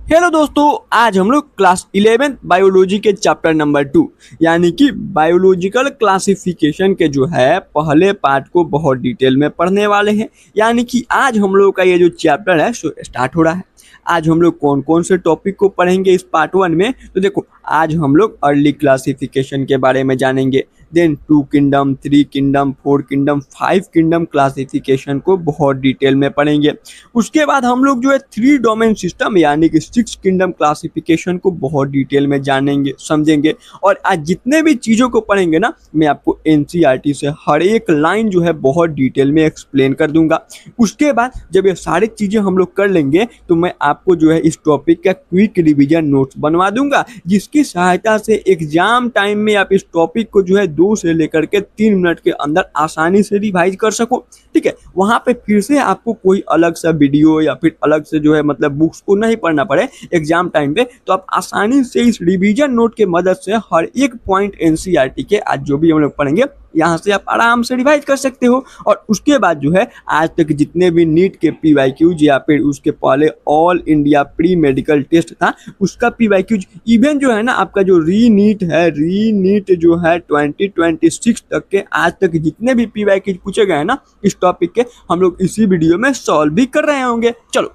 Hello दोस्तों, आज हम लोग क्लास 11 बायोलॉजी के चैप्टर नंबर 2 यानी कि बायोलॉजिकल क्लासिफिकेशन के जो है पहले पार्ट को बहुत डिटेल में पढ़ने वाले हैं। यानी कि आज हम लोग का ये जो चैप्टर है सो स्टार्ट हो रहा है। आज हम लोग कौन कौन से टॉपिक को पढ़ेंगे इस पार्ट 1 में, तो देखो आज हम लोग अर्ली क्लासिफिकेशन के बारे में जानेंगे। Then 2 kingdom, 3 kingdom, 4 kingdom, 5 kingdom classification को बहुत डिटेल में पढ़ेंगे। उसके बाद हम लोग जो है 3 डोमेन सिस्टम यानी कि 6 किंगडम क्लासिफिकेशन को बहुत डिटेल में जानेंगे, समझेंगे। और आज जितने भी चीज़ों को पढ़ेंगे ना, मैं आपको एनसीईआरटी से हर एक लाइन जो है बहुत डिटेल में एक्सप्लेन कर दूंगा। उसके बाद जब ये सारी चीज़ें हम लोग कर लेंगे तो मैं आपको जो है इस टॉपिक का क्विक रिवीजन नोट्स बनवा दूंगा, जिसकी सहायता से एग्जाम टाइम में आप इस टॉपिक को जो है 2 से लेकर के 3 मिनट के अंदर आसानी से रिवाइज कर सको। ठीक है, वहां पे फिर से आपको कोई अलग सा वीडियो या फिर अलग से जो है मतलब बुक्स को नहीं पढ़ना पड़े एग्जाम टाइम पे, तो आप आसानी से इस रिवीजन नोट के मदद से हर एक पॉइंट एनसीईआरटी के आज जो भी हम लोग पढ़ेंगे यहाँ से आप आराम से रिवाइज कर सकते हो। और उसके बाद जो है आज तक जितने भी नीट के पीवाईक्यूज या फिर उसके पहले all India pre medical test था उसका पीवाईक्यूज, इवन जो है ना आपका जो री नीट जो है 2026 तक के आज तक जितने भी पीवाईक्यूज पूछे गए हैं ना इस टॉपिक के, हम लोग इसी वीडियो में सॉल्व भी कर रहे होंगे। चलो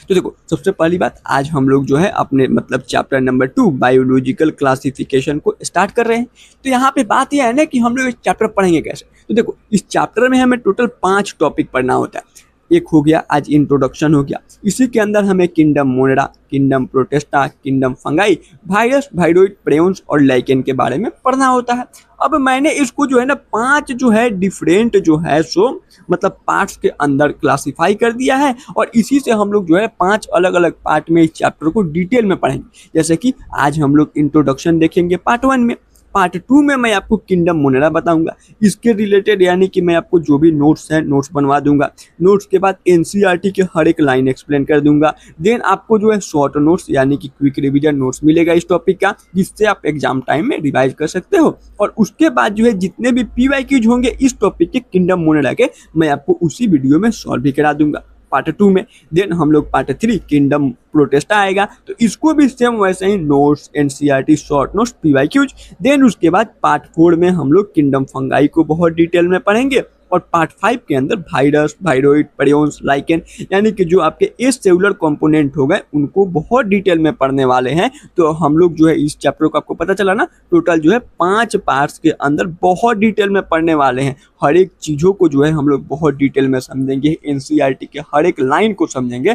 तो देखो, सबसे पहली बात, आज हम लोग जो है अपने मतलब चैप्टर नंबर 2 बायोलॉजिकल क्लासिफिकेशन को स्टार्ट कर रहे हैं। तो यहाँ पे बात यह है ना कि हम लोग इस चैप्टर पढ़ेंगे कैसे। तो देखो, इस चैप्टर में हमें टोटल 5 टॉपिक पढ़ना होता है। एक हो गया आज इंट्रोडक्शन हो गया, इसी के अंदर हमें kingdom Monera, kingdom Protista, kingdom Fungi, virus, viroid, prions और लाइकेन के बारे में पढ़ना होता है। अब मैंने इसको जो है ना 5 जो है डिफरेंट जो है सो मतलब पार्ट्स के अंदर क्लासिफाई कर दिया है, और इसी से हम लोग जो है 5 अलग अलग पार्ट में इस चैप्टर को डिटेल में पढ़ेंगे। जैसे कि आज हम लोग इंट्रोडक्शन देखेंगे पार्ट 1 में, पार्ट 2 में मैं आपको किंगडम मोनेरा बताऊंगा, इसके रिलेटेड यानी कि मैं आपको जो भी नोट्स हैं नोट्स बनवा दूंगा। नोट्स के बाद एनसीईआरटी के हर एक लाइन एक्सप्लेन कर दूंगा। देन आपको जो है शॉर्ट नोट्स यानी कि क्विक रिवीजन नोट्स मिलेगा इस टॉपिक का, जिससे आप एग्जाम टाइम में रिवाइज कर सकते हो। और उसके बाद जो है जितने भी पीवाईक्यूज होंगे इस टॉपिक के किंगडम मोनेरा के, मैं आपको उसी वीडियो में सॉल्व भी करा दूंगा पार्ट 2 में। देन हम लोग पार्ट 3 किंगडम प्रोटेस्टा आएगा, तो इसको भी सेम वैसे ही notes NCERT short notes PYQs. Then उसके बाद पार्ट 4 में हम लोग किंगडम फंगाई को बहुत डिटेल में पढ़ेंगे, और पार्ट 5 के अंदर वायरस, वायरोइड, प्रेउंस, लाइकेन यानी कि जो आपके एस सेलुलर कंपोनेंट हो गए उनको बहुत डिटेल में पढ़ने वाले हैं। तो हम लोग जो है इस चैप्टर को, आपको पता चला ना, टोटल जो है 5 पार्ट्स के अंदर बहुत डिटेल में पढ़ने वाले हैं। हर एक चीज़ों को जो है हम लोग बहुत डिटेल में समझेंगे, एनसीईआरटी के हर एक लाइन को समझेंगे,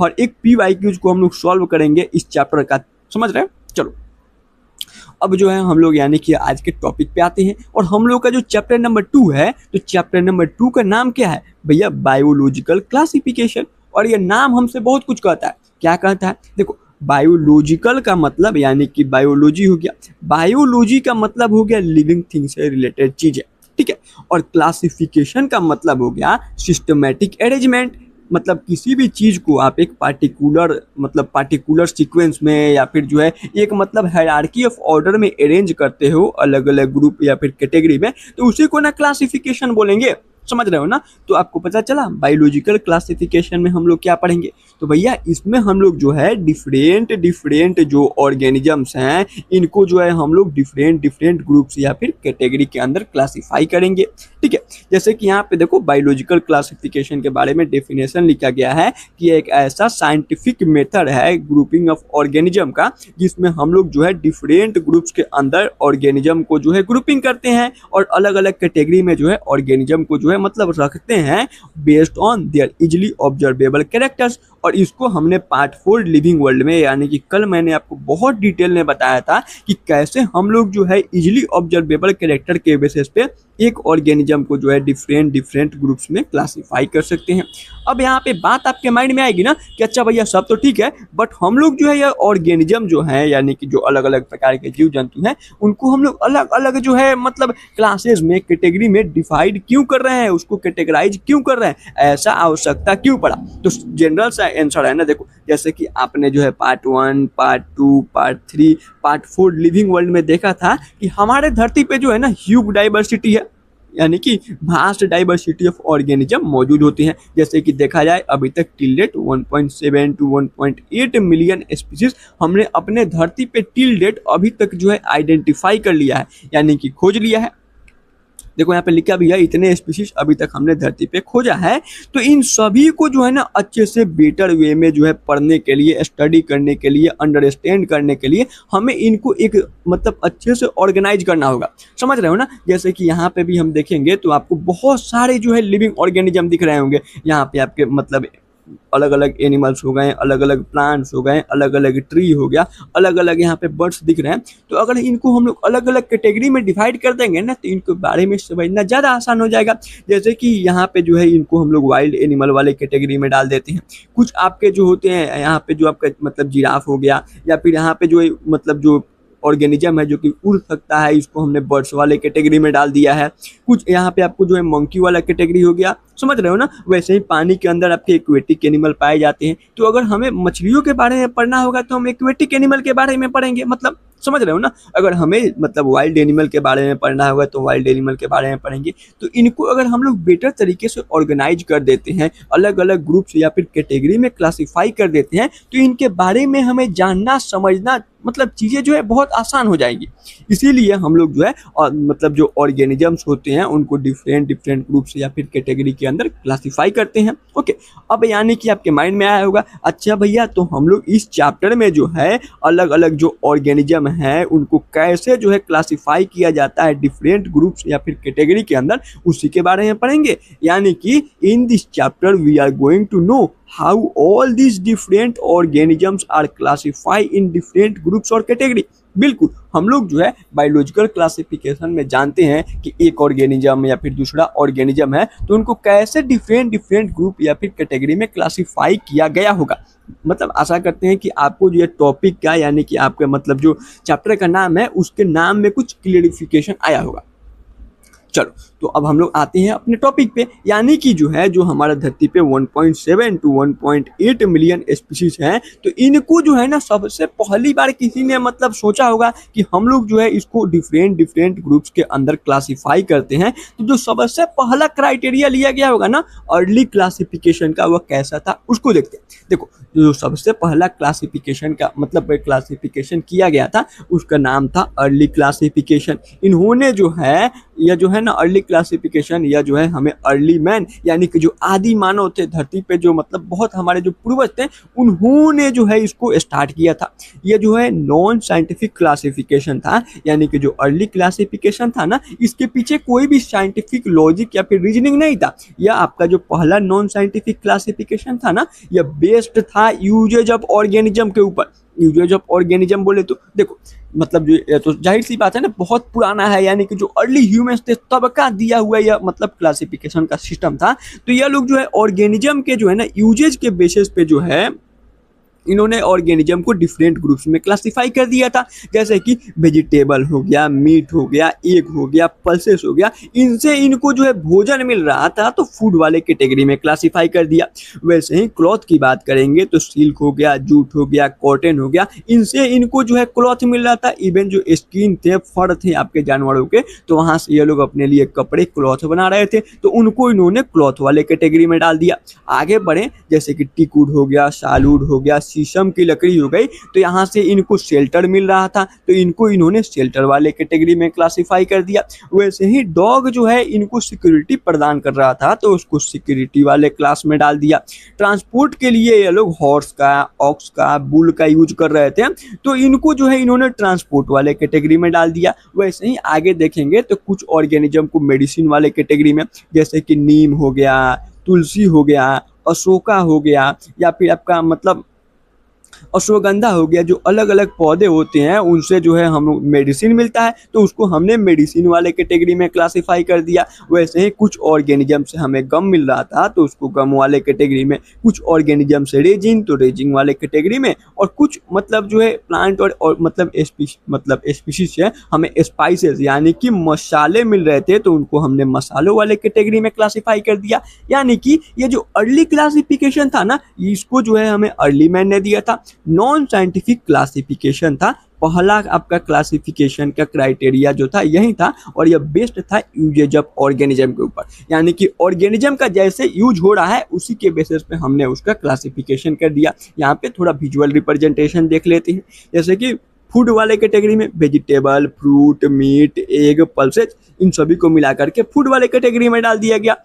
हर एक पीवाईक्यूज को हम लोग सॉल्व करेंगे इस चैप्टर का। समझ रहे हैं? चलो अब जो है हम लोग यानी कि आज के टॉपिक पे आते हैं, और हम लोग का जो चैप्टर नंबर 2 है, तो चैप्टर नंबर 2 का नाम क्या है भैया? Biological classification. और ये नाम हमसे बहुत कुछ कहता है। क्या कहता है? देखो, बायोलॉजिकल का मतलब यानी कि बायोलॉजी हो गया, बायोलॉजी का मतलब हो गया लिविंग थिंग से रिलेटेड चीजें, ठीक है। और क्लासिफिकेशन का मतलब हो गया सिस्टमेटिक अरेंजमेंट, मतलब किसी भी चीज़ को आप एक पार्टिकुलर सीक्वेंस में या फिर जो है एक मतलब हायरार्की ऑफ ऑर्डर में अरेंज करते हो अलग अलग ग्रुप या फिर कैटेगरी में, तो उसी को ना क्लासिफिकेशन बोलेंगे। समझ रहे हो ना? तो आपको पता चला बायोलॉजिकल क्लासिफिकेशन में हम लोग क्या पढ़ेंगे। तो भैया इसमें हम लोग जो है डिफरेंट जो ऑर्गेनिजम्स हैं इनको जो है हम लोग डिफरेंट ग्रुप्स या फिर कैटेगरी के अंदर क्लासिफाई करेंगे, ठीक है। जैसे कि यहाँ पे देखो, बायोलॉजिकल क्लासिफिकेशन के बारे में डेफिनेशन लिखा गया है कि एक ऐसा साइंटिफिक मेथड है ग्रुपिंग ऑफ ऑर्गेनिज्म का, जिसमें हम लोग जो है डिफरेंट ग्रुप्स के अंदर ऑर्गेनिज्म को जो है ग्रुपिंग करते हैं और अलग अलग कैटेगरी में जो है ऑर्गेनिज्म को जो है मतलब रखते हैं based on their easily observable characters. और इसको हमने पार्ट 4 लिविंग वर्ल्ड में यानी कि कल मैंने आपको बहुत डिटेल में बताया था कि कैसे हम लोग जो है इजिली ऑब्जर्वेबल कैरेक्टर के बेसिस पे एक ऑर्गेनिज्म को जो है डिफरेंट ग्रुप्स में क्लासिफाई कर सकते हैं। अब यहाँ पे बात आपके माइंड में आएगी ना कि अच्छा भैया सब तो ठीक है, बट हम लोग जो है ये ऑर्गेनिज्म जो है यानी कि जो अलग अलग प्रकार के जीव जंतु हैं उनको हम लोग अलग अलग जो है मतलब क्लासेस में कैटेगरी में डिवाइड क्यों कर रहे हैं, उसको कैटेगराइज क्यों कर रहे हैं, ऐसा आवश्यकता क्यों पड़ा? तो जनरल सा आंसर है ना, देखो जैसे कि आपने जो है part 1, part 2, part 3, part 4 living world में देखा था कि हमारे धरती पे जो है ना ह्यूज डाइवर्सिटी है, यानी कि वास्ट डाइवर्सिटी ऑफ ऑर्गेनिज्म मौजूद होती हैं। जैसे कि देखा जाए अभी तक till date 1.7 to 1.8 million species हमने अपने धरती पे टिल डेट अभी तक जो है आइडेंटिफाई कर लिया है, यानी कि खोज लिया है। देखो यहाँ पे लिखा भी है इतने स्पीशीज अभी तक हमने धरती पे खोजा है। तो इन सभी को जो है ना अच्छे से बेटर वे में जो है पढ़ने के लिए, स्टडी करने के लिए, अंडरस्टैंड करने के लिए हमें इनको एक मतलब अच्छे से ऑर्गेनाइज करना होगा। समझ रहे हो ना? जैसे कि यहाँ पे भी हम देखेंगे तो आपको बहुत सारे जो है लिविंग ऑर्गेनिज्म दिख रहे होंगे। यहाँ पे आपके मतलब अलग अलग एनिमल्स हो गए, अलग अलग प्लांट्स हो गए, अलग अलग ट्री हो गया, अलग अलग यहाँ पे बर्ड्स दिख रहे हैं। तो अगर इनको हम लोग अलग अलग कैटेगरी में डिवाइड कर देंगे ना तो इनके बारे में समझना ज़्यादा आसान हो जाएगा। जैसे कि यहाँ पे जो है इनको हम लोग वाइल्ड एनिमल वाले कैटेगरी में डाल देते हैं। कुछ आपके जो होते हैं यहाँ पे जो आपका मतलब जिराफ हो गया, या फिर यहाँ पे जो मतलब जो ऑर्गेनिज्म है जो कि उड़ सकता है, इसको हमने बर्ड्स वाले कैटेगरी में डाल दिया है। कुछ यहाँ पे आपको जो है मंकी वाला कैटेगरी हो गया। समझ रहे हो ना? वैसे ही पानी के अंदर आपके एक्वेटिक एनिमल पाए जाते हैं। तो अगर हमें मछलियों के बारे में पढ़ना होगा तो हम एक्वेटिक एनिमल के बारे में पढ़ेंगे। मतलब समझ रहे हो ना? अगर हमें मतलब वाइल्ड एनिमल के बारे में पढ़ना होगा तो वाइल्ड एनिमल के बारे में पढ़ेंगे। तो इनको अगर हम लोग बेटर तरीके से ऑर्गेनाइज कर देते हैं, अलग अलग ग्रुप्स या फिर कैटेगरी में क्लासीफाई कर देते हैं, तो इनके बारे में हमें जानना समझना मतलब चीज़ें जो है बहुत आसान हो जाएंगी। इसीलिए हम लोग जो है और मतलब जो ऑर्गेनिजम्स होते हैं उनको डिफरेंट डिफरेंट ग्रुप्स या फिर कैटेगरी के अंदर क्लासीफाई करते हैं। ओके, अब यानी कि आपके माइंड में आया होगा, अच्छा भैया तो हम लोग इस चैप्टर में जो है अलग अलग जो ऑर्गेनिज्म है उनको कैसे जो है क्लासीफाई किया जाता है डिफरेंट ग्रुप्स या फिर कैटेगरी के अंदर, उसी के बारे में पढ़ेंगे। यानी कि in this chapter we are going to know how all these different organisms are classified in different groups और कैटेगरी। बिल्कुल, हम लोग जो है बायोलॉजिकल क्लासिफिकेशन में जानते हैं कि एक ऑर्गेनिज्म या फिर दूसरा ऑर्गेनिज्म है तो उनको कैसे डिफरेंट डिफरेंट ग्रुप या फिर कैटेगरी में क्लासिफाई किया गया होगा। मतलब आशा करते हैं कि आपको जो ये टॉपिक का यानी कि आपके मतलब जो चैप्टर का नाम है उसके नाम में कुछ क्लियरिफिकेशन आया होगा। चलो, तो अब हम लोग आते हैं अपने टॉपिक पे, यानी कि जो है जो हमारा धरती पे 1.7 टू 1.8 मिलियन स्पीशीज हैं, तो इनको जो है ना सबसे पहली बार किसी ने मतलब सोचा होगा कि हम लोग जो है इसको डिफरेंट डिफरेंट ग्रुप्स के अंदर क्लासीफाई करते हैं। तो जो सबसे पहला क्राइटेरिया लिया गया होगा ना अर्ली क्लासिफिकेशन का, वह कैसा था उसको देखते हैं। देखो, जो सबसे पहला क्लासिफिकेशन का मतलब क्लासिफिकेशन किया गया था उसका नाम था अर्ली क्लासिफिकेशन। इन्होंने जो है या जो है ना अर्ली क्लासिफिकेशन या जो है हमें अर्ली मैन यानी कि जो आदि मानव थे धरती पे, जो मतलब बहुत हमारे जो पूर्वज थे, उन्होंने जो है इसको स्टार्ट किया था। यह जो है नॉन साइंटिफिक क्लासिफिकेशन था, यानी कि जो अर्ली क्लासिफिकेशन था ना इसके पीछे कोई भी साइंटिफिक लॉजिक या फिर रीजनिंग नहीं था। यह आपका जो पहला नॉन साइंटिफिक क्लासिफिकेशन था ना, यह बेस्ड था यूजेज ऑफ ऑर्गेनिज्म के ऊपर। यूजेज ऑफ ऑर्गेनिज्म बोले तो देखो मतलब जो तो जाहिर सी बात है ना, बहुत पुराना है, यानी कि जो अर्ली ह्यूमंस थे तब का दिया हुआ यह मतलब क्लासिफिकेशन का सिस्टम था। तो यह लोग जो है ऑर्गेनिज्म के जो है ना यूजेज के बेसिस पे जो है इन्होंने ऑर्गेनिज्म को डिफरेंट ग्रुप्स में क्लासिफाई कर दिया था। जैसे कि वेजिटेबल हो गया, मीट हो गया, एग हो गया, पल्सेस हो गया, इनसे इनको जो है भोजन मिल रहा था तो फूड वाले कैटेगरी में क्लासिफाई कर दिया। वैसे ही क्लॉथ की बात करेंगे तो सिल्क हो गया, जूट हो गया, कॉटन हो गया, इनसे इनको जो है क्लॉथ मिल रहा था। इवन जो स्किन थे, फर थे आपके जानवरों के, तो वहाँ से ये लोग अपने लिए कपड़े क्लॉथ बना रहे थे, तो उनको इन्होंने क्लॉथ वाले कैटेगरी में डाल दिया। आगे बढ़े, जैसे कि टीकवुड हो गया, सालवुड हो गया, शीशम की लकड़ी हो गई, तो यहाँ से इनको शेल्टर मिल रहा था तो इनको इन्होंने शेल्टर वाले कैटेगरी में क्लासिफाई कर दिया। वैसे ही डॉग जो है इनको सिक्योरिटी प्रदान कर रहा था तो उसको सिक्योरिटी वाले क्लास में डाल दिया। ट्रांसपोर्ट के लिए ये लोग हॉर्स का, ऑक्स का, बुल का यूज कर रहे थे तो इनको जो है इन्होंने ट्रांसपोर्ट वाले कैटेगरी में डाल दिया। वैसे ही आगे देखेंगे तो कुछ ऑर्गेनिज्म को मेडिसिन वाले कैटेगरी में, जैसे कि नीम हो गया, तुलसी हो गया, अशोका हो गया, या फिर आपका मतलब अश्वगंधा हो गया, जो अलग अलग पौधे होते हैं उनसे जो है हम मेडिसिन मिलता है तो उसको हमने मेडिसिन वाले कैटेगरी में क्लासिफाई कर दिया। वैसे ही कुछ ऑर्गेनिज्म से हमें गम मिल रहा था तो उसको गम वाले कैटेगरी में, कुछ ऑर्गेनिज्म से रेजिन तो रेजिन वाले कैटेगरी में, और कुछ मतलब जो है प्लांट और मतलब स्पीशीज से हमें स्पाइसेस यानी कि मसाले मिल रहे थे तो उनको हमने मसालों वाले कैटेगरी में क्लासिफाई कर दिया। यानी कि ये जो अर्ली क्लासिफिकेशन था ना इसको जो है हमें अर्ली मैन ने दिया था। नॉन साइंटिफिक क्लासिफिकेशन था। पहला आपका क्लासिफिकेशन का क्राइटेरिया जो था यही था और यह बेस्ड था यूजेज ऑफ ऑर्गेनिज्म के ऊपर, यानी कि ऑर्गेनिज्म का जैसे यूज हो रहा है उसी के बेसिस पे हमने उसका क्लासिफिकेशन कर दिया। यहाँ पे थोड़ा विजुअल रिप्रेजेंटेशन देख लेते हैं, जैसे कि फूड वाले कैटेगरी में vegetable, fruit, meat, egg, pulses, इन सभी को मिला करके फूड वाले कैटेगरी में डाल दिया गया।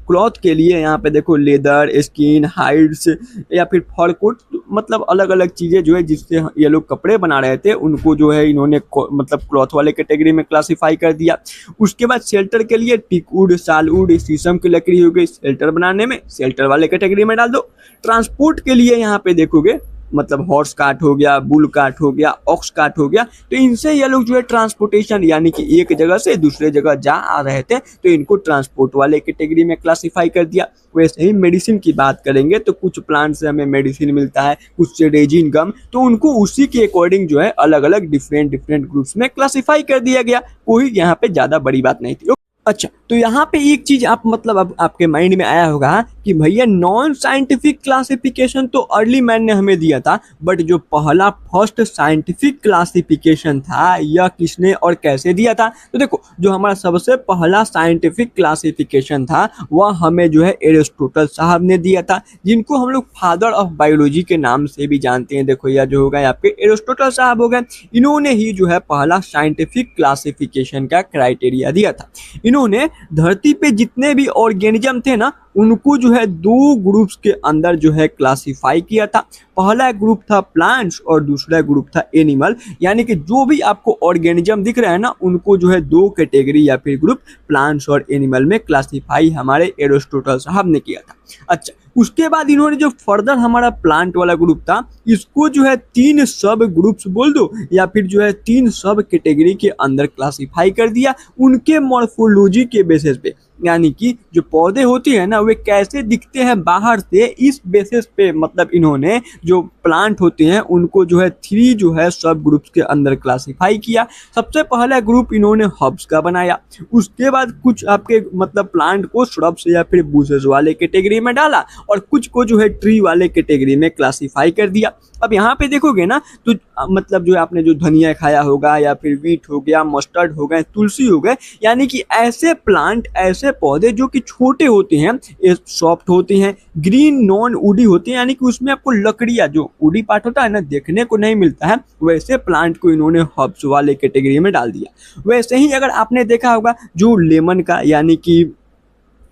क्लॉथ के लिए यहाँ पे देखो लेदर, स्किन, हाइड्स या फिर फर कोट, मतलब अलग अलग चीज़ें जो है जिससे ये लोग कपड़े बना रहे थे उनको जो है इन्होंने मतलब क्लॉथ वाले कैटेगरी में क्लासिफाई कर दिया। उसके बाद शेल्टर के लिए टीकवुड, सालवुड, शीशम की लकड़ी हो गई शेल्टर बनाने में, शेल्टर वाले कैटेगरी में डाल दो। ट्रांसपोर्ट के लिए यहाँ पे देखोगे मतलब हॉर्स कार्ट हो गया, बुल कार्ट हो गया, ऑक्स कार्ट हो गया, तो इनसे ये लोग जो है ट्रांसपोर्टेशन यानी कि एक जगह से दूसरे जगह जा आ रहे थे तो इनको ट्रांसपोर्ट वाले कैटेगरी में क्लासिफाई कर दिया। वैसे ही मेडिसिन की बात करेंगे तो कुछ प्लांट से हमें मेडिसिन मिलता है, कुछ से रेजिन गम, तो उनको उसी के अकॉर्डिंग जो है अलग अलग डिफरेंट ग्रुप्स में क्लासिफाई कर दिया गया। कोई यहाँ पे ज्यादा बड़ी बात नहीं थी। अच्छा, तो यहाँ पे एक चीज आप मतलब अब आपके माइंड में आया होगा कि भैया नॉन साइंटिफिक क्लासिफिकेशन तो अर्ली मैन ने हमें दिया था, बट जो पहला फर्स्ट साइंटिफिक क्लासिफिकेशन था यह किसने और कैसे दिया था? तो देखो, जो हमारा सबसे पहला साइंटिफिक क्लासिफिकेशन था वह हमें जो है एरिस्टोटल साहब ने दिया था, जिनको हम लोग फादर ऑफ बायोलॉजी के नाम से भी जानते हैं। देखो यह जो होगा आपके एरिस्टोटल साहब हो गए, इन्होंने ही जो है पहला साइंटिफिक क्लासिफिकेशन का क्राइटेरिया दिया था। इन्होंने धरती पे जितने भी ऑर्गेनिज्म थे ना उनको जो है दो ग्रुप्स के अंदर जो है क्लासिफाई किया था। पहला ग्रुप था प्लांट्स और दूसरा ग्रुप था एनिमल, यानी कि जो भी आपको ऑर्गेनिज्म दिख रहा है ना उनको जो है दो कैटेगरी या फिर ग्रुप प्लांट्स और एनिमल में क्लासिफाई हमारे एरिस्टोटल साहब ने किया था। अच्छा, उसके बाद इन्होंने जो फर्दर हमारा प्लांट वाला ग्रुप था इसको जो है 3 सब ग्रुप्स बोल दो या फिर जो है 3 सब कैटेगरी के अंदर क्लासिफाई कर दिया उनके मॉर्फोलॉजी के बेसिस पे, यानी कि जो पौधे होते हैं ना वे कैसे दिखते हैं बाहर से, इस बेसिस पे मतलब इन्होंने जो प्लांट होते हैं उनको जो है 3 जो है सब ग्रुप्स के अंदर क्लासिफाई किया। सबसे पहला ग्रुप इन्होंने हर्ब्स का बनाया, उसके बाद कुछ आपके मतलब प्लांट को श्रब्स या फिर बुशेस वाले कैटेगरी में डाला और कुछ को जो है ट्री वाले कैटेगरी में क्लासिफाई कर दिया। अब यहाँ पे देखोगे ना तो मतलब जो आपने जो धनिया खाया होगा या फिर वीट हो गया, मस्टर्ड हो गए, तुलसी हो गए, यानी कि ऐसे प्लांट, ऐसे पौधे जो कि छोटे होते हैं, सॉफ्ट होते हैं, ग्रीन नॉन वुडी होते हैं, यानी कि उसमें आपको लकड़ियाँ जो वुडी पार्ट होता है ना देखने को नहीं मिलता है, वैसे प्लांट को इन्होंने हर्ब्स वाले कैटेगरी में डाल दिया। वैसे ही अगर आपने देखा होगा जो लेमन का यानी कि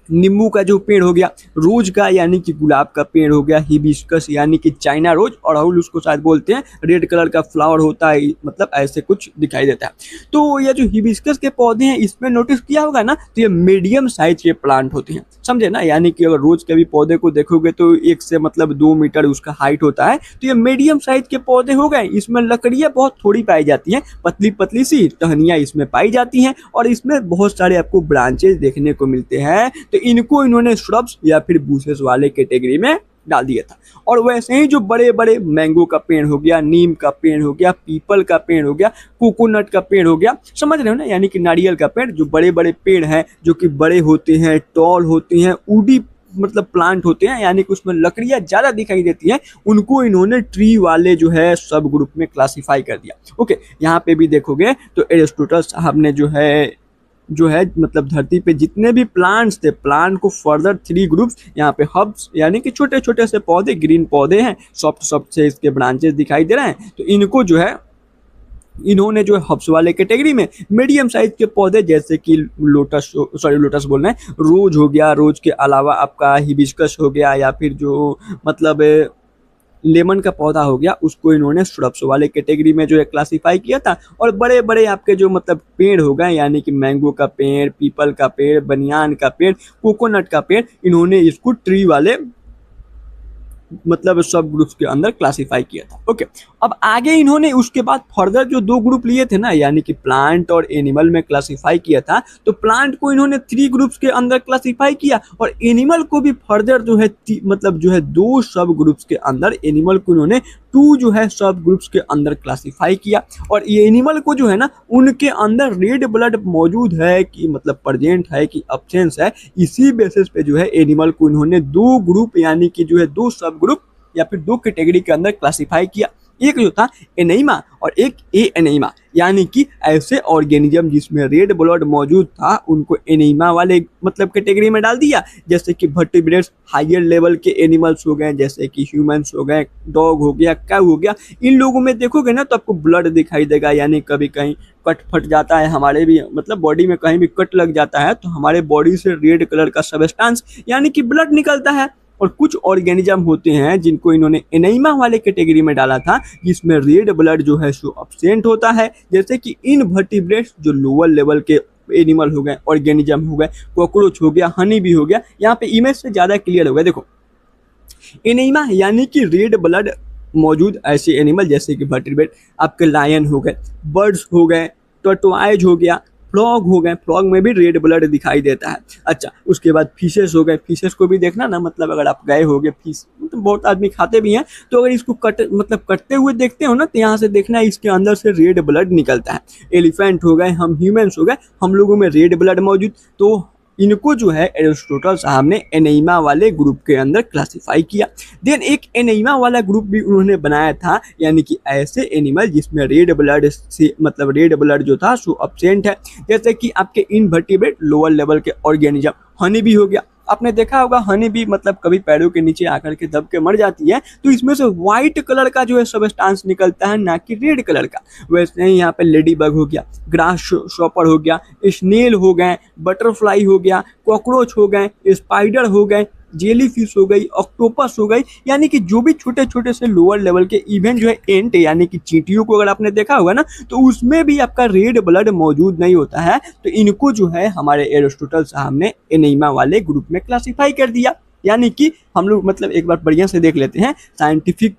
नींबू का जो पेड़ हो गया, रोज का यानी कि गुलाब का पेड़ हो गया, हिबिस्कस यानी कि चाइना रोज, अड़हुल उसको शायद बोलते हैं, रेड कलर का फ्लावर होता है, मतलब ऐसे कुछ दिखाई देता है। तो ये जो हिबिस्कस के पौधे हैं इसमें नोटिस किया होगा ना तो ये मीडियम साइज के प्लांट होते हैं, समझे ना, यानी कि अगर रोज के भी पौधे को देखोगे तो 1 से मतलब 2 मीटर उसका हाइट होता है, तो ये मीडियम साइज के पौधे हो गए। इसमें लकड़ियाँ बहुत थोड़ी पाई जाती हैं, पतली पतली सी टहनियाँ इसमें पाई जाती हैं और इसमें बहुत सारे आपको ब्रांचेस देखने को मिलते हैं, तो इनको इन्होंने श्रब्स या फिर बूसेस वाले कैटेगरी में डाल दिया था। और वैसे ही जो बड़े बड़े मैंगो का पेड़ हो गया, नीम का पेड़ हो गया, पीपल का पेड़ हो गया, कोकोनट का पेड़ हो गया, समझ रहे हो ना, यानी कि नारियल का पेड़, जो बड़े बड़े पेड़ हैं जो कि बड़े होते हैं, टॉल होते हैं, वुडी मतलब प्लांट होते हैं, यानी कि उसमें लकड़ियां ज्यादा दिखाई देती हैं, उनको इन्होंने ट्री वाले जो है सब ग्रुप में क्लासिफाई कर दिया। ओके, यहाँ पे भी देखोगे तो एरिस्टोटल साहब ने जो है मतलब धरती पे जितने भी प्लांट्स थे, प्लांट को फर्दर 3 ग्रुप्स, यहाँ पे हब्स यानी कि छोटे छोटे से पौधे, ग्रीन पौधे हैं, सॉफ्ट सॉफ्ट से इसके ब्रांचेस दिखाई दे रहे हैं, तो इनको जो है इन्होंने जो हब्स वाले कैटेगरी में मीडियम साइज के पौधे जैसे कि लोटस बोल रहे हैं, रोज हो गया, रोज के अलावा आपका हिबिस्कस हो गया या फिर जो मतलब लेमन का पौधा हो गया, उसको इन्होंने श्रब्स वाले कैटेगरी में जो है क्लासिफाई किया था। और बड़े बड़े आपके जो मतलब पेड़ हो गए, यानी कि मैंगो का पेड़, पीपल का पेड़, बनियान का पेड़, कोकोनट का पेड़, इन्होंने इसको ट्री वाले मतलब सब ग्रुप्स के अंदर क्लासिफाई किया था। ओके, अब आगे इन्होंने उसके बाद फर्दर जो 2 ग्रुप लिए थे ना, यानी कि प्लांट और एनिमल में क्लासिफाई किया था, तो प्लांट को इन्होंने 3 ग्रुप्स के अंदर क्लासिफाई किया और एनिमल को भी फर्दर जो है मतलब जो है 2 सब ग्रुप्स के अंदर एनिमल को इन्होंने 2 जो है सब ग्रुप्स के अंदर क्लासिफाई किया। और ये एनिमल को जो है ना उनके अंदर रेड ब्लड मौजूद है कि मतलब प्रेजेंट है कि एब्सेंस है, इसी बेसिस पे जो है एनिमल को इन्होंने 2 ग्रुप यानी कि जो है 2 सब ग्रुप या फिर दो कैटेगरी के अंदर क्लासिफाई किया। एक जो था एनीमा और एक ए एनीमा, यानी कि ऐसे ऑर्गेनिज्म जिसमें रेड ब्लड मौजूद था उनको एनीमा वाले मतलब कैटेगरी में डाल दिया, जैसे कि वर्टिब्रेट्स हायर लेवल के एनिमल्स हो गए, जैसे कि ह्यूमंस हो गए, डॉग हो गया, काऊ हो गया। इन लोगों में देखोगे ना तो आपको ब्लड दिखाई देगा, यानी कभी कहीं कट फट जाता है, हमारे भी मतलब बॉडी में कहीं भी कट लग जाता है तो हमारे बॉडी से रेड कलर का सबस्टेंस यानी कि ब्लड निकलता है। और कुछ ऑर्गेनिज्म होते हैं जिनको इन्होंने एनीमा वाले कैटेगरी में डाला था, जिसमें रेड ब्लड जो है सो एब्सेंट होता है, जैसे कि इनवर्टिब्रेट्स जो लोअर लेवल के एनिमल हो गए, ऑर्गेनिज्म हो गए, कॉकरोच हो गया, हनी भी हो गया। यहाँ पे इमेज से ज्यादा क्लियर हो गया। देखो एनीमा यानी कि रेड ब्लड मौजूद ऐसे एनिमल जैसे कि वर्टिब्रेट आपके लायन हो गए, बर्ड्स हो गए, टर्टोइज हो गया, फ्रॉग हो गए, फ्रॉग में भी रेड ब्लड दिखाई देता है। अच्छा, उसके बाद फिशेस हो गए, फिशेस को भी देखना ना, मतलब अगर आप गए होगे फिश मतलब बहुत आदमी खाते भी हैं, तो अगर इसको कटते हुए देखते हो ना तो यहाँ से देखना इसके अंदर से रेड ब्लड निकलता है। एलिफेंट हो गए, हम ह्यूमंस हो गए, हम लोगों में रेड ब्लड मौजूद, तो इनको जो है एरिस्टोटल साहब ने एनीमा वाले ग्रुप के अंदर क्लासिफाई किया। देन एक एनीमा वाला ग्रुप भी उन्होंने बनाया था, यानी कि ऐसे एनिमल जिसमें रेड ब्लड से मतलब रेड ब्लड जो था सो एब्सेंट है, जैसे कि आपके इनवर्टिब्रेट लोअर लेवल के ऑर्गेनिज्म, हनी भी हो गया। आपने देखा होगा हनी भी मतलब कभी पैरों के नीचे आकर के दब के मर जाती है तो इसमें से व्हाइट कलर का जो है सबस्टांस निकलता है, ना कि रेड कलर का। वैसे ही यहाँ पे लेडी बग हो गया, ग्रास शॉपर हो गया, स्नेल हो गए, बटरफ्लाई हो गया, कॉकरोच हो गए, स्पाइडर हो गए, जेली फिश हो गई, ऑक्टोपस हो गई, यानी कि जो भी छोटे छोटे से लोअर लेवल के इवन जो है एंट यानी कि चींटियों को अगर आपने देखा होगा ना तो उसमें भी आपका रेड ब्लड मौजूद नहीं होता है। तो इनको जो है हमारे एरिस्टोटल साहब ने एनीमा वाले ग्रुप में क्लासिफाई कर दिया। यानी कि हम लोग मतलब एक बार बढ़िया से देख लेते हैं, साइंटिफिक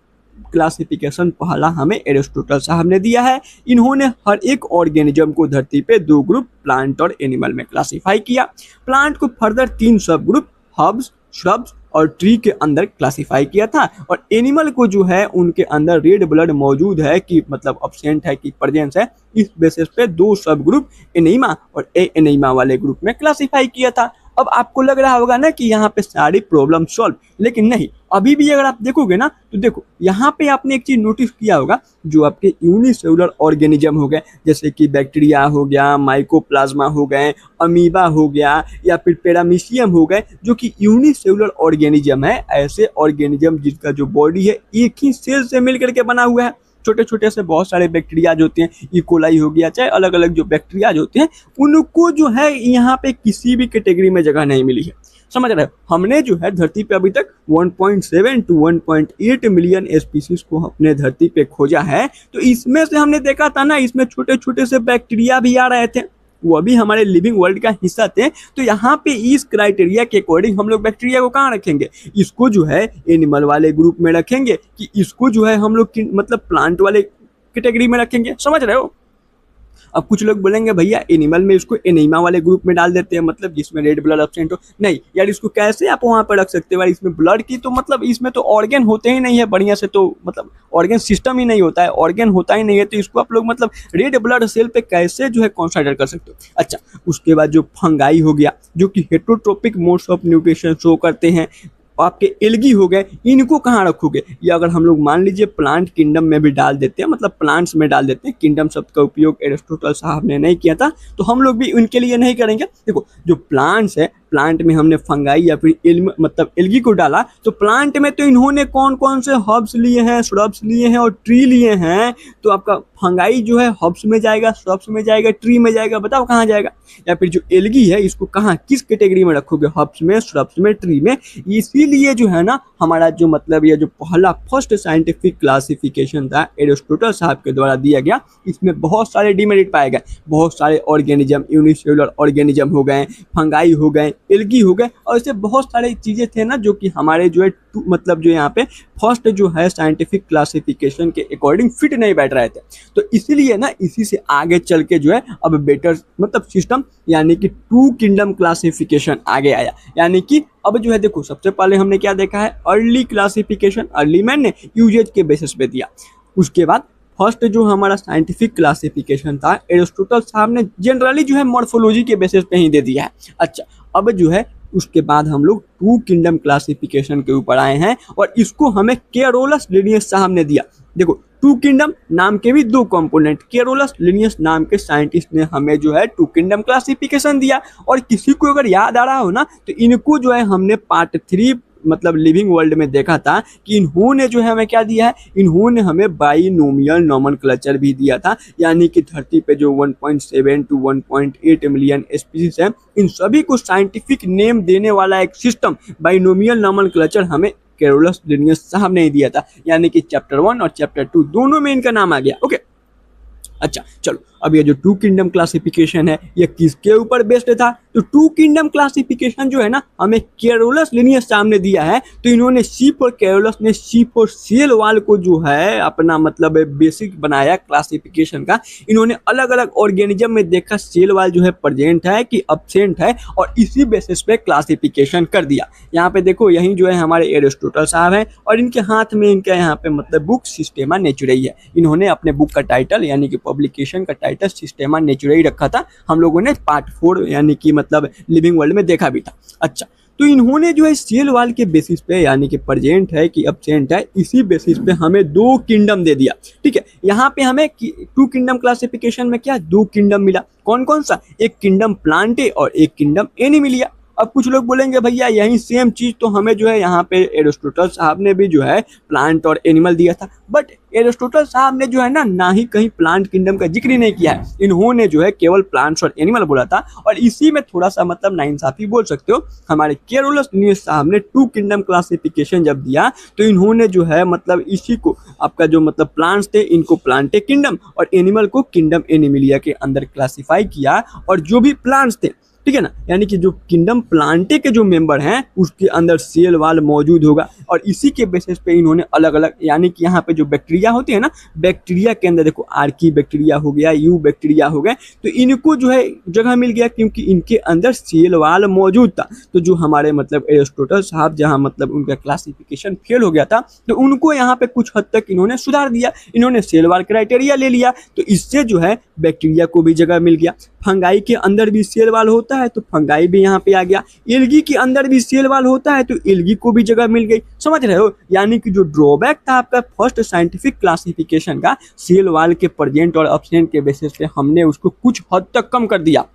क्लासिफिकेशन पहला हमें एरिस्टोटल साहब ने दिया है। इन्होंने हर एक ऑर्गेनिज्म को धरती पे दो ग्रुप प्लांट और एनिमल में क्लासिफाई किया। प्लांट को फर्दर तीन सब ग्रुप हर्ब्स, श्रब्स और ट्री के अंदर क्लासिफाई किया था, और एनिमल को जो है उनके अंदर रेड ब्लड मौजूद है कि मतलब एब्सेंट है कि प्रेजेंस है, इस बेसिस पे दो सब ग्रुप एनीमा और ए एनीमा वाले ग्रुप में क्लासिफाई किया था। अब आपको लग रहा होगा ना कि यहाँ पे सारी प्रॉब्लम सॉल्व, लेकिन नहीं, अभी भी अगर आप देखोगे ना तो देखो यहाँ पे आपने एक चीज नोटिस किया होगा, जो आपके यूनिसेलुलर ऑर्गेनिज्म हो गए जैसे कि बैक्टीरिया हो गया, माइकोप्लाज्मा हो गए, अमीबा हो गया या फिर पैरामीशियम हो गए, जो कि यूनिसेलुलर ऑर्गेनिज्म है, ऐसे ऑर्गेनिज्म जिसका जो बॉडी है एक ही सेल से मिलकर के बना हुआ है। छोटे छोटे से बहुत सारे बैक्टीरिया जो होते हैं, इकोलाई हो गया, चाहे अलग अलग जो बैक्टीरिया होते हैं, उनको जो है यहाँ पे किसी भी कैटेगरी में जगह नहीं मिली है। समझ रहे हो, हमने जो है धरती पे अभी तक 1.7 to 1.8 मिलियन स्पीसीज को अपने धरती पे खोजा है, तो इसमें से हमने देखा था ना, इसमें छोटे छोटे से बैक्टीरिया भी आ रहे थे, वो भी हमारे लिविंग वर्ल्ड का हिस्सा थे। तो यहाँ पे इस क्राइटेरिया के अकॉर्डिंग हम लोग बैक्टीरिया को कहाँ रखेंगे, इसको जो है एनिमल वाले ग्रुप में रखेंगे कि इसको जो है हम लोग मतलब प्लांट वाले कैटेगरी में रखेंगे। समझ रहे हो। अब कुछ लोग बोलेंगे भैया एनिमल में इसको एनीमा वाले ग्रुप में डाल देते हैं, मतलब जिसमें रेड ब्लड एब्सेंट हो। नहीं यार, इसको कैसे आप वहाँ पर रख सकते हो यार, इसमें ब्लड की तो मतलब इसमें तो ऑर्गन होते ही नहीं है बढ़िया से, तो मतलब ऑर्गन सिस्टम ही नहीं होता है, ऑर्गन होता ही नहीं है, तो इसको आप लोग मतलब रेड ब्लड सेल पे कैसे जो है कंसिडर कर सकते हो। अच्छा, उसके बाद जो फंगाई हो गया, जो कि heterotrophic modes of nutrition show करते हैं, आपके एल्गी हो गए, इनको कहाँ रखोगे, या अगर हम लोग मान लीजिए प्लांट किंगडम में भी डाल देते हैं, मतलब प्लांट्स में डाल देते हैं, किंगडम शब्द का उपयोग एरिस्टोटल साहब ने नहीं किया था, तो हम लोग भी उनके लिए नहीं करेंगे। देखो जो प्लांट्स है, प्लांट में हमने फंगाई या फिर मतलब एल्गी को डाला, तो प्लांट में तो इन्होंने कौन कौन से हर्ब्स लिए हैं, श्रब्स लिए हैं और ट्री लिए हैं, तो आपका फंगाई जो है हर्ब्स में जाएगा, श्रब्स में जाएगा, ट्री में जाएगा, बताओ कहाँ जाएगा। या फिर जो एल्गी है इसको कहाँ किस कैटेगरी में रखोगे, हर्ब्स में, श्रब्स में, ट्री में। इसीलिए जो है ना हमारा जो मतलब ये जो पहला फर्स्ट साइंटिफिक क्लासिफिकेशन था एरिस्टोटल साहब के द्वारा दिया गया, इसमें बहुत सारे डिमेरिट पाए गए, बहुत सारे ऑर्गेनिज्म, यूनिसेलुलर ऑर्गेनिज्म हो गए, फंगाई हो गए, एल्गी हो गए, और ऐसे बहुत सारे चीजें थे ना जो कि हमारे जो है मतलब जो यहाँ पे फर्स्ट जो है साइंटिफिक क्लासिफिकेशन के अकॉर्डिंग फिट नहीं बैठ रहे थे। तो इसीलिए ना इसी से आगे चल के जो है अब बेटर मतलब सिस्टम यानी कि टू किंगडम क्लासिफिकेशन आगे आया। यानी कि अब जो है देखो, सबसे पहले हमने क्या देखा है, अर्ली क्लासिफिकेशन, अर्ली मैन ने यूजेज के बेसिस पे दिया। उसके बाद फर्स्ट जो हमारा साइंटिफिक क्लासिफिकेशन था एरिस्टोटल साहब ने जनरली जो है मॉर्फोलॉजी के बेसिस पे ही दे दिया है। अच्छा, अब जो है उसके बाद हम लोग टू किंगडम क्लासिफिकेशन के ऊपर आए हैं और इसको हमें कैरोलस लिनियस साहब ने दिया। देखो टू किंगडम नाम के भी दो कंपोनेंट, कैरोलस लिनियस नाम के साइंटिस्ट ने हमें जो है टू किंगडम क्लासिफिकेशन दिया। और किसी को अगर याद आ रहा हो ना तो इनको जो है हमने पार्ट 3 मतलब लिविंग वर्ल्ड में देखा था कि इन्होंने जो है हमें क्या दिया है, इन्होंने हमें बाइनोमियल नोमेनक्लेचर भी दिया था, यानी कि धरती पे जो 1.7 टू 1.8 मिलियन स्पीसीज है इन सभी को साइंटिफिक नेम देने वाला एक सिस्टम बाइनोमियल नोमेनक्लेचर हमें कैरोलस लिनियस साहब ने दिया था। यानी कि चैप्टर 1 और चैप्टर 2 दोनों में इनका नाम आ गया। ओके अच्छा चलो, अब ये जो टू किंगडम क्लासिफिकेशन है ये किसके ऊपर बेस्ड था? तो टू किंगडम क्लासिफिकेशन जो है ना हमें कैरोलस लिनियस साहब ने दिया है। तो इन्होंने शीप और कैरोलस ने शीप और सेल वाल को जो है अपना मतलब बेसिक बनाया क्लासिफिकेशन का। इन्होंने अलग अलग ऑर्गेनिज्म में देखा सेल वाल जो है प्रेजेंट है कि अब्सेंट है और इसी बेसिस पे क्लासिफिकेशन कर दिया। यहाँ पे देखो यही जो है हमारे एरिस्टोटल साहब हैं और इनके हाथ में इनका यहाँ पे मतलब बुक सिस्टेमा नेचुरई है। इन्होंने अपने बुक का टाइटल यानी कि पब्लिकेशन का टाइटल सिस्टेमा नेचुरई रखा था। हम लोगों ने पार्ट 4 यानी कि मतलब लिविंग वर्ल्ड में देखा भी था। अच्छा तो इन्होंने जो है सेल वाल के बेसिस पे यानी कि प्रेजेंट है कि अब्सेंट है इसी बेसिस पे हमें दो किंगडम दे दिया। ठीक है, यहाँ पे हमें टू किंगडम क्लासिफिकेशन में क्या दो किंगडम मिला। कौन कौन सा? एक किंगडम प्लांटे और एक किंगडम एनिमिलिया। अब कुछ लोग बोलेंगे भैया यही सेम चीज तो हमें जो है यहाँ पे एरिस्टोटल साहब ने भी जो है प्लांट और एनिमल दिया था, बट एरिस्टोटल साहब ने जो है ना ही कहीं प्लांट किंगडम का जिक्र ही नहीं किया है। इन्होंने जो है केवल प्लांट्स और एनिमल बोला था और इसी में थोड़ा सा मतलब नाइंसाफी बोल सकते हो। हमारे कैरोलस लिनियस साहब ने टू किंगडम क्लासिफिकेशन जब दिया तो इन्होंने जो है मतलब इसी को आपका जो मतलब प्लांट्स थे इनको प्लांटे किंगडम और एनिमल को किंगडम एनिमिलिया के अंदर क्लासिफाई किया। और जो भी प्लांट्स थे ठीक है ना, यानी कि जो किंगडम प्लांटे के जो मेंबर हैं उसके अंदर सेल वाल मौजूद होगा और इसी के बेसिस पे इन्होंने अलग अलग यानी कि यहाँ पे जो बैक्टीरिया होती है ना, बैक्टीरिया के अंदर देखो आर्की बैक्टीरिया हो गया, यू बैक्टीरिया हो गए, तो इनको जो है जगह मिल गया क्योंकि इनके अंदर सेल वाल मौजूद था। तो जो हमारे मतलब एरिस्टोटल साहब जहाँ मतलब उनका क्लासिफिकेशन फेल हो गया था तो उनको यहाँ पे कुछ हद तक इन्होंने सुधार दिया, इन्होंने सेल वाल क्राइटेरिया ले लिया तो इससे जो है बैक्टीरिया को भी जगह मिल गया। फंगाई के अंदर भी सेल वाल होता है तो फंगाई भी यहाँ पे आ गया। एल्गी के अंदर भी सेल वाल होता है तो एल्गी को भी जगह मिल गई। समझ रहे हो, यानी कि जो ड्रॉबैक था आपका फर्स्ट साइंटिफिक क्लासिफिकेशन का सेल वाल के प्रेजेंट और अब्सेंट के बेसिस पे हमने उसको कुछ हद तक कम कर दिया।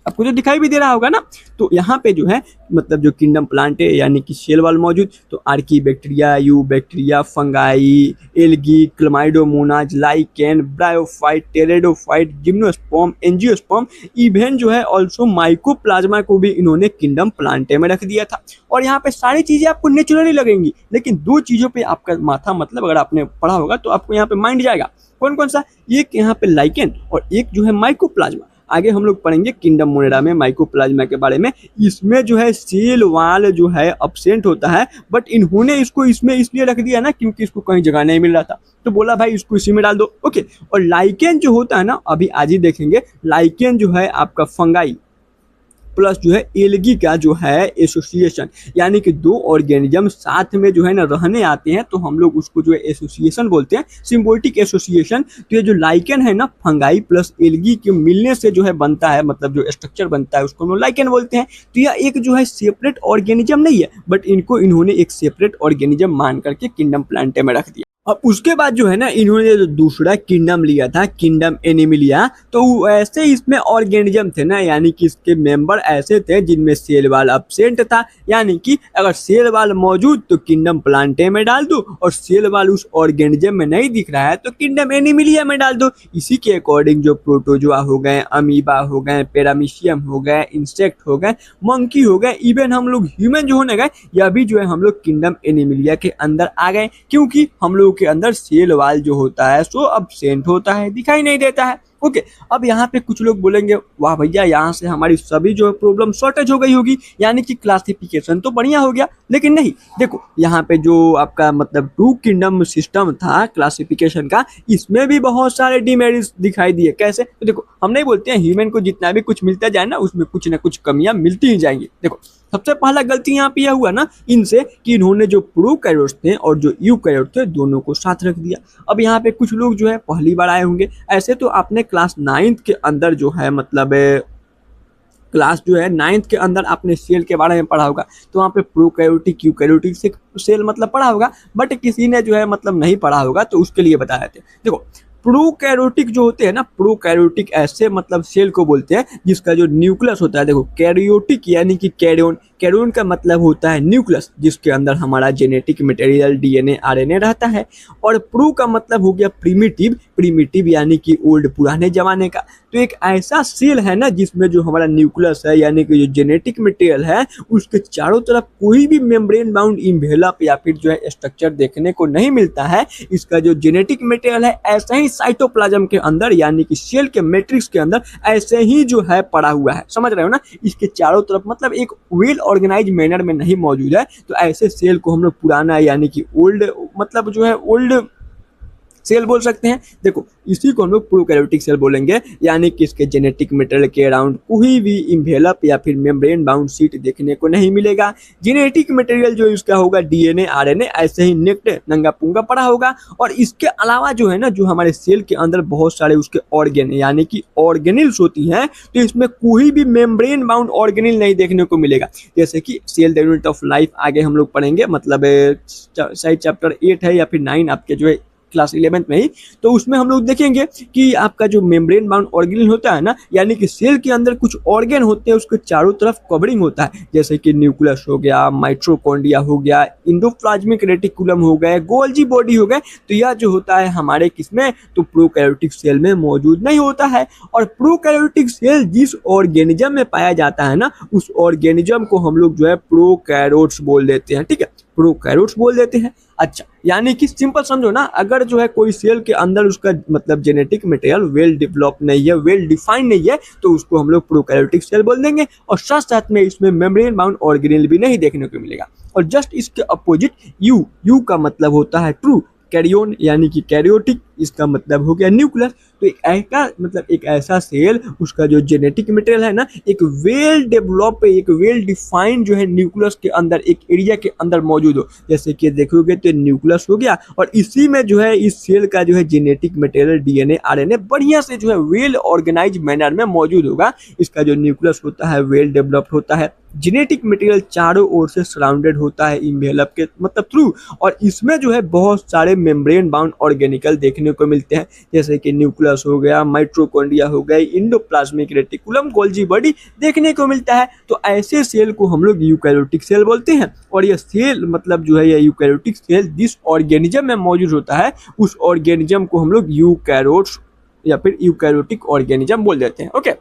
आपको जो दिखाई भी दे रहा होगा ना, तो यहाँ पे जो है मतलब जो किंगडम प्लांट है यानी कि सेल वाल मौजूद, तो archaebacteria, eubacteria, fungi, algae, Chlamydomonas, lichen, bryophyte, pteridophyte, gymnosperm, angiosperm, even जो है ऑल्सो माइकोप्लाज्मा को भी इन्होंने किंगडम प्लांटे में रख दिया था। और यहाँ पे सारी चीजें आपको नेचुरली लगेंगी, लेकिन दो चीजों पे आपका माथा मतलब अगर आपने पढ़ा होगा तो आपको यहाँ पे माइंड जाएगा। कौन कौन सा? एक यहाँ पे लाइकेन और एक जो है माइकोप्लाज्मा। आगे हम लोग पढ़ेंगे किंगडम मोनेरा में माइकोप्लाज्मा के बारे में। इसमें जो है सेल वाल जो है अब्सेंट होता है, बट इन्होंने इसको इसमें इसलिए रख दिया ना क्योंकि इसको कहीं जगह नहीं मिल रहा था, तो बोला भाई इसको इसी में डाल दो। ओके, और लाइकेन जो होता है ना, अभी आज ही देखेंगे, लाइकेन जो है आपका फंगाई प्लस जो है एल्गी का जो है एसोसिएशन, यानी कि दो ऑर्गेनिज्म साथ में जो है ना रहने आते हैं तो हम लोग उसको जो है एसोसिएशन बोलते हैं, सिम्बायोटिक एसोसिएशन। तो ये जो लाइकेन है ना फंगाई प्लस एल्गी के मिलने से जो है बनता है, मतलब जो स्ट्रक्चर बनता है उसको हम लोग लाइकेन बोलते हैं। तो यह एक जो है सेपरेट ऑर्गेनिज्म नहीं है, बट इनको इन्होंने एक सेपरेट ऑर्गेनिज्म मान करके किंगडम प्लांटे में रख दिया। अब उसके बाद जो है ना इन्होंने जो दूसरा किंगडम लिया था किंगडम एनिमिलिया, तो ऐसे इसमें ऑर्गेनिज्म थे ना, यानी कि इसके मेंबर ऐसे थे जिनमें सेल वाल अब्सेंट था, यानी कि अगर सेल वाल मौजूद तो किंगडम प्लांटे में डाल दो और सेल वाल उस ऑर्गेनिज्म में नहीं दिख रहा है तो किंगडम एनिमिलिया में डाल दो। इसी के अकॉर्डिंग जो प्रोटोजोआ हो गए, अमीबा हो गए, पैरामीशियम हो गए, इंसेक्ट हो गए, मंकी हो गए, इवन हम लोग ह्यूमन जो होने गए, यह भी जो है हम लोग किंगडम एनिमिलिया के अंदर आ गए, क्योंकि हम लोग के अंदर सेल वाल जो होता है सो अब्सेंट होता है, दिखाई नहीं देता है। ओके, अब यहाँ पे कुछ लोग बोलेंगे वाह भैया यहाँ से हमारी सभी जो प्रॉब्लम शॉर्टेज हो गई होगी, यानी कि क्लासिफिकेशन तो बढ़िया हो गया। लेकिन नहीं, देखो यहाँ पे जो आपका मतलब टू किंगडम सिस्टम था क्लासिफिकेशन का, इसमें भी बहुत सारे डिमेरिट्स दिखाई दिए। कैसे? तो देखो हम नहीं बोलते हैं ह्यूमन को जितना भी कुछ मिलता जाए ना उसमें कुछ ना कुछ कमियां मिलती ही जाएंगी। देखो सबसे पहला गलती यहाँ पे यह हुआ ना इनसे कि इन्होंने जो प्रोकैरियोट्स थे और जो यूकैरियोट थे दोनों को साथ रख दिया। अब यहाँ पे कुछ लोग जो है पहली बार आए होंगे, ऐसे तो आपने क्लास 9th के अंदर जो है मतलब क्लास जो है 9th के अंदर आपने सेल के बारे में पढ़ा होगा, तो वहाँ पे प्रोकैरियोटिक यूकैरियोटिक से सेल मतलब पढ़ा होगा, बट किसी ने जो है मतलब नहीं पढ़ा होगा तो उसके लिए बताया थे। देखो प्रोकैरियोटिक जो होते हैं ना, प्रोकैरियोटिक ऐसे मतलब सेल को बोलते हैं जिसका जो न्यूक्लियस होता है। देखो कैरियोटिक यानी कि कैरियोन, कैरियोन का मतलब होता है न्यूक्लियस जिसके अंदर हमारा जेनेटिक मटेरियल डीएनए आरएनए रहता है, और प्रो का मतलब हो गया प्रिमिटिव, प्रिमिटिव यानी कि ओल्ड पुराने जमाने का। तो एक ऐसा सेल है ना जिसमें जो हमारा न्यूक्लियस है यानी कि जो जेनेटिक मटेरियल है उसके चारों तरफ कोई भी मेम्ब्रेन बाउंड इन्वेलप या फिर जो है स्ट्रक्चर देखने को नहीं मिलता है। इसका जो जेनेटिक मटेरियल है ऐसा ही साइटोप्लाज्म के अंदर यानी कि सेल के मैट्रिक्स के अंदर ऐसे ही जो है पड़ा हुआ है, समझ रहे हो ना। इसके चारों तरफ मतलब एक वेल ऑर्गेनाइज मैनर में नहीं मौजूद है। तो ऐसे सेल को हम लोग पुराना यानी कि ओल्ड मतलब जो है ओल्ड सेल बोल सकते हैं। देखो इसी को हम लोग प्रोकैरियोटिक सेल बोलेंगे, यानी कि इसके जेनेटिक मटेरियल के अराउंड कोई भी इन्वेलप या फिर मेम्ब्रेन बाउंड सीट देखने को नहीं मिलेगा। जेनेटिक मटेरियल जो इसका होगा डीएनए आरएनए ऐसे ही नेक्ट नंगा पुंगा पड़ा होगा। और इसके अलावा जो है ना जो हमारे सेल के अंदर बहुत सारे उसके ऑर्गेन यानी कि ऑर्गेनिल्स होती हैं, तो इसमें कोई भी मेम्ब्रेन बाउंड ऑर्गेनिल नहीं देखने को मिलेगा। जैसे कि cell the unit of life आगे हम लोग पढ़ेंगे, मतलब शायद चैप्टर 8 है या फिर 9 आपके जो है क्लास 11th में ही, तो उसमें हम लोग देखेंगे कि आपका जो मेम्ब्रेन बाउंड ऑर्गेन होता है ना, यानी कि सेल के अंदर कुछ ऑर्गेन होते हैं उसके चारों तरफ कवरिंग होता है, जैसे कि न्यूक्लियस हो गया, माइटोकॉन्ड्रिया हो गया, एंडोप्लाज्मिक रेटिकुलम हो गए, गोल्जी बॉडी हो गए। तो यह जो होता है हमारे किसमें, तो प्रोकैरियोटिक सेल में मौजूद नहीं होता है। और प्रोकैरियोटिक सेल जिस ऑर्गेनिज्म में पाया जाता है ना, उस ऑर्गेनिज्म को हम लोग जो है प्रोकैरियोट्स बोल देते हैं। ठीक है, प्रोकैरियोट्स बोल देते हैं। अच्छा, यानी कि सिंपल समझो ना, अगर जो है कोई सेल के अंदर उसका मतलब जेनेटिक मटेरियल वेल डेवलप नहीं है, वेल डिफाइंड नहीं है, तो उसको हम लोग प्रोकैरियोटिक सेल बोल देंगे। और साथ साथ में इसमें मेम्ब्रेन बाउंड ऑर्गेनेल भी नहीं देखने को मिलेगा। और जस्ट इसके अपोजिट यू का मतलब होता है ट्रू कैरियोन यानी कि कैरियोटिक, इसका मतलब हो गया न्यूक्लियस। तो एक ऐसा मतलब एक ऐसा सेल उसका जो जेनेटिक मटेरियल है ना एक वेल डेवलप एक वेल डिफाइंड जो है न्यूक्लियस के अंदर एक एरिया के अंदर मौजूद हो। जैसे कि देखोगे तो न्यूक्लियस हो गया और इसी में जो है इस सेल का जो है जेनेटिक मटेरियल डीएनए आरएनए बढ़िया से जो है वेल ऑर्गेनाइज मैनर में मौजूद होगा। इसका जो न्यूक्लियस होता है वेल डेवलप्ड होता है, जेनेटिक मटेरियल चारों ओर से सराउंडेड होता है इन्वेलप के मतलब थ्रू, और इसमें जो है बहुत सारे मेम्ब्रेन बाउंड ऑर्गेनिकल देखने को मिलते हैं, जैसे कि न्यूक्लियस हो गया, माइटोकॉन्ड्रिया हो गई, एंडोप्लाज्मिक रेटिकुलम, गोल्जी बॉडी देखने को मिलता है। तो ऐसे सेल को हम लोग यूकैरियोटिक सेल बोलते हैं। और ये सेल मतलब जो है ये यूकैरियोटिक सेल जिस ऑर्गेनिज्म में मौजूद होता है उस ऑर्गेनिज्म को हम लोग यूकैरियोट्स या फिर यूकैरियोटिक ऑर्गेनिज्म बोल देते हैं। ओके,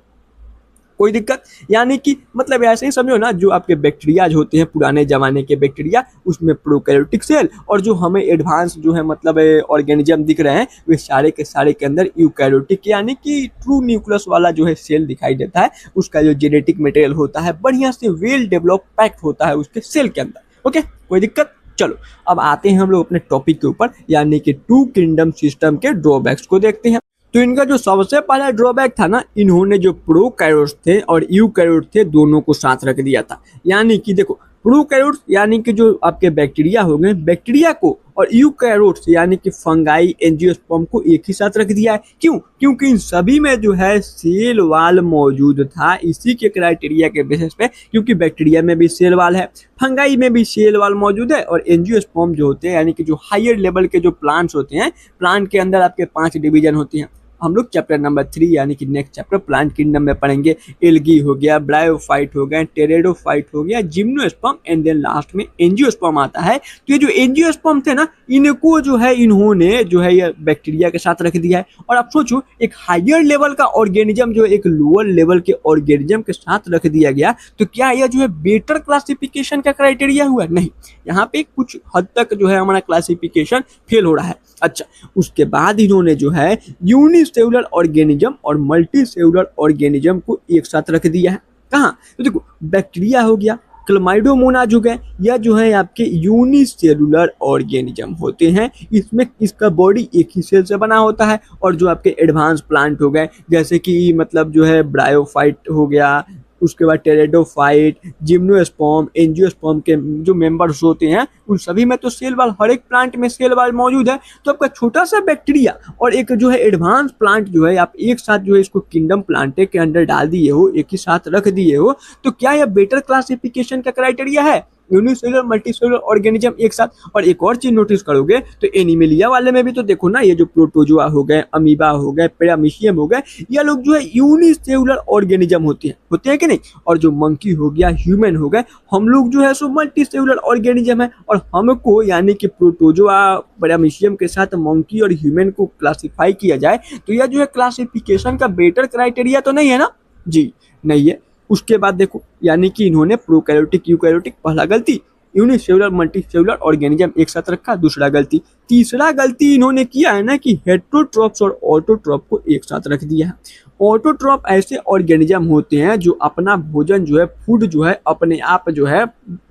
कोई दिक्कत, यानी कि मतलब ऐसे ही समझो ना, जो आपके बैक्टीरिया होते हैं पुराने जमाने के बैक्टीरिया उसमें प्रोकैरियोटिक सेल, और जो हमें एडवांस जो है मतलब ऑर्गेनिज्म दिख रहे हैं वे सारे के सारे के अंदर यूकैरियोटिक यानी कि ट्रू न्यूक्लियस वाला जो है सेल दिखाई देता है। उसका जो जेनेटिक मटेरियल होता है बढ़िया से वेल डेवलप पैक्ड होता है उसके सेल के अंदर। ओके, कोई दिक्कत। चलो अब आते हैं हम लोग अपने टॉपिक के ऊपर, यानी कि टू किंगडम सिस्टम के ड्रॉबैक्स को देखते हैं। तो इनका जो सबसे पहला ड्रॉबैक था ना, इन्होंने जो प्रोकैरियोट्स थे और यूकैरियोट थे दोनों को साथ रख दिया था। यानी कि देखो प्रोकैरियोट्स यानी कि जो आपके बैक्टीरिया हो गए, बैक्टीरिया को, और यूकैरियोट्स यानी कि फंगाई एंजियोस्पर्म को एक ही साथ रख दिया है। क्यों? क्योंकि इन सभी में जो है सेल वाल मौजूद था इसी के क्राइटेरिया के बेसिस पे, क्योंकि बैक्टीरिया में भी सेल वाल है, फंगाई में भी सेल वाल मौजूद है, और एंजियोस्पर्म जो होते हैं यानी कि जो हायर लेवल के जो प्लांट्स होते हैं, प्लांट के अंदर आपके 5 डिवीजन होती हैं। हम लोग चैप्टर नंबर 3 यानी कि नेक्स्ट चैप्टर प्लांट किंगडम में पढ़ेंगे। एल्गी हो गया, ब्रायोफाइट हो गया, टेरेडोफाइट हो गया, जिम्नोस्पर्म, एंड देन लास्ट में एंजियोस्पर्म आता है। तो ये जो एंजियोस्पर्म थे ना, इनको जो है इन्होंने जो है ये बैक्टीरिया के साथ रख दिया है। और आप सोचो एक हायर लेवल का ऑर्गेनिज्म जो एक लोअर लेवल के ऑर्गेनिज्म के साथ रख दिया गया, तो क्या यह जो है बेटर क्लासिफिकेशन का क्राइटेरिया हुआ? नहीं, यहाँ पे कुछ हद तक जो है हमारा क्लासिफिकेशन फेल हो रहा है। अच्छा, उसके बाद इन्होंने जो है यूनिसेलुलर ऑर्गेनिज्म और मल्टी सेलुलर ऑर्गेनिज्म को एक साथ रख दिया है। कहाँ? तो देखो बैक्टीरिया हो गया, क्लमाइडोमोनाज हो गए, या जो है आपके यूनिसेलुलर ऑर्गेनिज्म होते हैं। इसमें इसका बॉडी एक ही सेल से बना होता है। और जो आपके एडवांस प्लांट हो गए जैसे कि मतलब जो है ब्रायोफाइट हो गया, उसके बाद टेरिडोफाइट, जिम्नोस्पर्म, एंजियोस्पर्म के जो मेंबर्स होते हैं उन सभी में तो सेल वाल, हर एक प्लांट में सेल वाल मौजूद है। तो आपका छोटा सा बैक्टीरिया और एक जो है एडवांस प्लांट जो है आप एक साथ जो है इसको किंगडम प्लांटे के अंदर डाल दिए हो, एक ही साथ रख दिए हो, तो क्या यह बेटर क्लासिफिकेशन का क्राइटेरिया है? यूनिसेलुलर मल्टीसेलुलर ऑर्गेनिज्म एक साथ। और एक और चीज नोटिस करोगे तो एनिमेलिया वाले में भी तो देखो ना, ये जो प्रोटोजोआ हो गए, अमीबा हो गए, पैरामीशियम हो गए, ये लोग जो है यूनिसेलुलर ऑर्गेनिज्म होते हैं कि नहीं? और जो मंकी हो गया, ह्यूमन हो गए, हम लोग जो है सो मल्टीसेलुलर ऑर्गेनिज्म है। और हमको यानी कि प्रोटोजोआ, पैरामीशियम के साथ मंकी और ह्यूमन को क्लासिफाई किया जाए तो यह जो है क्लासिफिकेशन का बेटर क्राइटेरिया तो नहीं है ना जी, नहीं है। उसके बाद देखो, यानी कि इन्होंने प्रोकैरियोटिक यूकैरियोटिक, पहला गलती, यूनिसेलुलर मल्टीसेलुलर ऑर्गेनिज्म एक साथ रखा, दूसरा गलती। तीसरा गलती इन्होंने किया है ना कि हेटेरोट्रॉप्स और ऑटोट्रॉप को एक साथ रख दिया है। ऑटोट्रॉप ऐसे ऑर्गेनिज्म होते हैं जो अपना भोजन जो है, फूड जो है अपने आप जो है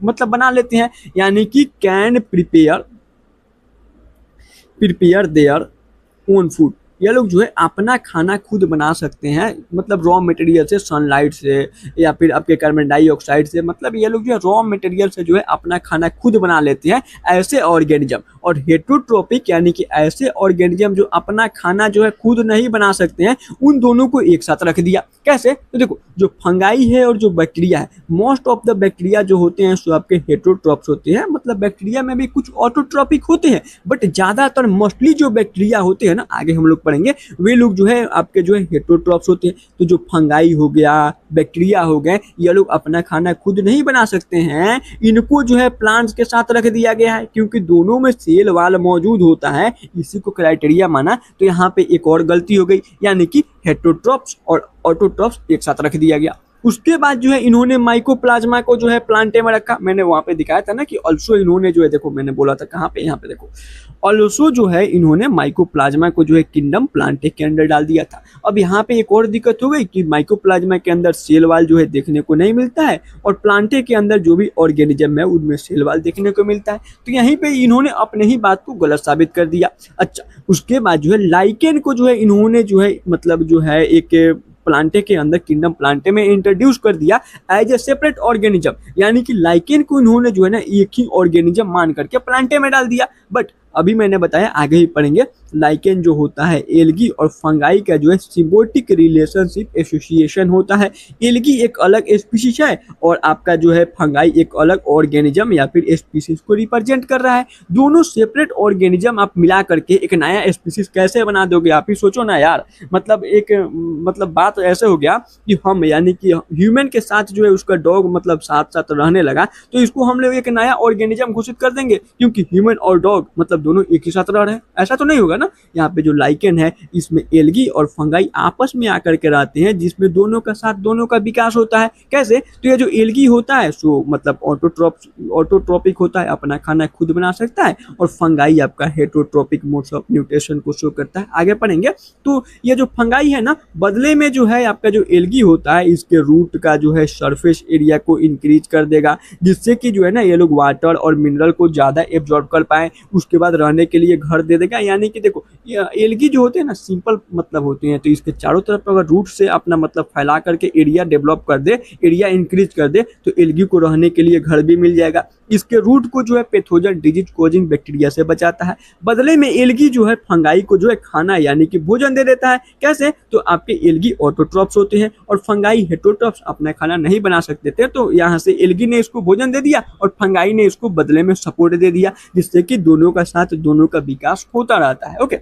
मतलब बना लेते हैं, यानी कि can prepare their own food. ये लोग जो है अपना खाना खुद बना सकते हैं, मतलब रॉ मटेरियल से, सनलाइट से या फिर आपके कार्बन डाइऑक्साइड से, मतलब ये लोग जो है रॉ मटेरियल से जो है अपना खाना खुद बना लेते हैं, ऐसे ऑर्गेनिज्म। और हेटेरोट्रोपिक यानी कि ऐसे ऑर्गेनिज्म जो अपना खाना जो है खुद नहीं बना सकते हैं, उन दोनों को एक साथ रख दिया। कैसे? तो देखो, जो फंगाई है और जो बैक्टीरिया है, मोस्ट ऑफ द बैक्टीरिया जो होते हैं सो आपके हेटेरोट्रॉप्स होते हैं, मतलब बैक्टीरिया में भी कुछ ऑटोट्रॉपिक होते हैं, बट ज्यादातर मोस्टली जो बैक्टीरिया होते हैं ना, आगे हम लोग पढ़ेंगे, वे लोग जो है आपके जो है हेटेरोट्रॉप्स होते हैं। तो जो फंगाई हो गया, बैक्टीरिया हो गए, ये लोग अपना खाना खुद नहीं बना सकते हैं, इनको जो है प्लांट्स के साथ रख दिया गया है, क्योंकि दोनों में सेल वाल मौजूद होता है, इसी को क्राइटेरिया माना। तो यहाँ पे एक और गलती हो गई, यानी कि हेटेरोट्रॉप्स और ऑटोट्रॉप्स एक साथ रख दिया गया। उसके बाद जो है इन्होंने माइकोप्लाज्मा को जो है प्लांटे में रखा। मैंने वहां पे दिखाया था ना कि ऑल्सो इन्होंने जो है, देखो मैंने बोला था कहाँ पे, यहाँ पे देखो, ऑल्सो जो है इन्होंने माइकोप्लाज्मा को जो है किंगडम प्लांटे के अंदर डाल दिया था। अब यहाँ पे एक और दिक्कत हो गई कि माइकोप्लाज्मा के अंदर सेल वाल जो है देखने को नहीं मिलता है, और प्लांटे के अंदर जो भी ऑर्गेनिज्म है उनमें सेल वाल देखने को मिलता है। तो यहीं पे इन्होंने अपने ही बात को गलत साबित कर दिया। अच्छा, उसके बाद जो है लाइकेन को जो है इन्होंने जो है मतलब जो है एक प्लांटे के अंदर, किंगडम प्लांटे में इंट्रोड्यूस कर दिया एज ए सेपरेट ऑर्गेनिज्म, यानी कि लाइकेन को इन्होंने जो है ना एक ही ऑर्गेनिज्म मान करके प्लांटे में डाल दिया। बट अभी मैंने बताया, आगे ही पढ़ेंगे, लाइकेन जो होता है एल्गी और फंगाई का जो है सिम्बियोटिक रिलेशनशिप एसोसिएशन होता है। एल्गी एक अलग स्पीशीज है और आपका जो है फंगाई एक अलग ऑर्गेनिज्म या फिर स्पीशीज को रिप्रेजेंट कर रहा है। दोनों सेपरेट ऑर्गेनिज्म आप मिला करके एक नया स्पीशीज कैसे बना दोगे? आप ही सोचो ना यार। मतलब एक मतलब बात ऐसे हो गया कि हम यानी कि ह्यूमन के साथ जो है उसका डॉग मतलब साथ साथ रहने लगा, तो इसको हम लोग एक नया ऑर्गेनिज्म घोषित कर देंगे, क्योंकि ह्यूमन और डॉग मतलब दोनों एक ही साथ रह रहे हैं। ऐसा तो नहीं होगा ना। यहाँ पे जो लाइकेन है इसमें एल्गी और फंगाई आपस में आकर के रहते हैं, जिसमें दोनों का साथ दोनों का विकास होता है। कैसे? तो ये जो एल्गी होता है सो मतलब ऑटोट्रोपिक होता है, अपना खाना खुद बना सकता है, और फंगाई आपका हेटेरोट्रोपिक मोड्स ऑफ न्यूट्रिशन को शो करता है। आगे पढ़ेंगे। तो ये जो फंगाई है ना, बदले में जो है आपका जो एल्गी होता है इसके रूट का जो है सरफेस एरिया को इंक्रीज कर देगा, जिससे कि जो है ना ये लोग वाटर और मिनरल को ज्यादा एब्जॉर्ब कर पाए। उसके बाद रहने के लिए घर दे देगा। यानी कि देखो, एल्गी जो होते हैं ना सिंपल मतलब होते हैं, तो इसके चारों तरफ अगर रूट से अपना मतलब फैला करके एरिया डेवलप कर दे, एरिया इंक्रीज कर दे, तो एल्गी को रहने के लिए घर भी मिल जाएगा। इसके रूट को जो है पैथोजन डिजीज कोजिंग बैक्टीरिया से बचाता है। बदले में एल्गी जो है फंगाई को जो है खाना यानी कि भोजन दे देता है। कैसे? तो आपके एल्गी ऑटोट्रॉप्स होते हैं और फंगाई हेटेरोट्रॉप्स, अपना खाना नहीं बना सकते थे, तो यहाँ से एल्गी ने इसको भोजन दे दिया और फंगाई ने इसको बदले में सपोर्ट दे दिया, जिससे कि दोनों का साथ दोनों का विकास होता रहता है। ओके,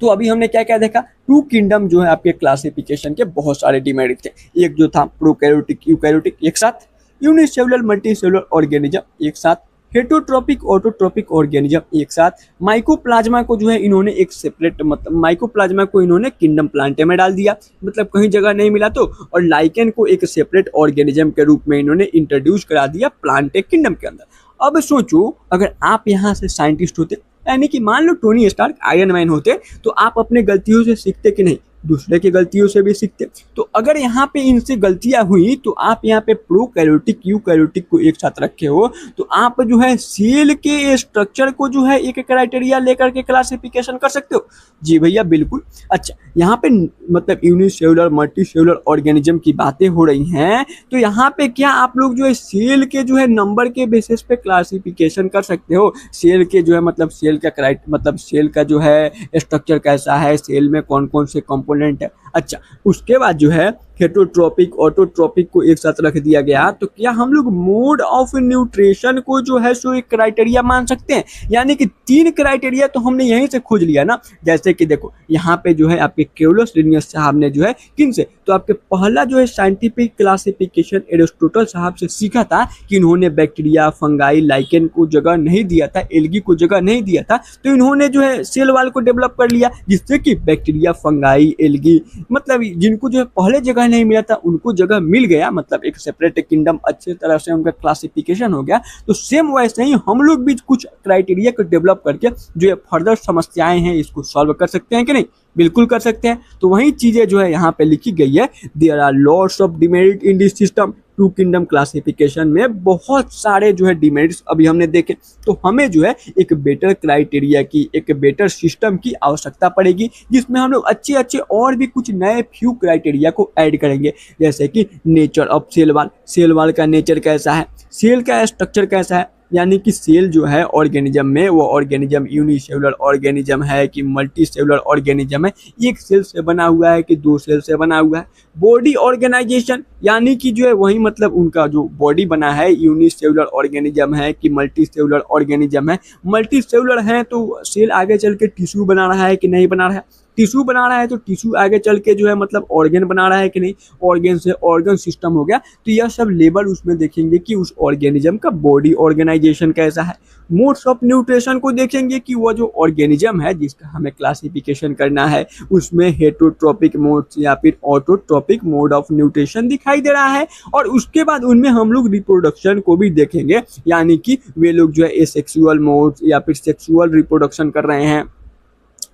तो अभी हमने क्या क्या देखा? टू किंगडम जो है आपके क्लासिफिकेशन के बहुत सारे डिमेरिट थे। एक जो था प्रोकैरियोटिक यूकैरियोटिक एक साथ, यूनिसेलुलर मल्टीसेलुलर ऑर्गेनिज्म एक साथ, हेटेरोट्रोपिक ऑटोट्रोपिक ऑर्गेनिज्म एक साथ, माइकोप्लाज्मा को जो है इन्होंने एक सेपरेट मतलब माइकोप्लाज्मा को इन्होंने किंगडम प्लांटे में डाल दिया, मतलब कहीं जगह नहीं मिला तो, और लाइकेन को एक सेपरेट ऑर्गेनिज्म के रूप में इन्होंने इंट्रोड्यूस करा दिया प्लांटे किंगडम के अंदर। अब सोचो, अगर आप यहाँ से साइंटिस्ट होते, यानी कि मान लो टोनी स्टार्क आयरन मैन होते, तो आप अपने गलतियों से सीखते कि नहीं? दूसरे की गलतियों से भी सीखते हैं। तो अगर यहाँ पे इनसे गलतियां हुई तो आप यहाँ पे प्रोकैरियोटिक यूकैरियोटिक को एक साथ रखे हो, तो आप जो है सेल के स्ट्रक्चर को जो है एक क्राइटेरिया लेकर के क्लासिफिकेशन कर सकते हो। जी भैया बिल्कुल। अच्छा, यहाँ पे मतलब यूनिसेलुलर मल्टीसेलुलर ऑर्गेनिज्म की बातें हो रही हैं, तो यहाँ पे क्या आप लोग जो है सेल के जो है नंबर के बेसिस पे क्लासिफिकेशन कर सकते हो। सेल के जो है मतलब सेल का मतलब सेल का जो है स्ट्रक्चर कैसा है, सेल में कौन कौन से कंपोनेंट है। अच्छा, उसके बाद जो है हेटरोट्रोपिक ऑटोट्रोपिक को एक साथ रख दिया गया, तो क्या हम लोग मोड ऑफ न्यूट्रिशन को जो है सो एक क्राइटेरिया मान सकते हैं। यानी कि 3 क्राइटेरिया तो हमने यहीं से खोज लिया ना। जैसे कि देखो यहाँ पे जो है आपके केवलस लिनियस साहब ने जो है किन से, तो आपके पहला जो है साइंटिफिक क्लासिफिकेशन एरिस्टोटल साहब से सीखा था कि इन्होंने बैक्टीरिया फंगाई लाइकेन को जगह नहीं दिया था, एल्गी को जगह नहीं दिया था, तो इन्होंने जो है सेल वाल को डेवलप कर लिया, जिससे कि बैक्टीरिया फंगाई एल्गी मतलब जिनको जो है पहले जगह नहीं मिला था उनको जगह मिल गया, मतलब एक सेपरेट किंगडम अच्छे तरह से उनका क्लासिफिकेशन हो गया। तो सेम वैसे ही हम लोग भी कुछ क्राइटेरिया को डेवलप करके जो ये फर्दर समस्याएं हैं इसको सॉल्व कर सकते हैं कि नहीं, बिल्कुल कर सकते हैं। तो वही चीजें जो है यहाँ पे लिखी गई है, there are lots of demerit in this system. Two kingdom classification में बहुत सारे जो है डिमेरिट्स अभी हमने देखे, तो हमें जो है एक बेटर क्राइटेरिया की, एक बेटर सिस्टम की आवश्यकता पड़ेगी, जिसमें हम लोग अच्छे अच्छे और भी कुछ नए फ्यू क्राइटेरिया को ऐड करेंगे। जैसे कि nature of cell wall, cell wall का नेचर कैसा है, सेल का स्ट्रक्चर कैसा है, यानी कि सेल जो है ऑर्गेनिज्म में वो ऑर्गेनिज्म यूनिसेलुलर ऑर्गेनिज्म है कि मल्टी सेलुलर ऑर्गेनिज्म है, एक सेल से बना हुआ है कि 2 सेल से बना हुआ है। बॉडी ऑर्गेनाइजेशन यानी कि जो है वही मतलब उनका जो बॉडी बना है यूनिसेलुलर ऑर्गेनिज्म है कि मल्टी सेलुलर ऑर्गेनिज्म है। मल्टी सेलुलर है तो सेल आगे चल के टिश्यू बना रहा है कि नहीं बना रहा है, टिश्यू बना रहा है तो टिश्यू आगे चल के जो है मतलब ऑर्गन बना रहा है कि नहीं, ऑर्गन से ऑर्गन सिस्टम हो गया। तो यह सब लेवल उसमें देखेंगे कि उस ऑर्गेनिज्म का बॉडी ऑर्गेनाइजेशन कैसा है। मोड्स ऑफ न्यूट्रिशन को देखेंगे कि वह जो ऑर्गेनिज्म है जिसका हमें क्लासिफिकेशन करना है उसमें हेटरोट्रोपिक मोड या फिर ऑटोट्रोपिक मोड ऑफ न्यूट्रिशन दिखाई दे रहा है। और उसके बाद उनमें हम लोग रिप्रोडक्शन को भी देखेंगे, यानी कि वे लोग जो है एसेक्सुअल मोड या फिर सेक्सुअल रिप्रोडक्शन कर रहे हैं,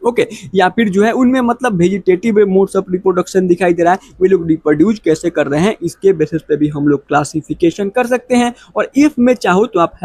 ओके या फिर जो है उनमें मतलब वेजिटेटिव मोड्स ऑफ रिप्रोडक्शन दिखाई दे रहा है, वे लोग रिप्रोड्यूस कैसे कर रहे हैं, इसके बेसिस पे भी हम लोग क्लासिफिकेशन कर सकते हैं। और इफ में चाहो तो आप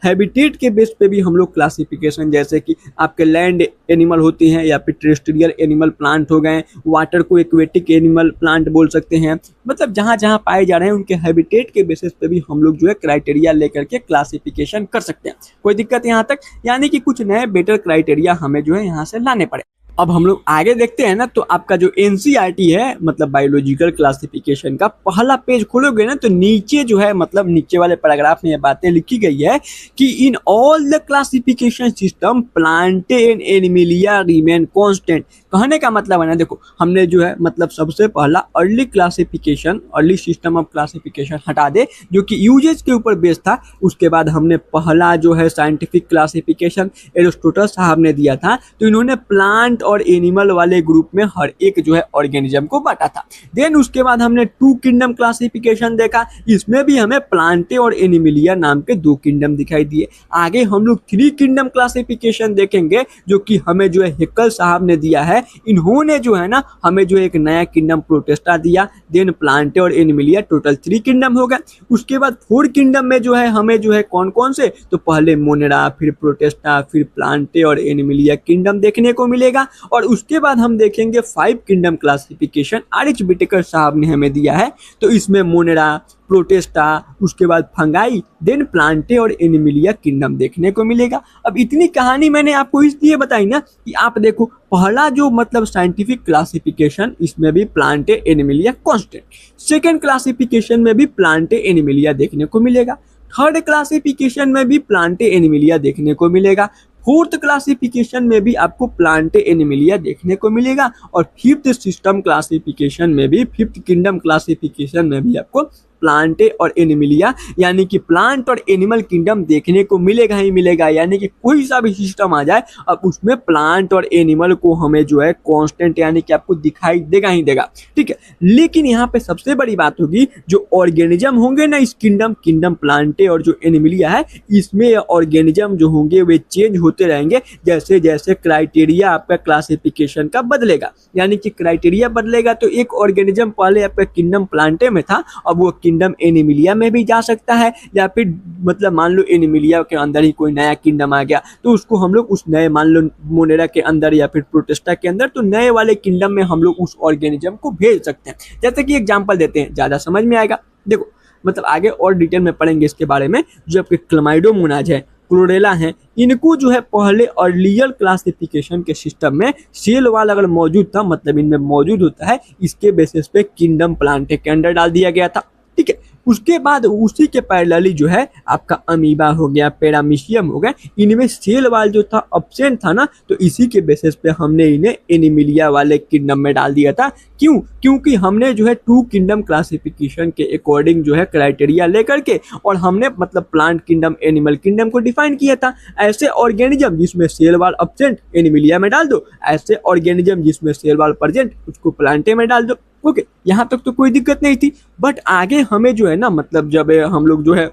हैबिटेट के बेस पे भी हम लोग क्लासिफिकेशन, जैसे कि आपके लैंड एनिमल होते हैं या फिर टेरेस्ट्रियल एनिमल प्लांट हो गए, वाटर को एक्वेटिक एनिमल प्लांट बोल सकते हैं, मतलब जहाँ जहाँ पाए जा रहे हैं उनके हैबिटेट के बेसिस पे भी हम लोग जो है क्राइटेरिया लेकर के क्लासिफिकेशन कर सकते हैं। कोई दिक्कत यहाँ तक, यानी कि कुछ नए बेटर क्राइटेरिया हमें जो है यहाँ से लाने पड़े। अब हम लोग आगे देखते हैं ना, तो आपका जो एनसीईआरटी है मतलब बायोलॉजिकल क्लासिफिकेशन का पहला पेज खोलोगे ना, तो नीचे जो है मतलब नीचे वाले पैराग्राफ में ये बातें लिखी गई है कि in all the classification system Plantae and Animalia remain constant. कहने का मतलब है ना, देखो हमने जो है मतलब सबसे पहला early classification, early system of classification हटा दे जो कि यूजेज के ऊपर बेस्ड था। उसके बाद हमने पहला जो है साइंटिफिक क्लासिफिकेशन एरिस्टोटल साहब ने दिया था, तो इन्होंने प्लांट और एनिमल वाले ग्रुप में हर एक जो है ऑर्गेनिज्म को बांटा था। देन उसके बाद हमने 2 किंगडम क्लासिफिकेशन देखा, इसमें भी हमें प्लांटे और एनिमलिया नाम के 2 किंगडम दिखाई दिए। आगे हम लोग 3 किंगडम क्लासिफिकेशन देखेंगे जो कि हमें जो है हेक्कल साहब ने दिया है। इन्होंने जो है ना हमें जो एक नया किंगडम प्रोटेस्टा दिया। देन प्लांटे और एनिमलिया टोटल 3 किंगडम हो गए। उसके बाद 4 किंगडम में जो है हमें जो है कौन कौन से, तो पहले मोनेरा, फिर प्रोटेस्टा, फिर प्लांटे और एनिमलिया किंगडम देखने को मिलेगा। और उसके बाद हम देखेंगे 5 किंगडम क्लासिफिकेशन आर.एच. विटेकर साहब ने हमें दिया है, तो इसमें मोनेरा, प्रोटेस्टा, उसके बाद फंगाई, देन प्लांटे और एनिमलिया किंगडम देखने को मिलेगा। अब इतनी कहानी मैंने आपको इसलिए बताई ना कि आप देखो पहला जो मतलब साइंटिफिक क्लासिफिकेशन, इसमें भी Plantae Animalia constant, second classification में भी प्लांटे एनिमलिया देखने को मिलेगा, थर्ड क्लासिफिकेशन में भी प्लांटे एनिमलिया देखने को मिलेगा, फोर्थ क्लासिफिकेशन में भी आपको प्लांटे एनिमलिया देखने को मिलेगा, और फिफ्थ सिस्टम क्लासिफिकेशन में भी, फिफ्थ किंगडम क्लासिफिकेशन में भी आपको प्लांटे और एनिमिलिया, यानी कि प्लांट और एनिमल किंगडम देखने को मिलेगा ही मिलेगा। यानी कि कोई सा भी सिस्टम आ जाए अब उसमें प्लांट और एनिमल को हमें जो है कांस्टेंट यानी कि आपको दिखाई देगा ही देगा, ठीक है। लेकिन यहाँ पे सबसे बड़ी बात होगी जो ऑर्गेनिज्म होंगे ना इस किंगडम प्लांटे और जो एनिमिलिया है, इसमें ऑर्गेनिज्म जो होंगे वे चेंज होते रहेंगे जैसे जैसे क्राइटेरिया आपका क्लासिफिकेशन का बदलेगा। यानी कि क्राइटेरिया बदलेगा तो एक ऑर्गेनिज्म पहले आपका किंगडम प्लांटे में था, अब वो किंगडम एनिमिलिया में भी जा सकता है, या फिर मतलब मान लो एनिमिलिया के अंदर ही कोई नया किंगडम आ गया तो उसको हम लोग उस नए मान लो मोनेरा के अंदर या फिर प्रोटेस्टा के अंदर, तो नए वाले किंगडम में हम लोग उस ऑर्गेनिज्म को भेज सकते हैं। जैसे कि एग्जांपल देते हैं, ज़्यादा समझ में आएगा। देखो मतलब आगे और डिटेल में पढ़ेंगे इसके बारे में। जो आपके क्लमाइडोमोनाज है, क्लोरेला हैं, इनको जो है पहले अर्लियर क्लासिफिकेशन के सिस्टम में सेल वाल अगर मौजूद था, मतलब इनमें मौजूद होता है, इसके बेसिस पे किंगडम प्लांटे के अंडर डाल दिया गया था, ठीक है। उसके बाद उसी के पैरेलली जो है आपका अमीबा हो गया, पैरामीशियम हो गया, इनमें सेल वाल जो था अब्सेंट था ना, तो इसी के बेसिस पे हमने इन्हें एनिमिलिया वाले किंगडम में डाल दिया था। क्यों? क्योंकि हमने जो है 2 किंगडम क्लासिफिकेशन के अकॉर्डिंग जो है क्राइटेरिया लेकर के और हमने मतलब प्लांट किंगडम एनिमल किंगडम को डिफाइन किया था। ऐसे ऑर्गेनिज्म जिसमें सेल वाल अब्सेंट एनिमिलिया में डाल दो, ऐसे ऑर्गेनिज्म जिसमें सेल वाल प्रेजेंट उसको प्लांटे में डाल दो। ओके, यहाँ तक तो कोई दिक्कत नहीं थी। बट आगे हमें जो है ना मतलब जब हम लोग जो है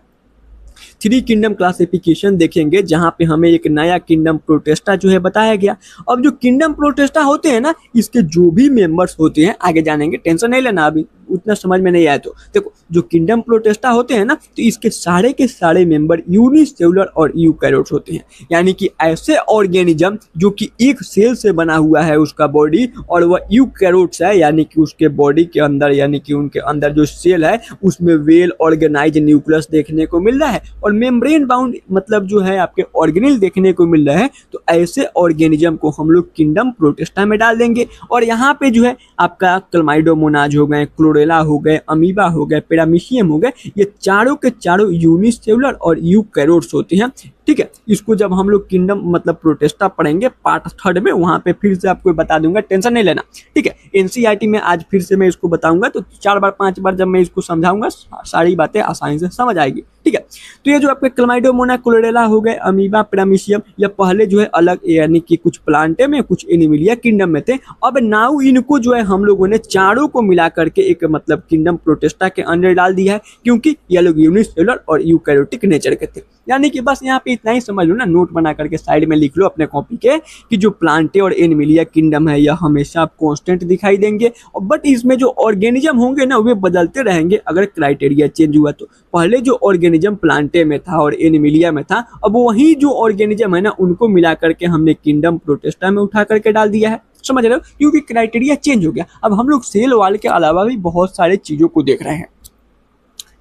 3 किंगडम क्लासिफिकेशन देखेंगे जहाँ पे हमें एक नया किंगडम प्रोटेस्टा जो है बताया गया। अब जो किंगडम प्रोटेस्टा होते हैं ना, इसके जो भी मेंबर्स होते हैं आगे जानेंगे, टेंशन नहीं लेना, अभी उतना समझ में नहीं आया तो देखो। जो किंगडम प्रोटेस्टा होते हैं ना, तो इसके सारे के सारे मेंबर यूनिसेलुलर और यूकैरियोट्स होते हैं। यानी कि ऐसे ऑर्गेनिज्म जो कि एक सेल से बना हुआ है उसका बॉडी, और वह यूकैरियोट्स है, यानी कि उसके बॉडी के अंदर यानी कि उनके अंदर जो सेल है उसमें वेल ऑर्गेनाइज न्यूक्लियस देखने को मिल रहा है और मेम्ब्रेन बाउंड मतलब जो है आपके ऑर्गेनेल देखने को मिल रहा है। तो ऐसे ऑर्गेनिज्म को हम लोग किंगडम प्रोटेस्टा में डाल देंगे। और यहाँ पे जो है आपका क्लमाइडोमोनाज हो गए, क्लोरेला हो गए, अमीबा हो गए, पैरामीशियम हो गए, ये चारों के चारों यूनिसेलुलर और यूकैरियोट्स होते हैं, ठीक है। इसको जब हम लोग किंगडम मतलब प्रोटेस्टा पढ़ेंगे पार्ट 3 में, वहां पे फिर से आपको बता दूंगा, टेंशन नहीं लेना, ठीक है। एनसीईआरटी में आज फिर से मैं इसको बताऊंगा, तो 4 बार 5 बार जब मैं इसको समझाऊंगा सारी बातें आसानी से समझ आएगी, ठीक है। तो ये जो आपके क्लमाइडोमोना, क्लोरेला हो गए, अमीबा, पैरामीशियम, या पहले जो है अलग यानी कि कुछ प्लांटे में कुछ एनिमिलिया किंगडम में थे। अब नाउ इनको जो है हम लोगों ने चारों को मिला करके एक मतलब किंगडम प्रोटेस्टा के अंदर डाल दिया है, क्योंकि ये लोग यूनिसेलुलर और यूकैरियोटिक नेचर के थे। यानी कि बस यहाँ पे इतना ही समझ लो ना, नोट बना करके साइड में लिख लो अपने कॉपी के कि जो प्लांटे और एनिमिलिया किंगडम है यह हमेशा कांस्टेंट दिखाई देंगे, और बट इसमें जो ऑर्गेनिज्म होंगे ना वे बदलते रहेंगे अगर क्राइटेरिया चेंज हुआ तो। पहले जो ऑर्गेनिज्म प्लांटे में था और एनिमिलिया में था, अब वही जो ऑर्गेनिज्म है ना उनको मिला करके हमने किंगडम प्रोटेस्टा में उठा करके डाल दिया है, समझ रहे हो, क्योंकि क्राइटेरिया चेंज हो गया। अब हम लोग सेल वाल के अलावा भी बहुत सारे चीजों को देख रहे हैं।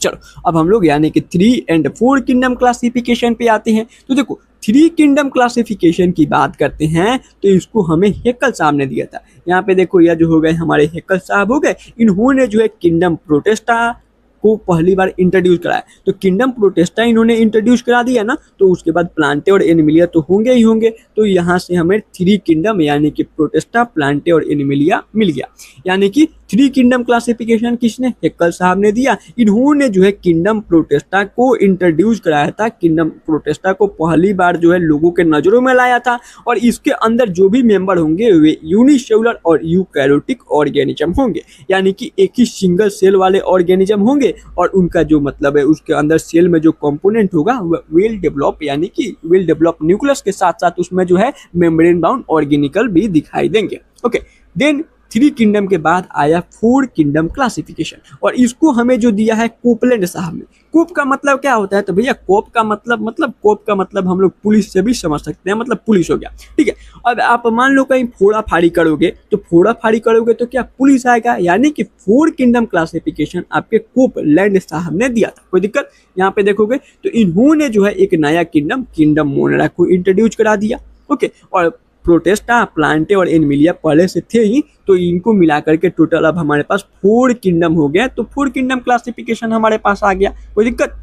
चलो अब हम लोग यानी कि 3 और 4 किंगडम क्लासिफिकेशन पे आते हैं। तो देखो 3 किंगडम क्लासिफिकेशन की बात करते हैं तो इसको हमें हेकल साहब ने दिया था। यहाँ पे देखो यह जो हो गए हमारे हेकल साहब हो गए, इन्होंने जो है किंगडम प्रोटेस्टा को पहली बार इंट्रोड्यूस कराया। तो किंगडम प्रोटेस्टा इन्होंने इंट्रोड्यूस करा दिया ना, तो उसके बाद प्लांटे और एनिमिलिया तो होंगे ही होंगे। तो यहाँ से हमें 3 किंगडम यानी कि प्रोटेस्टा, प्लांटे और एनिमिलिया मिल गया। यानी कि 3 किंगडम क्लासिफिकेशन किसने? हेकल साहब ने दिया। इन्होंने जो है किंगडम प्रोटेस्टा को इंट्रोड्यूस कराया था। किंगडम प्रोटेस्टा को पहली बार जो है लोगों के नजरों में लाया था, और इसके अंदर जो भी मेंबर होंगे वे यूनिसेलुलर और यूकैरियोटिक ऑर्गेनिज्म होंगे। यानी कि एक ही सिंगल सेल वाले ऑर्गेनिज्म होंगे, और उनका जो मतलब है उसके अंदर सेल में जो कंपोनेंट होगा वह वेल डेवलप यानी कि वेल डेवलप न्यूक्लियस के साथ साथ उसमें जो है मेम्ब्रेन बाउंड ऑर्गेनिकल भी दिखाई देंगे। ओके, देन 3 किंगडम के बाद आया 4 किंगडम क्लासिफिकेशन, और इसको हमें जो दिया है कोपलैंड साहब ने। कोप का मतलब क्या होता है? तो भैया कोप का मतलब हम लोग पुलिस से भी समझ सकते हैं, मतलब पुलिस हो गया, ठीक है। अब आप मान लो कहीं फोड़ा फाड़ी करोगे, तो फोड़ा फाड़ी करोगे तो क्या पुलिस आएगा? यानी कि 4 किंगडम क्लासिफिकेशन आपके कोपलैंड साहब ने दिया था। कोई दिक्कत? यहाँ पे देखोगे तो इन्होंने जो है एक नया किंगडम मोनेरा को इंट्रोड्यूस करा दिया। ओके, और प्रोटेस्टा, प्लांटे और एनिमिलिया पहले से थे ही, तो इनको मिला करके टोटल अब हमारे पास 4 किंगडम हो गया। तो 4 किंगडम क्लासिफिकेशन हमारे पास आ गया। कोई दिक्कत?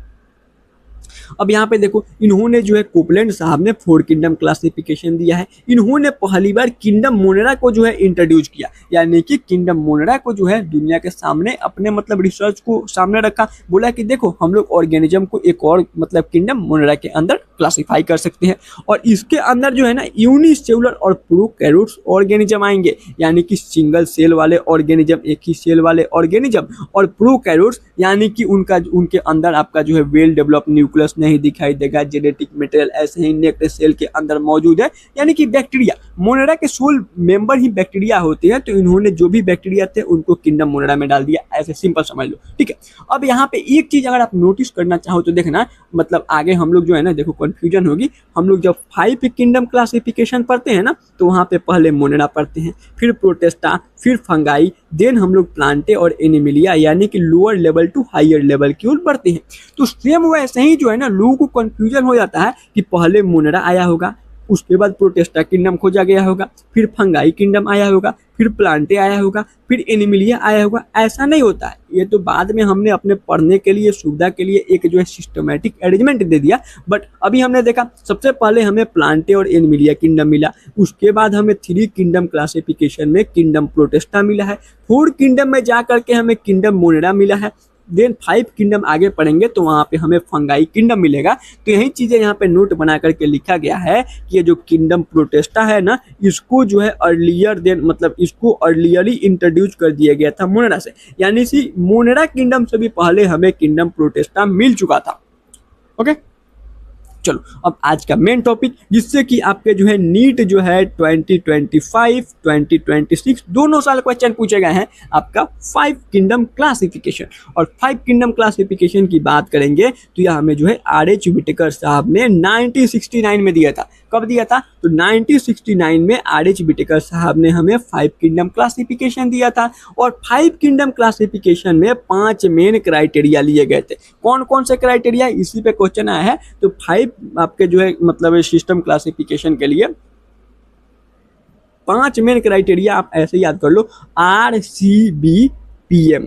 अब यहाँ पे देखो, इन्होंने जो है कोपलैंड साहब ने 4 किंगडम क्लासिफिकेशन दिया है। इन्होंने पहली बार किंगडम मोनेरा को जो है इंट्रोड्यूस किया, यानी कि किंगडम मोनेरा को जो है दुनिया के सामने अपने मतलब रिसर्च को सामने रखा। बोला कि देखो हम लोग ऑर्गेनिज्म को एक और मतलब किंगडम मोनेरा के अंदर क्लासिफाई कर सकते हैं, और इसके अंदर जो है ना यूनिसेलुलर और प्रोकैरियोट्स ऑर्गेनिज्म आएंगे, यानी कि सिंगल सेल वाले ऑर्गेनिज्म, एक ही सेल वाले ऑर्गेनिज्म, और प्रोकैरियोट्स यानी कि उनके अंदर आपका जो है वेल डेवलप न्यूक्लियस नहीं दिखाई देगा, जेनेटिक मटेरियल ऐसे ही नेक्ट सेल के अंदर मौजूद है, यानी कि बैक्टीरिया। मोनेरा के सोल मेंबर ही बैक्टीरिया होते हैं, तो इन्होंने जो भी बैक्टीरिया थे उनको किंगडम मोनेरा में डाल दिया, ऐसे सिंपल समझ लो, ठीक है। अब यहाँ पे एक चीज अगर आप नोटिस करना चाहो तो देखना, मतलब आगे हम लोग जो है ना, देखो कंफ्यूजन होगी, हम लोग जब 5 किंगडम क्लासिफिकेशन पढ़ते हैं ना, तो वहाँ पे पहले मोनेरा पढ़ते हैं, फिर प्रोटेस्टा, फिर फंगाई, देन हम लोग प्लांटे और एनिमिलिया, यानी कि lower level to higher level की ओर बढ़ते हैं। तो सेम वैसे ही जो है ना, लोगों को कंफ्यूजन हो जाता है कि पहले मोनेरा आया होगा, उसके बाद प्रोटेस्टा किंगडम खोजा गया होगा, फिर फंगाई किंगडम आया होगा, फिर प्लांटे आया होगा, फिर एनिमिलिया आया होगा। ऐसा नहीं होता है, ये तो बाद में हमने अपने पढ़ने के लिए, सुविधा के लिए एक जो है सिस्टमेटिक अरेंजमेंट दे दिया। बट अभी हमने देखा सबसे पहले हमें प्लांटे और एनिमिलिया किंगडम मिला, उसके बाद हमें 3 किंगडम क्लासिफिकेशन में किंगडम प्रोटेस्टा मिला है, 4 किंगडम में जा करके हमें किंगडम मोनेरा मिला है, देन 5 किंगडम आगे पढ़ेंगे तो वहाँ पे हमें फंगाई किंगडम मिलेगा। तो यही चीज़ें यहाँ पे नोट बना करके लिखा गया है कि ये जो किंगडम प्रोटेस्टा है ना, इसको जो है अर्लियर देन मतलब इसको अर्लियरली इंट्रोड्यूस कर दिया गया था मोनेरा से, यानी कि मोनेरा किंगडम से भी पहले हमें किंगडम प्रोटेस्टा मिल चुका था। ओके, चलो अब आज का मेन टॉपिक, जिससे कि आपके जो है नीट जो है 2025 2026 दोनों साल क्वेश्चन पूछे गए हैं आपका 5 किंगडम क्लासिफिकेशन। और 5 किंगडम क्लासिफिकेशन की बात करेंगे तो यह हमें जो है R.H. व्हिटेकर साहब ने 1969 में दिया था। कब दिया था? तो 1969 में R.H. व्हिटेकर साहब ने हमें 5 किंगडम क्लासिफिकेशन दिया था। और 5 किंगडम क्लासिफिकेशन में 5 मेन क्राइटेरिया लिए गए थे। कौन कौन से क्राइटेरिया, इसी पे क्वेश्चन आया है। तो 5 आपके जो है मतलब सिस्टम क्लासिफिकेशन के लिए 5 मेन क्राइटेरिया आप ऐसे याद कर लो, RCB-PM,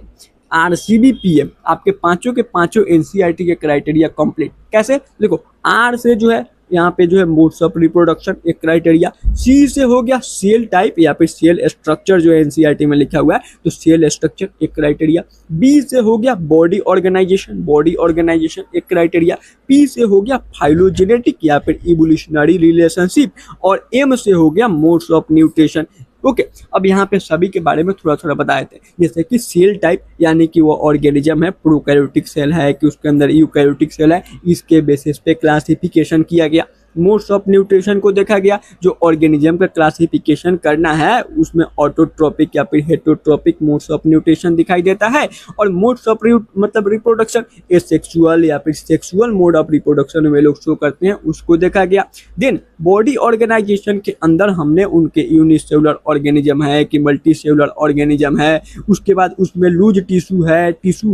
RCB-PM आपके पांचों के पांचों NCERT के क्राइटेरिया कंप्लीट। कैसे? देखो, R से जो है यहाँ पे जो है मोड्स ऑफ रिप्रोडक्शन एक क्राइटेरिया, सी से हो गया सेल टाइप या फिर सेल स्ट्रक्चर जो है एनसीईआरटी में लिखा हुआ है, तो सेल स्ट्रक्चर एक क्राइटेरिया, बी से हो गया बॉडी ऑर्गेनाइजेशन एक क्राइटेरिया, पी से हो गया फाइलोजेनेटिक या फिर इवोल्यूशनरी रिलेशनशिप, और एम से हो गया मोड्स ऑफ न्यूट्रिशन। ओके, अब यहाँ पे सभी के बारे में थोड़ा थोड़ा बताए थे, जैसे कि सेल टाइप यानी कि वो ऑर्गेनिज्म है, प्रोकैरियोटिक सेल है कि उसके अंदर यूकैरियोटिक सेल है, इसके बेसिस पे क्लासिफिकेशन किया गया। मोड्स ऑफ न्यूट्रिशन को देखा गया, जो ऑर्गेनिज्म का क्लासिफिकेशन करना है उसमें ऑटोट्रोपिक या फिर हेटरोट्रोपिक मोड्स ऑफ न्यूट्रिशन दिखाई देता है, और मोड्स ऑफ मतलब रिप्रोडक्शन एसेक्सुअल या फिर सेक्सुअल मोड ऑफ रिप्रोडक्शन में लोग शो करते हैं, उसको देखा गया। देन बॉडी ऑर्गेनाइजेशन के अंदर हमने उनके यूनिसेलुलर ऑर्गेनिज्म है कि मल्टी सेलुलर ऑर्गेनिज्म है, उसके बाद उसमें लूज टिश्यू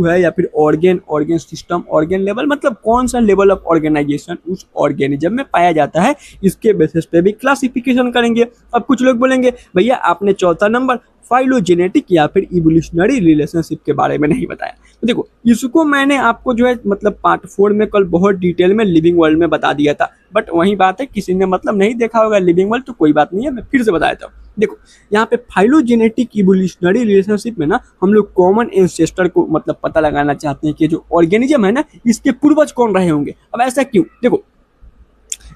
है या फिर ऑर्गेन सिस्टम, ऑर्गेन लेवल, मतलब कौन सा लेवल ऑफ ऑर्गेनाइजेशन उस ऑर्गेनिज्म में पाया जाता है, इसके बेसिस पे भी क्लासिफिकेशन करेंगे। अब कुछ लोग बोलेंगे भैया आपने चौथा नंबर फाइलोजेनेटिक या फिर इवोल्यूशनरी रिलेशनशिप के बारे में नहीं बताया। तो देखो, इसको मैंने आपको जो है मतलब पार्ट 4 में कल बहुत डिटेल में लिविंग वर्ल्ड में बता दिया था, बट वही बात है किसी ने मतलब नहीं देखा होगा लिविंग वर्ल्ड, तो कोई बात नहीं है, मैं फिर से बता देता हूँ। देखो, यहाँ पे फाइलोजेनेटिक इवोल्यूशनरी रिलेशनशिप में ना हम लोग कॉमन एंसेस्टर को मतलब पता लगाना चाहते हैं कि जो ऑर्गेनिज्म है ना, इसके पूर्वज कौन रहे होंगे। अब ऐसा क्यों? देखो,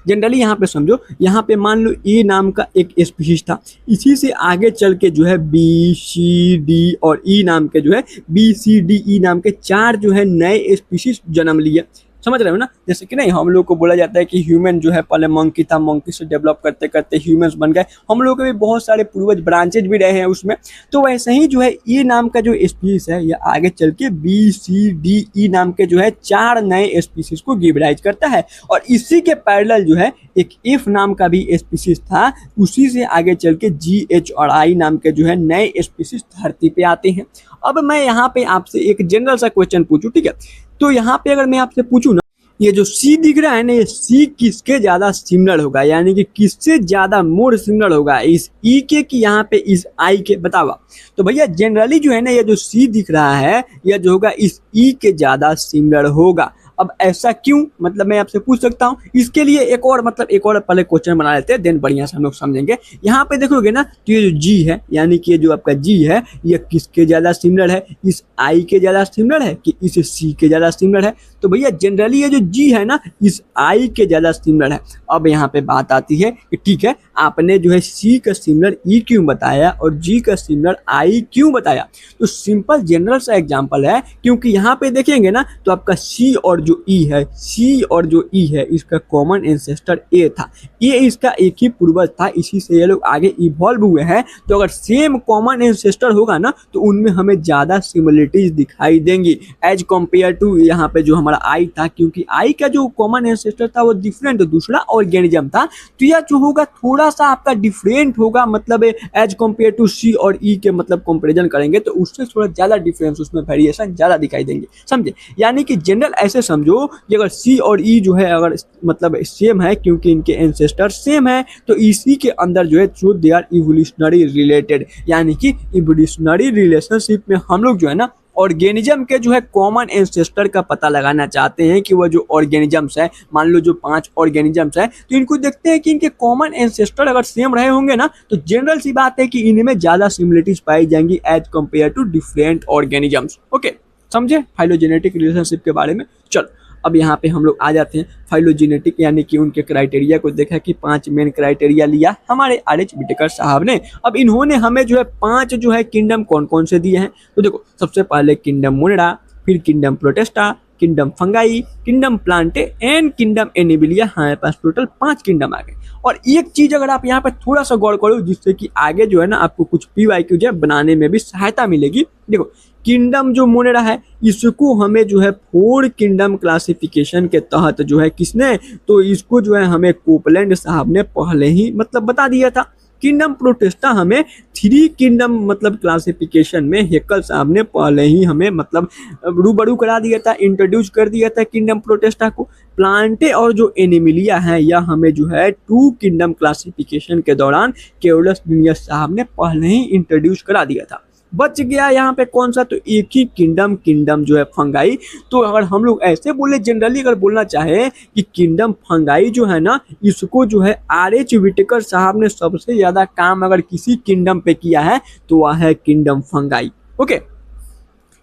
जनरली यहाँ पे समझो, यहाँ पे मान लो ए नाम का एक स्पीशीज था, इसी से आगे चल के जो है बी सी डी और ई नाम के जो है BCDE नाम के 4 जो है नए स्पीशीज जन्म लिए। समझ रहे हो ना? जैसे कि नहीं, हम लोग को बोला जाता है कि ह्यूमन जो है पहले मंकी था, मंकी से डेवलप करते करते ह्यूमंस बन गए, हम लोग के भी बहुत सारे पूर्वज ब्रांचेज भी रहे हैं उसमें। तो वैसे ही जो है ये नाम का जो स्पीशीज है, ये आगे चल के BCDE नाम के जो है 4 नए स्पीशीज को गिव राइज करता है। और इसी के पैरेलल जो है एक F नाम का भी स्पीशीज था, उसी से आगे चल के GH और I नाम के जो है नए स्पीशीज धरती पे आते हैं। अब मैं यहाँ पे आपसे एक जनरल सा क्वेश्चन पूछूं, ठीक है? तो यहाँ पे अगर मैं आपसे पूछूं ना, ये जो C दिख रहा है ना, ये C किसके ज्यादा सिमिलर होगा, यानी कि किससे ज्यादा मोर सिमिलर होगा, इस E के कि यहाँ पे इस I के? बतावा। तो भैया जनरली जो है ना, ये जो C दिख रहा है यह जो होगा इस E के ज्यादा सिमिलर होगा। अब ऐसा क्यों, मतलब मैं आपसे पूछ सकता हूँ। इसके लिए एक और पहले क्वेश्चन बना लेते हैं, देन बढ़िया से हम लोग समझेंगे। यहाँ पे देखोगे ना तो ये जो जी है, यानी कि ये जो आपका जी है, ये किसके ज्यादा सिमिलर है, इस आई के ज्यादा सिमिलर है कि इस सी के ज्यादा सिमिलर है। तो भैया जनरली ये जो जी है ना इस आई के ज्यादा सिमिलर है। अब यहाँ पे बात आती है कि ठीक है, आपने जो है सी का सिमिलर ई क्यों बताया और जी का सिमिलर आई क्यों बताया। तो सिंपल जनरल सा एग्जांपल है, क्योंकि यहाँ पे देखेंगे ना तो आपका सी और जो ई है, सी और जो ई है इसका कॉमन एंसेस्टर ए था, ये इसका एक ही पूर्वज था, इसी से ये लोग आगे इवॉल्व हुए हैं। तो अगर सेम कॉमन एंसेस्टर होगा ना तो उनमें हमें ज्यादा सिमिलरिटीज दिखाई देंगी एज कम्पेयर टू यहाँ पे जो हमारा आई था, क्योंकि आई का जो कॉमन एंसेस्टर था वो डिफरेंट दूसरा ऑर्गेनिज्म था। तो यह जो होगा थोड़ा सा आपका डिफरेंट होगा, मतलब एज कम्पेयर टू सी और ई के मतलब कंपेरिजन करेंगे तो उससे थोड़ा ज्यादा डिफरेंस, उसमें वेरिएशन ज्यादा दिखाई देंगे, समझे। यानी कि जनरल ऐसे समझो कि अगर सी और ई जो है अगर मतलब सेम है, क्योंकि इनके एंसेस्टर सेम है, तो इसी के अंदर जो है जो दे आर इवोल्यूशनरी रिलेटेड, यानी कि इवोल्यूशनरी रिलेशनशिप में हम लोग जो है ना ऑर्गेनिज्म के जो है कॉमन एंसेस्टर का पता लगाना चाहते हैं कि वो जो ऑर्गेनिजम्स है, मान लो जो 5 ऑर्गेनिजम्स है, तो इनको देखते हैं कि इनके कॉमन एंसेस्टर अगर सेम रहे होंगे ना तो जनरल सी बात है कि इनमें ज्यादा सिमिलरिटीज पाई जाएंगी as compare to different organisms. Okay, समझे फाइलोजेनेटिक रिलेशनशिप के बारे में। चलो अब यहाँ पे हम लोग आ जाते हैं फाइलोजेनेटिक, यानी कि उनके क्राइटेरिया को देखा कि 5 मेन क्राइटेरिया लिया हमारे आर.एच. विटेकर साहब ने। अब इन्होंने हमें जो है 5 जो है किंगडम कौन कौन से दिए हैं, तो देखो सबसे पहले किंगडम मोनेरा, फिर kingdom Protista, kingdom Fungi, kingdom Plantae and kingdom Animalia. हमारे पास टोटल 5 किंगडम आ गए। और एक चीज अगर आप यहाँ पे थोड़ा सा गौर करो जिससे कि आगे जो है ना आपको कुछ PYQ जो है बनाने में भी सहायता मिलेगी। देखो किंगडम जो मोनेरा है इसको हमें जो है 4 किंगडम क्लासिफिकेशन के तहत जो है किसने, तो इसको जो है हमें कोपलैंड साहब ने पहले ही मतलब बता दिया था। किंगडम प्रोटेस्टा हमें 3 किंगडम मतलब क्लासिफिकेशन में हेकल साहब ने पहले ही हमें मतलब रूबरू करा दिया था, इंट्रोड्यूस कर दिया था किंगडम प्रोटेस्टा को। प्लांटे और जो एनिमिलिया है यह हमें जो है 2 किंगडम क्लासिफिकेशन के दौरान केवलस लीनियस साहब ने पहले ही इंट्रोड्यूस करा दिया था। बच गया यहाँ पे कौन सा, तो एक ही किंगडम जो है फंगाई। तो अगर हम लोग ऐसे बोले जनरली अगर बोलना चाहे कि किंगडम फंगाई जो है ना इसको जो है आर.एच. विटेकर साहब ने सबसे ज्यादा काम अगर किसी किंगडम पे किया है तो वह है किंगडम फंगाई। ओके,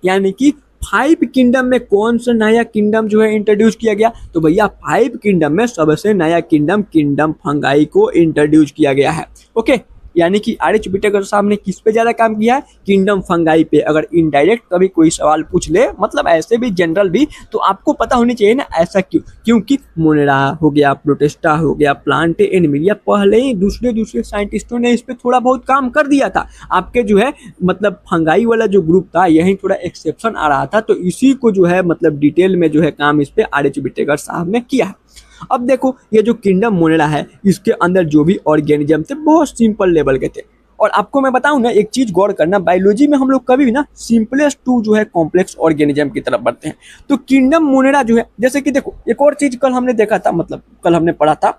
यानी कि 5 किंगडम में कौन सा नया किंगडम जो है इंट्रोड्यूस किया गया, तो भैया 5 किंगडम में सबसे नया किंगडम फंगाई को इंट्रोड्यूस किया गया है। ओके, यानी कि आर.एच. विटेकर साहब ने किस पे ज्यादा काम किया है, किंगडम फंगाई पे। अगर इनडायरेक्ट कभी कोई सवाल पूछ ले, मतलब ऐसे भी जनरल भी, तो आपको पता होनी चाहिए ना ऐसा क्यों, क्योंकि मोनेरा हो गया, प्रोटेस्टा हो गया, प्लांटे एनिमिलिया पहले ही दूसरे साइंटिस्टों ने इस पे थोड़ा बहुत काम कर दिया था। आपके जो है मतलब फंगाई वाला जो ग्रुप था यही थोड़ा एक्सेप्शन आ रहा था, तो इसी को जो है मतलब डिटेल में जो है काम इस पे आर.एच. विटेकर साहब ने किया है। अब देखो ये जो किंगडम मोनेरा है इसके अंदर जो भी ऑर्गेनिज्म थे बहुत सिंपल लेवल के थे। और आपको मैं बताऊं ना एक चीज गौर करना, बायोलॉजी में हम लोग कभी भी ना सिंपलेस्ट टू जो है कॉम्प्लेक्स ऑर्गेनिज्म की तरफ बढ़ते हैं। तो किंगडम मोनेरा जो है, जैसे कि देखो एक और चीज कल हमने देखा था, मतलब कल हमने पढ़ा था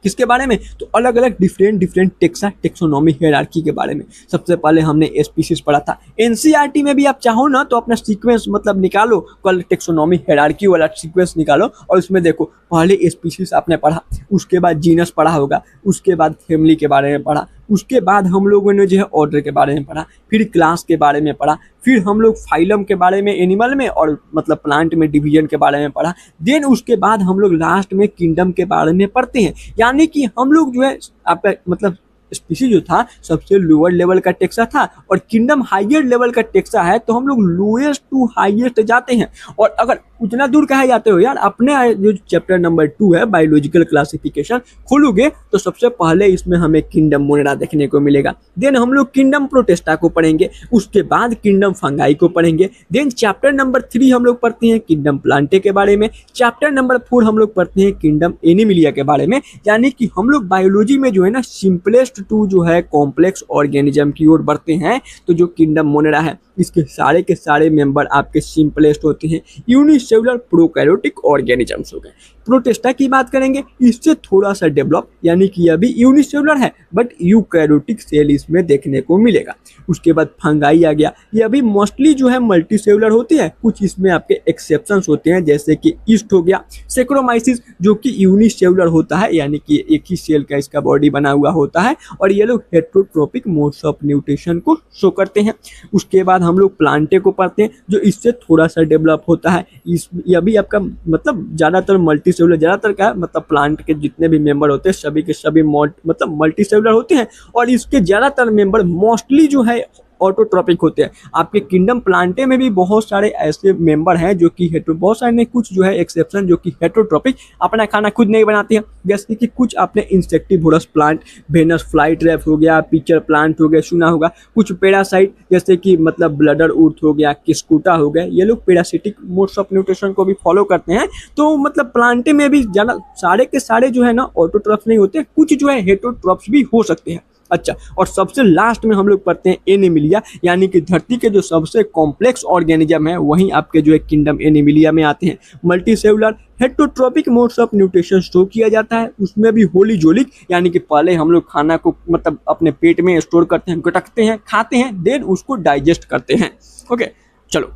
किसके बारे में, तो अलग अलग डिफरेंट टेक्सोनॉमी हायरार्की के बारे में। सबसे पहले हमने स्पीशीज पढ़ा था। एनसीईआरटी में भी आप चाहो ना तो अपना सीक्वेंस मतलब निकालो, कल टेक्सोनॉमी हायरार्की वाला सीक्वेंस निकालो और उसमें देखो पहले स्पीशीज आपने पढ़ा, उसके बाद जीनस पढ़ा होगा, उसके बाद फैमिली के बारे में पढ़ा, उसके बाद हम लोगों ने जो है ऑर्डर के बारे में पढ़ा, फिर क्लास के बारे में पढ़ा, फिर हम लोग फाइलम के बारे में एनिमल में और मतलब प्लांट में डिवीजन के बारे में पढ़ा, देन उसके बाद हम लोग लास्ट में किंगडम के बारे में पढ़ते हैं। यानी कि हम लोग जो है आपका मतलब स्पीशीज जो था सबसे लोअर लेवल का टेक्सा था और किंगडम हाइयर लेवल का टेक्सा है, तो हम लोग लोएस्ट टू हाईएस्ट जाते हैं। और अगर उतना दूर कहे जाते हो यार, अपने जो चैप्टर नंबर 2 है बायोलॉजिकल क्लासिफिकेशन खोलोगे तो सबसे पहले इसमें हमें किंगडम मोनेरा देखने को मिलेगा। देन हम लोग किंगडम प्रोटेस्टा को पढ़ेंगे, उसके बाद किंगडम फंगाई को पढ़ेंगे। देन चैप्टर नंबर 3 हम लोग पढ़ते हैं किंगडम प्लांटे के बारे में। चैप्टर नंबर 4 हम लोग पढ़ते हैं किंगडम एनिमिलिया के बारे में। यानी कि हम लोग बायोलॉजी में जो है ना सिंपलेस्ट नेक्स्ट टू जो है कॉम्प्लेक्स ऑर्गेनिज्म की ओर बढ़ते हैं, तो जो किंगडम मोनेरा है इसके सारे के सारे मेंबर आपके सिंपलेस्ट होते हैं यूनिसेलुलर प्रोकैरियोटिक ऑर्गेनिजम्स हो गए। प्रोटिस्टा की बात करेंगे, इससे थोड़ा सा डेवलप, यानी कि यह भी यूनिसेलुलर है बट यूकैरियोटिक सेल इसमें देखने को मिलेगा। उसके बाद फंगाई आ गया, यह भी मोस्टली जो है मल्टीसेलुलर होते हैं, कुछ इसमें आपके एक्सेप्शंस होते हैं जैसे कि ईस्ट हो गया। सेक्रोमाइसिस जो कि यूनिसेलुलर होता है, यानी कि एक ही सेल का इसका बॉडी बना हुआ होता है और ये लोग हेटेरोट्रोपिक मोड्स ऑफ न्यूट्रिशन को शो करते हैं। उसके बाद हम लोग प्लांटे को पढ़ते हैं जो इससे थोड़ा सा डेवलप होता है। इस यह भी आपका मतलब ज़्यादातर मल्टीसेलुलर, ज़्यादातर का मतलब प्लांट के जितने भी मेंबर होते हैं सभी के सभी मतलब मल्टीसेलुलर होते हैं और इसके ज़्यादातर मेंबर मोस्टली जो है ऑटोट्रॉपिक होते हैं। आपके किंगडम प्लांटे में भी बहुत सारे ऐसे मेंबर हैं जो कि बहुत सारे नहीं, कुछ जो है एक्सेप्शन जो कि हेटेरोट्रॉपिक अपना खाना खुद नहीं बनाते हैं, जैसे कि कुछ आपने insectivorous plant, Venus fly trap हो गया, पिचर प्लांट हो गया, सुना होगा। कुछ पैरासाइट जैसे कि मतलब ब्लडर उर्थ हो गया, किस्कुटा हो गया, ये लोग पैरासिटिक मोड्स ऑफ न्यूट्रिशन को भी फॉलो करते हैं। तो मतलब प्लांटे में भी ज़्यादा सारे के सारे जो है ना ऑटोट्रॉप्स नहीं होते, कुछ जो है हेटेरोट्रॉप्स भी हो सकते हैं। अच्छा, और सबसे लास्ट में हम लोग पढ़ते हैं एनिमिलिया, यानी कि धरती के जो सबसे कॉम्प्लेक्स ऑर्गेनिज्म है वहीं आपके जो है किंगडम एनिमिलिया में आते हैं। Multicellular heterotrophic modes of nutrition store किया जाता है, उसमें भी होली जोलिक, यानी कि पहले हम लोग खाना को मतलब अपने पेट में स्टोर करते हैं, गटकते हैं, खाते हैं, देन उसको डाइजेस्ट करते हैं। ओके, चलो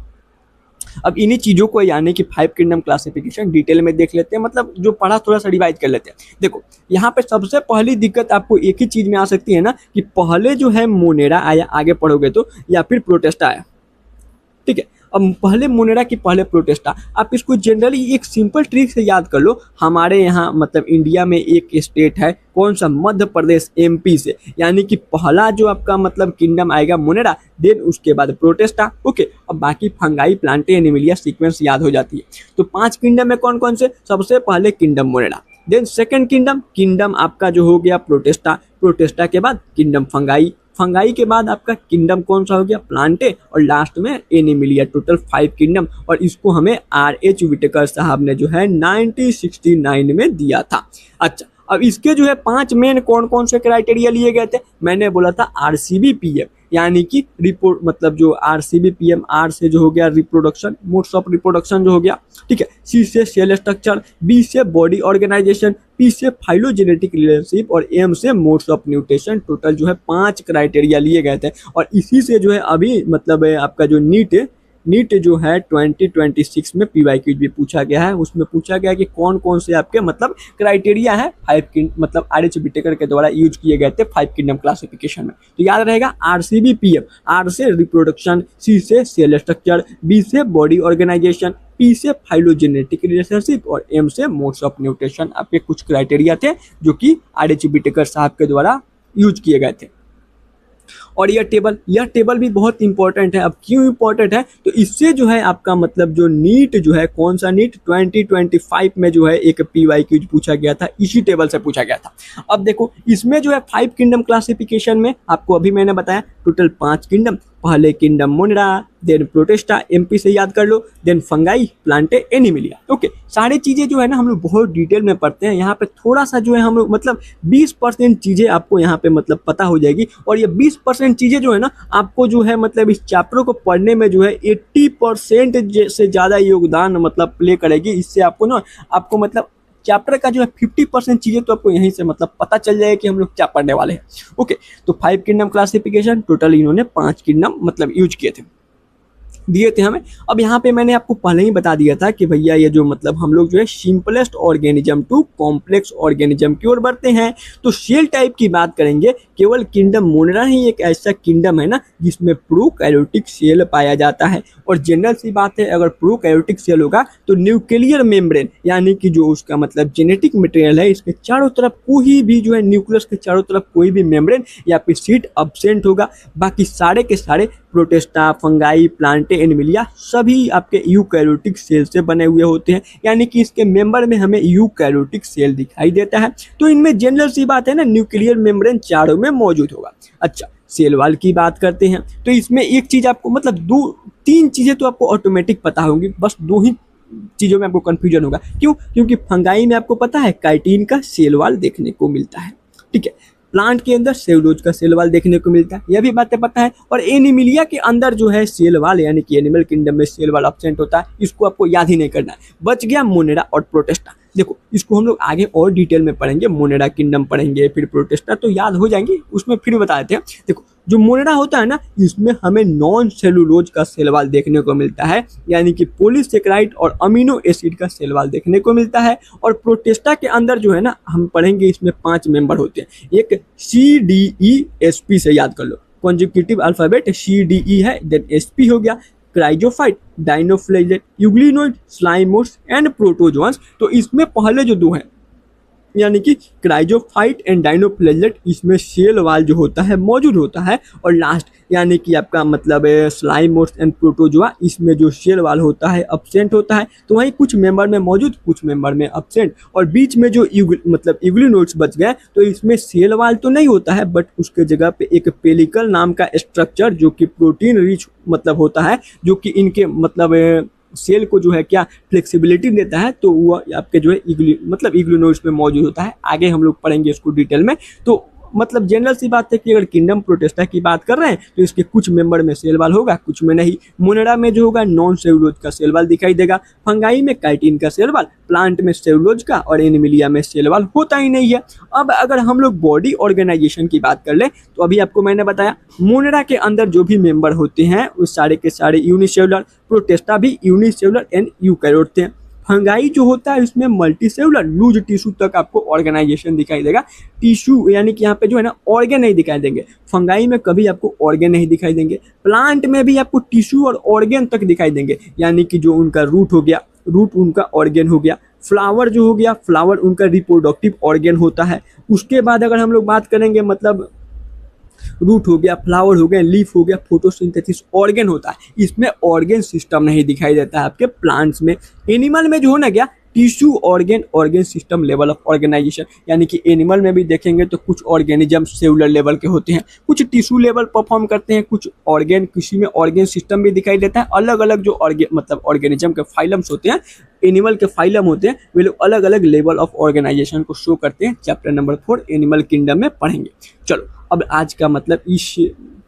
अब इन्हीं चीज़ों को यानी कि 5 किंगडम क्लासिफिकेशन डिटेल में देख लेते हैं, मतलब जो पढ़ा थोड़ा सा रिवाइज कर लेते हैं। देखो यहाँ पे सबसे पहली दिक्कत आपको एक ही चीज़ में आ सकती है ना कि पहले जो है मोनेरा आया, आगे पढ़ोगे तो, या फिर प्रोटिस्टा आया। ठीक है, अब पहले मोनेरा की पहले प्रोटिस्टा। आप इसको जनरली एक सिंपल ट्रिक से याद कर लो। हमारे यहाँ मतलब इंडिया में एक स्टेट है, कौन सा, मध्य प्रदेश, एमपी से, यानी कि पहला जो आपका मतलब किंगडम आएगा मोनेरा, देन उसके बाद प्रोटिस्टा। ओके, अब बाकी फंगाई, प्लांटे, एनिमिलिया सीक्वेंस याद हो जाती है। तो 5 किंगडम में कौन कौन से, सबसे पहले kingdom Monera, then second kingdom आपका जो हो गया प्रोटिस्टा, प्रोटिस्टा के बाद किंगडम फंगाई, फंगाई के बाद आपका किंगडम कौन सा हो गया, प्लांटे, और लास्ट में एनिमिलिया। टोटल 5 किंगडम, और इसको हमें R.H. विटेकर साहब ने जो है 1969 में दिया था। अच्छा, अब इसके जो है 5 मेन कौन कौन से क्राइटेरिया लिए गए थे, मैंने बोला था RCBPM, यानी कि रिपोर्ट मतलब जो RCBPM, R से जो हो गया रिप्रोडक्शन, मोड्स ऑफ रिप्रोडक्शन जो हो गया, ठीक है, C से सेल स्ट्रक्चर, B से बॉडी ऑर्गेनाइजेशन, P से फाइलोजेनेटिक रिलेशनशिप, और M से मोड्स ऑफ न्यूट्रिशन। टोटल जो है 5 क्राइटेरिया लिए गए थे, और इसी से जो है अभी मतलब आपका जो नीट जो है 2026 में PYQ भी पूछा गया है, उसमें पूछा गया कि कौन कौन से आपके मतलब क्राइटेरिया है 5 मतलब R.H. विटेकर के द्वारा यूज किए गए थे 5 किंगडम क्लासिफिकेशन में। तो याद रहेगा RCBPM, R से रिप्रोडक्शन, C से सेल स्ट्रक्चर, B से बॉडी ऑर्गेनाइजेशन, P से फाइलोजेनेटिक रिलेशनशिप, और M से मोड्स ऑफ न्यूट्रिशन। आपके कुछ क्राइटेरिया थे जो कि R.H. विटेकर साहब के द्वारा यूज किए गए थे। और यह टेबल भी बहुत इंपॉर्टेंट है। अब क्यों इंपॉर्टेंट है, तो इससे जो है आपका मतलब जो नीट जो है, कौन सा नीट, 2025 में जो है एक PYQ पूछा गया था, इसी टेबल से पूछा गया था। अब देखो इसमें जो है 5 किंगडम क्लासिफिकेशन में आपको अभी मैंने बताया टोटल 5 किंगडम, पहले kingdom Monera, then Protista, MP से याद कर लो, then Fungi, Plantae, Animalia. Okay, सारी चीज़ें जो है ना हम लोग बहुत डिटेल में पढ़ते हैं। यहाँ पे थोड़ा सा जो है हम लोग मतलब 20% चीज़ें आपको यहाँ पे मतलब पता हो जाएगी, और ये 20% चीज़ें जो है ना आपको जो है मतलब इस चैप्टर को पढ़ने में जो है 80% से ज़्यादा योगदान मतलब प्ले करेगी। इससे आपको ना आपको मतलब चैप्टर का जो है 50% चीज़ें तो आपको यहीं से मतलब पता चल जाएगा कि हम लोग क्या पढ़ने वाले हैं। ओके, तो 5 किंगडम क्लासिफिकेशन टोटल इन्होंने 5 किंगडम मतलब यूज किए थे, दिए थे हमें। अब यहाँ पे मैंने आपको पहले ही बता दिया था कि भैया ये जो मतलब हम लोग जो है simplest organism to complex organism की ओर बढ़ते हैं। तो सेल टाइप की बात करेंगे, केवल किंगडम मोनेरा ही एक ऐसा किंगडम है ना जिसमें प्रोकैरियोटिक सेल पाया जाता है। और जनरल सी बात है, अगर प्रोकैरियोटिक सेल होगा तो न्यूक्लियर मेम्ब्रेन, यानी कि जो उसका मतलब जेनेटिक मटेरियल है, इसके चारों तरफ कोई भी जो है न्यूक्लियस के चारों तरफ कोई भी मेम्ब्रेन या फिर सीट अब्सेंट होगा। बाकी सारे के सारे प्रोटिस्टा, फंगाई, प्लांटे, एनिमिलिया सभी आपके यूकैरियोटिक सेल से बने हुए होते हैं, यानी कि इसके मेंबर में हमें यूकैरियोटिक सेल दिखाई देता है। तो इनमें जनरल सी बात है ना, न्यूक्लियर मेम्ब्रेन चारों में मौजूद होगा। अच्छा, सेल वॉल की बात करते हैं, तो इसमें एक चीज़ आपको मतलब 2-3 चीज़ें तो आपको ऑटोमेटिक पता होंगी, बस 2 ही चीज़ों में आपको कन्फ्यूजन होगा। क्यों? क्योंकि फंगाई में आपको पता है काइटिन का सेल वॉल देखने को मिलता है, ठीक है। प्लांट के अंदर सेलुलोज का सेल वाल देखने को मिलता है, यह भी बातें पता है। और एनिमिलिया के अंदर जो है सेल वाल यानी कि एनिमल किंगडम में सेल वाल एब्सेंट होता है, इसको आपको याद ही नहीं करना है। बच गया मोनेरा और प्रोटिस्टा। देखो इसको हम लोग आगे और डिटेल में पढ़ेंगे, मोनेरा किंगडम पढ़ेंगे फिर प्रोटिस्टा, तो याद हो जाएंगे, उसमें फिर बता देते हैं। देखो जो मोनेरा होता है ना, इसमें हमें नॉन सेलुलोज का सेल वाल देखने को मिलता है, यानी कि पॉलीसेकेराइड और अमीनो एसिड का सेल वाल देखने को मिलता है। और प्रोटिस्टा के अंदर जो है ना, हम पढ़ेंगे इसमें 5 मेंबर होते हैं। एक CDESP से याद कर लो, कॉन्जुगेटिव अल्फाबेट CDE है, देन SP हो गया, क्राइजोफाइट, डाइनोफ्लेजेट, यूग्लिनोइड, स्लाइमोस एंड प्रोटोजोन्स। तो इसमें पहले जो दो हैं यानी कि क्राइजोफाइट एंड डाइनोफ्लेजेट, इसमें सेल वाल जो होता है मौजूद होता है। और लास्ट यानी कि आपका मतलब स्लाइमोस एंड प्रोटोजोआ, इसमें जो सेल वाल होता है अब्सेंट होता है। तो वहीं कुछ मेंबर में मौजूद, कुछ मेंबर में अब्सेंट। और बीच में जो मतलब यूग्लिनोइड्स बच गए, तो इसमें सेल वाल तो नहीं होता है, बट उसके जगह पे एक पेलिकल नाम का स्ट्रक्चर जो कि प्रोटीन रिच मतलब होता है, जो कि इनके मतलब सेल को जो है क्या फ्लेक्सिबिलिटी देता है, तो वो आपके जो है इग्लिनोइड्स में मौजूद होता है। आगे हम लोग पढ़ेंगे इसको डिटेल में। तो मतलब जनरल सी बात है कि अगर किंगडम प्रोटिस्टा की बात कर रहे हैं तो इसके कुछ मेंबर में सेल वाल होगा, कुछ में नहीं। मोनेरा में जो होगा नॉन सेलुलोज का सेल वाल दिखाई देगा, फंगाई में काइटिन का सेल वाल, प्लांट में सेलुलोज का, और एनिमिलिया में सेल वाल होता ही नहीं है। अब अगर हम लोग बॉडी ऑर्गेनाइजेशन की बात कर ले, तो अभी आपको मैंने बताया मोनेरा के अंदर जो भी मेंबर होते हैं वो सारे के सारे यूनिसेलुलर, प्रोटिस्टा भी यूनिसेलुलर एंड यूकैरियोट थे। फंगाई जो होता है इसमें मल्टी सेलुलर लूज टिश्यू तक आपको ऑर्गेनाइजेशन दिखाई देगा। टिश्यू यानी कि यहाँ पे जो है ना ऑर्गेन नहीं दिखाई देंगे, फंगाई में कभी आपको ऑर्गेन नहीं दिखाई देंगे। प्लांट में भी आपको टिश्यू और ऑर्गेन तक दिखाई देंगे, यानी कि जो उनका रूट हो गया, रूट उनका ऑर्गेन हो गया। फ्लावर जो हो गया, फ्लावर उनका रिप्रोडक्टिव ऑर्गेन होता है। उसके बाद अगर हम लोग बात करेंगे मतलब रूट हो गया, फ्लावर हो गया, लीफ हो गया, फोटोसिंथेसिस ऑर्गेन होता है, इसमें ऑर्गेन सिस्टम नहीं दिखाई देता है आपके प्लांट्स में। एनिमल में जो हो ना क्या tissue organ system level of organization, यानी कि एनिमल में भी देखेंगे तो कुछ ऑर्गेनिज्म सेलुलर लेवल के होते हैं, कुछ टिश्यू लेवल परफॉर्म करते हैं, कुछ ऑर्गेन, किसी में ऑर्गेन सिस्टम भी दिखाई देता है। अलग अलग जो मतलब ऑर्गेनिज्म के फाइलम्स होते हैं, एनिमल के फाइलम होते हैं, वे लोग अलग अलग लेवल ऑफ ऑर्गेनाइजेशन को शो करते हैं। चैप्टर नंबर 4 एनिमल किंगडम में पढ़ेंगे। चलो अब आज का मतलब इस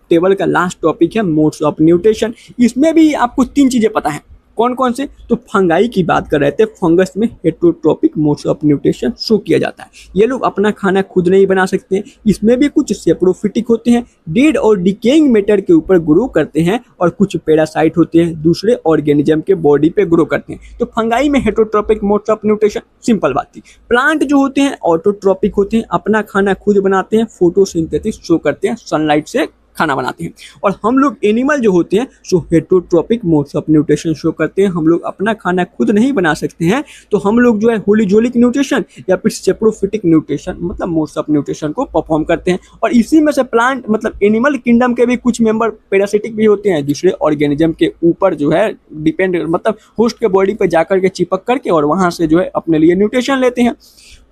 टेबल का लास्ट टॉपिक है मोड्स ऑफ न्यूट्रिशन। इसमें भी आपको 3 चीजें पता है, कौन कौन से? तो फंगाई की बात कर रहे थे, फंगस में हेटेरोट्रोपिक मोड्स ऑफ न्यूट्रिशन शो किया जाता है। ये लोग अपना खाना खुद नहीं बना सकते हैं। इसमें भी कुछ सेप्रोफिटिक होते हैं, डेड और डिकेइंग मैटर के ऊपर ग्रो करते हैं, और कुछ पैरासाइट होते हैं, दूसरे ऑर्गेनिज्म के बॉडी पे ग्रो करते हैं। तो फंगाई में हेटेरोट्रोपिक मोड्स ऑफ न्यूट्रिशन, सिंपल बात थी। प्लांट जो होते हैं ऑटोट्रोपिक होते हैं, अपना खाना खुद बनाते हैं, फोटोसिंथेसिस शो करते हैं, सनलाइट से खाना बनाते हैं। और हम लोग एनिमल जो होते हैं सो हेटेरोट्रोपिक मोड्स ऑफ न्यूट्रिशन शो करते हैं। हम लोग अपना खाना खुद नहीं बना सकते हैं, तो हम लोग जो है होलिजोलिक न्यूट्रिशन या फिर सेप्रोफिटिक न्यूट्रिशन मतलब मोड्स ऑफ न्यूट्रिशन को परफॉर्म करते हैं। और इसी में से प्लांट मतलब एनिमल किंगडम के भी कुछ मेंबर पैरासिटिक भी होते हैं, दूसरे ऑर्गेनिज्म के ऊपर जो है डिपेंड मतलब होस्ट के बॉडी पे जाकर के चिपक करके और वहां से जो है अपने लिए न्यूट्रिशन लेते हैं।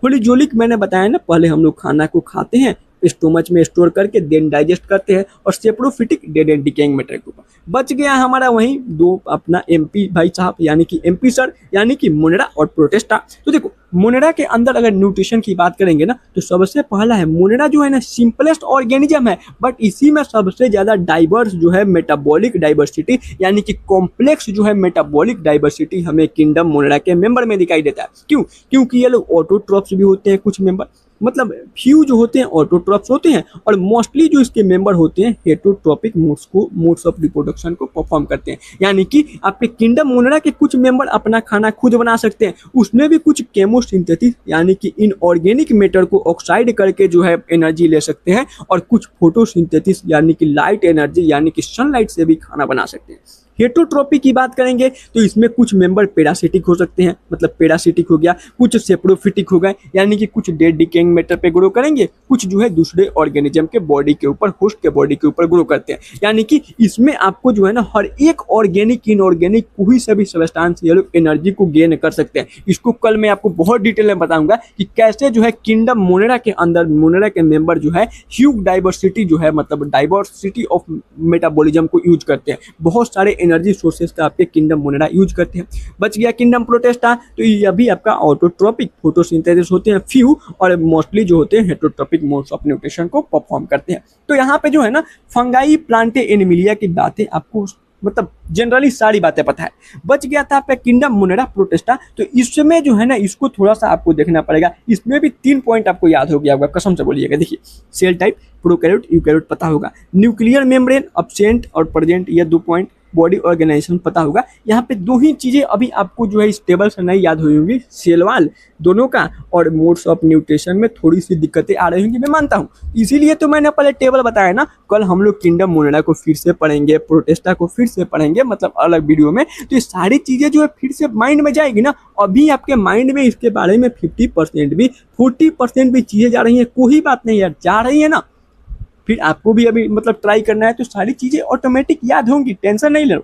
होलिजोलिक मैंने बताया ना, पहले हम लोग खाना को खाते हैं, स्टोमच में स्टोर करके देन डाइजेस्ट करते हैं, और saprophytic dead and decaying matter के ऊपर। बच गया हमारा वहीं दो अपना एमपी भाई साहब यानी कि एमपी सर, यानी कि मोनेरा और प्रोटिस्टा। तो देखो मोनेरा के अंदर अगर न्यूट्रिशन की बात करेंगे ना, तो सबसे पहला है मोनेरा जो है ना सिंपलेस्ट ऑर्गेनिज्म है, बट इसी में सबसे ज्यादा डाइवर्स जो है मेटाबॉलिक डाइवर्सिटी यानी कि कॉम्प्लेक्स जो है मेटाबॉलिक डाइवर्सिटी हमें किंगडम मोनेरा के मेंबर में दिखाई देता है। क्यों? क्योंकि ये लोग ऑटोट्रॉप्स भी होते हैं, कुछ मेंबर मतलब फ्यू जो होते हैं ऑटोट्रॉप्स होते हैं, और मोस्टली जो इसके मेंबर होते हैं हेटेरोट्रोपिक मोड्स ऑफ रिप्रोडक्शन को परफॉर्म करते हैं। यानी कि आपके किंगडम मोनेरा के कुछ मेंबर अपना खाना खुद बना सकते हैं, उसमें भी कुछ केमोसिंथेसिस यानी कि इनऑर्गेनिक मैटर को ऑक्साइड करके जो है एनर्जी ले सकते हैं, और कुछ फोटोसिंथेसिस यानी कि लाइट एनर्जी यानी कि सनलाइट से भी खाना बना सकते हैं। हेटेरोट्रोपी की बात करेंगे तो इसमें कुछ मेंबर पैरासिटिक हो सकते हैं, मतलब पैरासिटिक हो गया, कुछ सेप्रोफिटिक हो गए यानी कि कुछ डेड डिकेइंग मैटर पे ग्रो करेंगे, कुछ जो है दूसरे ऑर्गेनिज्म के बॉडी के ऊपर होस्ट के बॉडी के ऊपर ग्रो करते हैं। यानी कि इसमें आपको जो है ना हर एक ऑर्गेनिक इनऑर्गेनिक कोई से भी सब्सटेंस ये लोग एनर्जी को गेन कर सकते हैं। इसको कल मैं आपको बहुत डिटेल में बताऊंगा कि कैसे जो है किंगडम मोनेरा के अंदर मोनेरा के मेंबर जो है ह्यूज डाइवर्सिटी जो है मतलब डाइवर्सिटी ऑफ मेटाबॉलिज्म को यूज करते हैं, बहुत सारे एनर्जी सोर्सेस का आपके किंगडम मोनेरा यूज करते हैं। बच गया किंगडम प्रोटिस्टा, तो ये भी आपका ऑटोट्रोपिक फोटोसिंथेसिस होते हैं फ्यू, और मोस्टली जो होते हैं हेटरोट्रोपिक मोड्स ऑफ न्यूट्रिशन को परफॉर्म करते हैं। तो यहाँ पे जो है ना फंगाई प्लांटे एनिमिलिया की बातें आपको मतलब जनरली सारी बातें पता है। बच गया था आपका किंगडम मोनेरा प्रोटिस्टा, तो इसमें जो है ना इसको थोड़ा सा आपको देखना पड़ेगा। इसमें भी 3 पॉइंट आपको याद हो गया होगा, कसम से बोलिएगा। देखिए, सेल टाइप, प्रोकैरियोट, यूकैरियोट पता होगा, न्यूक्लियर मेम्ब्रेन अब्सेंट और प्रेजेंट, ये 2 पॉइंट, बॉडी ऑर्गेनाइजेशन पता होगा। यहाँ पे 2 ही चीजें अभी आपको जो है इस टेबल से नहीं याद हुई होंगी, सेल वाल दोनों का और मोड्स ऑफ न्यूट्रिशन में थोड़ी सी दिक्कतें आ रही होंगी, मैं मानता हूँ। इसीलिए तो मैंने पहले टेबल बताया ना, कल हम लोग किंगडम मोनेरा को फिर से पढ़ेंगे, प्रोटिस्टा को फिर से पढ़ेंगे, मतलब अलग वीडियो में। तो ये सारी चीजें जो है फिर से माइंड में जाएगी ना। अभी आपके माइंड में इसके बारे में 50% भी 40% भी चीजें जा रही हैं, कोई बात नहीं यार, जा रही है ना। फिर आपको भी अभी मतलब ट्राई करना है तो सारी चीजें ऑटोमेटिक याद होंगी, टेंशन नहीं लो।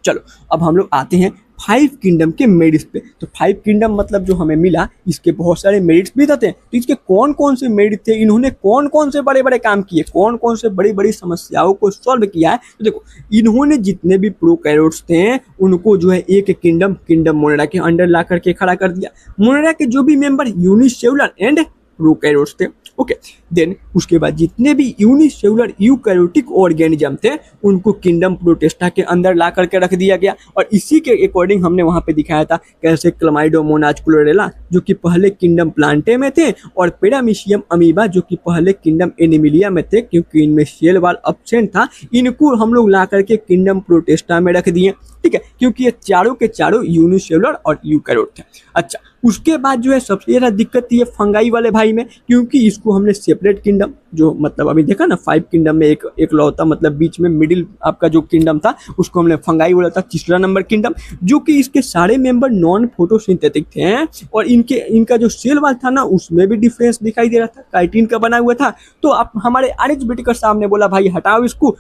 चलो अब हम लोग आते हैं 5 किंगडम के मेरिट्स पे। तो 5 किंगडम मतलब जो हमें मिला, इसके बहुत सारे मेरिट्स भी रहते हैं। तो इसके कौन कौन से मेरिट थे, इन्होंने कौन कौन से बड़े बड़े काम किए, कौन कौन से बड़ी बड़ी समस्याओं को सॉल्व किया है। तो देखो, इन्होंने जितने भी प्रोकैरियोट्स थे उनको जो है एक किंगडम मोनेरा के अंडर ला करके खड़ा कर दिया। मोनेरा के जो भी मेंबर यूनिसेलुलर एंड प्रोकैरियोट्स थे, ओके। देन उसके बाद जितने भी यूनिसेलुलर यूकैरियोटिक ऑर्गेनिज्म थे उनको किंगडम प्रोटिस्टा के अंदर ला करके रख दिया गया। और इसी के अकॉर्डिंग हमने वहां पे दिखाया था कैसे क्लमाइडोमोनाज क्लोरेला जो कि पहले किंगडम प्लांटे में थे, और पेरामीशियम अमीबा जो कि पहले किंगडम एनिमिलिया में थे, क्योंकि इनमें सेल वाल एब्सेंट था, इनको हम लोग ला करके किंगडम प्रोटिस्टा में रख दिए, ठीक है, क्योंकि ये चारों के चारों यूनिसेलुलर और यूकैरियोट थे। अच्छा, उसके बाद जो है सबसे ज़्यादा दिक्कत थी ये फंगाई वाले भाई में, क्योंकि इसको हमने सेपरेट किंगडम, जो मतलब अभी देखा ना 5 किंगडम में एक लौता मतलब बीच में मिडिल आपका जो किंगडम था उसको हमने फंगाई बोला था, तीसरा नंबर किंगडम, जो कि इसके सारे मेंबर नॉन फोटोसिंथेटिक थे। और इनका जो सेल वाल था ना उसमें भी डिफरेंस दिखाई दे रहा था, काइटिन का बना हुआ था। तो आप हमारे आरिज बिटकर साहब ने बोला भाई हटाओ इसको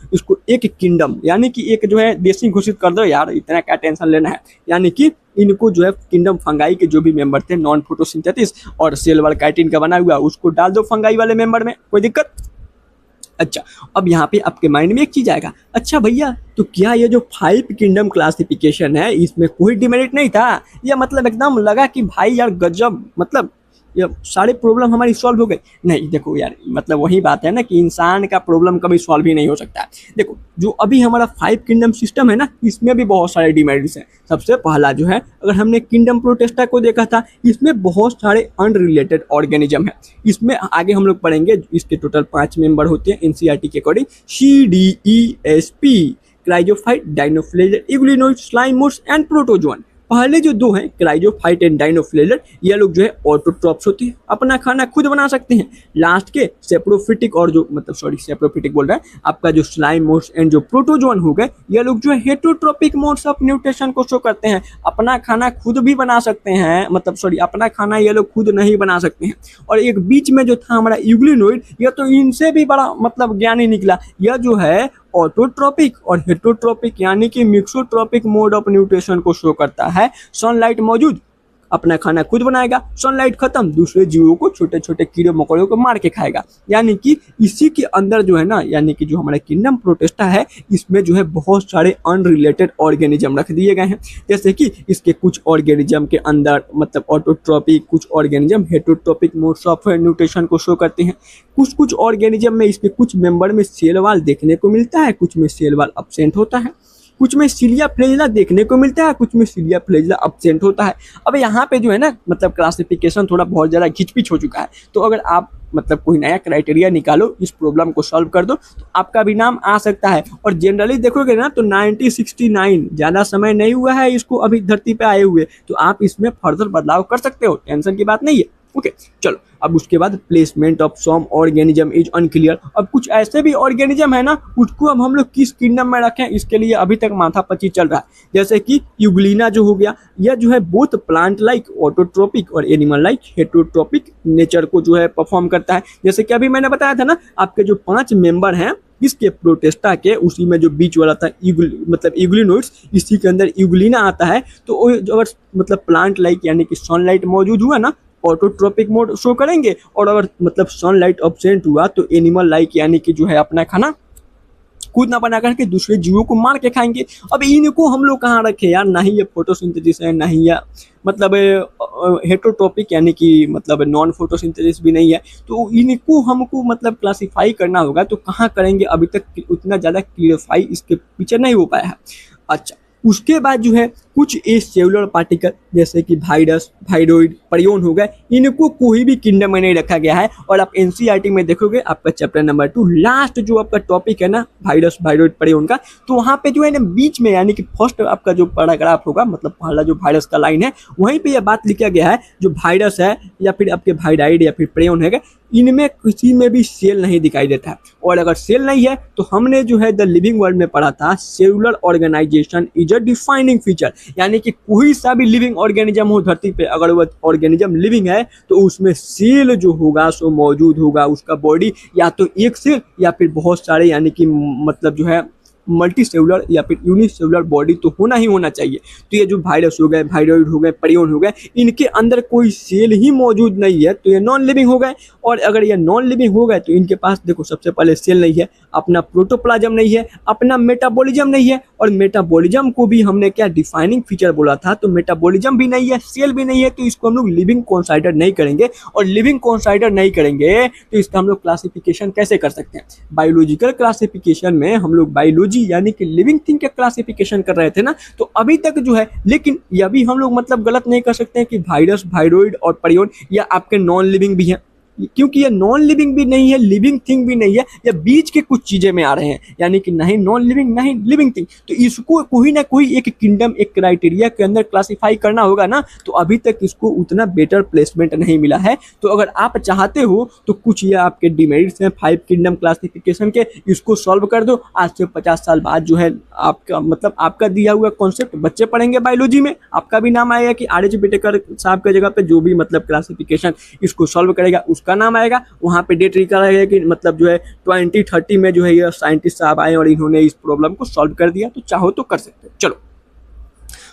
एक किंगडम यानी कि एक जो है देशी घोषित कर दो यार, इतना क्या टेंशन लेना है। यानी कि इनको जो है किंगडम फंगाई के जो भी मेंबर थे नॉन फोटोसिंथेसिस और सेल वाल काइटिन का बना हुआ उसको डाल दो फंगाई वाले मेंबर में, कोई दिक्कत। अच्छा, अब यहाँ पे आपके माइंड में एक चीज आएगा, अच्छा भैया तो क्या ये जो 5 किंगडम क्लासिफिकेशन है इसमें कोई डिमेरिट नहीं था, या मतलब एकदम लगा कि भाई यार गजब, मतलब ये सारे प्रॉब्लम हमारी सॉल्व हो गई। नहीं, देखो यार, मतलब वही बात है ना कि इंसान का प्रॉब्लम कभी सॉल्व ही नहीं हो सकता है। देखो, जो अभी हमारा 5 किंगडम सिस्टम है ना, इसमें भी बहुत सारे डिमेरिट्स हैं। सबसे पहला जो है, अगर हमने किंगडम प्रोटिस्टा को देखा था, इसमें बहुत सारे अनरिलेटेड ऑर्गेनिज्म है। इसमें आगे हम लोग पढ़ेंगे, इसके टोटल 5 मेंबर होते हैं एनसीईआरटी के अकॉर्डिंग, CDESP, क्राइजोफाइट, डाइनोफ्लेजर, इग्लिनोइड, स्लाइमोस एंड प्रोटोजोन। पहले जो 2 हैं क्राइजोफाइट एंड डाइनोफ्लेजर, ये लोग जो है ऑटोट्रॉप्स होते हैं, अपना खाना खुद बना सकते हैं। लास्ट के सेप्रोफिटिक और जो मतलब सेप्रोफिटिक बोल रहा है आपका जो स्लाइमोस एंड जो प्रोटोजोन हो गए, ये लोग जो है हेटरोट्रोपिक मोड्स ऑफ न्यूट्रिशन को शो करते हैं, अपना खाना खुद भी बना सकते हैं, मतलब अपना खाना ये लोग खुद नहीं बना सकते हैं। और एक बीच में जो था हमारा यूग्लिनोइड, यह तो इनसे भी बड़ा मतलब ज्ञानी निकला, यह जो है ऑटोट्रोपिक और हेटरोट्रोपिक यानी कि मिक्सोट्रोपिक मोड ऑफ न्यूट्रिशन को शो करता है। सनलाइट मौजूद, अपना खाना खुद बनाएगा, सनलाइट खत्म, दूसरे जीवों को, छोटे छोटे कीड़े मकोड़ों को मार के खाएगा। यानी कि इसी के अंदर जो है ना, यानी कि जो हमारा किंगडम प्रोटिस्टा है इसमें जो है बहुत सारे अनरिलेटेड ऑर्गेनिज्म रख दिए गए हैं। जैसे कि इसके कुछ ऑर्गेनिज्म के अंदर मतलब ऑटोट्रोपिक, कुछ organism heterotrophic modes of nutrition को शो करते हैं। कुछ ऑर्गेनिज्म में इसके कुछ मेंबर में सेल वाल देखने को मिलता है, कुछ में सेल वाल एब्सेंट होता है, कुछ में सिलिया फ्लैजिला देखने को मिलता है, कुछ में सिलिया फ्लैजिला एब्सेंट होता है। अब यहाँ पे जो है ना मतलब क्लासिफिकेशन थोड़ा बहुत ज़्यादा घिचपिच हो चुका है। तो अगर आप मतलब कोई नया क्राइटेरिया निकालो, इस प्रॉब्लम को सॉल्व कर दो, तो आपका भी नाम आ सकता है। और जनरली देखोगे ना तो 1969 ज़्यादा समय नहीं हुआ है इसको अभी धरती पे आए हुए, तो आप इसमें फर्दर बदलाव कर सकते हो, टेंशन की बात नहीं है। ओके, चलो अब उसके बाद placement of some organism is unclear. अब कुछ ऐसे भी ऑर्गेनिज्म है ना, उसको अब हम लोग किस किंगडम में रखें इसके लिए अभी तक माथापच्ची चल रहा है। जैसे कि यूग्लिना जो हो गया, यह जो है बोथ प्लांट लाइक ऑटोट्रोपिक और एनिमल लाइक हेटरोट्रोपिक नेचर को जो है परफॉर्म करता है। जैसे कि अभी मैंने बताया था ना, आपके जो 5 मेंबर हैं इसके प्रोटिस्टा के, उसी में जो बीच वाला था मतलब यूग्लिनोइड्स, इसी के अंदर यूग्लिना आता है। तो अगर मतलब प्लांट लाइक यानी कि सनलाइट मौजूद हुआ ना, ऑटोट्रोपिक मोड शो करेंगे, और अगर मतलब सनलाइट एब्सेंट हुआ तो एनिमल लाइक यानी कि जो है अपना खाना खुद ना बना करके दूसरे जीवों को मार के खाएंगे। अब इनको हम लोग कहाँ रखे यार, ना ही ये फोटोसिंथेसिस है, ना ही या मतलब हेटरोट्रोपिक यानी कि मतलब नॉन फोटोसिंथेसिस भी नहीं है। तो इनको हमको मतलब क्लासिफाई करना होगा, तो कहाँ करेंगे, अभी तक उतना ज़्यादा क्लियरफाई इसके पीछे नहीं हो पाया है। अच्छा, उसके बाद जो है कुछ ए सेलुलर पार्टिकल जैसे कि वायरस, वायरोइड, परियोन हो गए, इनको कोई भी किंगडम में नहीं रखा गया है। और आप एनसीईआरटी में देखोगे आपका चैप्टर नंबर 2 लास्ट जो आपका टॉपिक है ना वायरस, वायरोइड, परियोन का, तो वहाँ पे जो है ना बीच में यानी कि फर्स्ट आपका जो पैराग्राफ होगा, मतलब पहला जो वायरस का लाइन है, वहीं पे यह बात लिखा गया है जो वायरस है या फिर आपके वायराइड या फिर परियोन है, इनमें किसी में भी सेल नहीं दिखाई देता है। और अगर सेल नहीं है तो हमने जो है द लिविंग वर्ल्ड में पढ़ा था cellular organization is a defining feature, यानी कि कोई सा भी लिविंग ऑर्गेनिज्म हो धरती पे, अगर वो ऑर्गेनिज्म लिविंग है तो उसमें सेल जो होगा सो मौजूद होगा। उसका बॉडी या तो एक सेल या फिर बहुत सारे यानी कि मतलब जो है मल्टी सेलुलर या फिर यूनिसेलुलर बॉडी तो होना ही होना चाहिए। तो ये जो वायरस हो गए, वायरोइड हो गए, परियोन हो गए, इनके अंदर कोई सेल ही मौजूद नहीं है तो ये नॉन लिविंग हो गए। और अगर ये नॉन लिविंग हो गए तो इनके पास देखो सबसे पहले सेल नहीं है, अपना प्रोटोप्लाज्म नहीं है, अपना मेटाबॉलिज्म नहीं है। और मेटाबॉलिज्म को भी हमने क्या डिफाइनिंग फीचर बोला था, तो मेटाबॉलिज्म भी नहीं है, सेल भी नहीं है, तो इसको हम लोग लिविंग कंसीडर नहीं करेंगे। और लिविंग कंसीडर नहीं करेंगे तो इसका हम लोग क्लासिफिकेशन कैसे कर सकते हैं? बायोलॉजिकल क्लासिफिकेशन में हम लोग बायोलॉजी यानी कि लिविंग थिंग के क्लासिफिकेशन कर रहे थे ना, तो अभी तक जो है, लेकिन यह भी हम लोग मतलब गलत नहीं कर सकते हैं कि वायरस, वायरोइड और परियोन या आपके नॉन लिविंग भी हैं, क्योंकि ये नॉन लिविंग भी नहीं है, लिविंग थिंग भी नहीं है, या बीच के कुछ चीजें में आ रहे हैं, यानी कि नहीं नॉन लिविंग नहीं लिविंग थिंग। तो इसको कोई ना कोई एक किंगडम, एक क्राइटेरिया के अंदर क्लासिफाई करना होगा ना, तो अभी तक इसको उतना बेटर प्लेसमेंट नहीं मिला है। तो अगर आप चाहते हो तो कुछ ये आपके डिमेरिट्स हैं 5 किंगडम क्लासिफिकेशन के, इसको सॉल्व कर दो। आज से 50 साल बाद जो है आपका मतलब आपका दिया हुआ कॉन्सेप्ट बच्चे पढ़ेंगे बायोलॉजी में, आपका भी नाम आएगा कि आर एच बिटेकर साहब के जगह पे जो भी मतलब क्लासिफिकेशन इसको सॉल्व करेगा का नाम आएगा, वहां पे डेट लिखा रहेगा कि मतलब जो है 2030 में जो है ये साइंटिस्ट साहब आए और इन्होंने इस प्रॉब्लम को सॉल्व कर दिया। तो चाहो तो कर सकते हो। चलो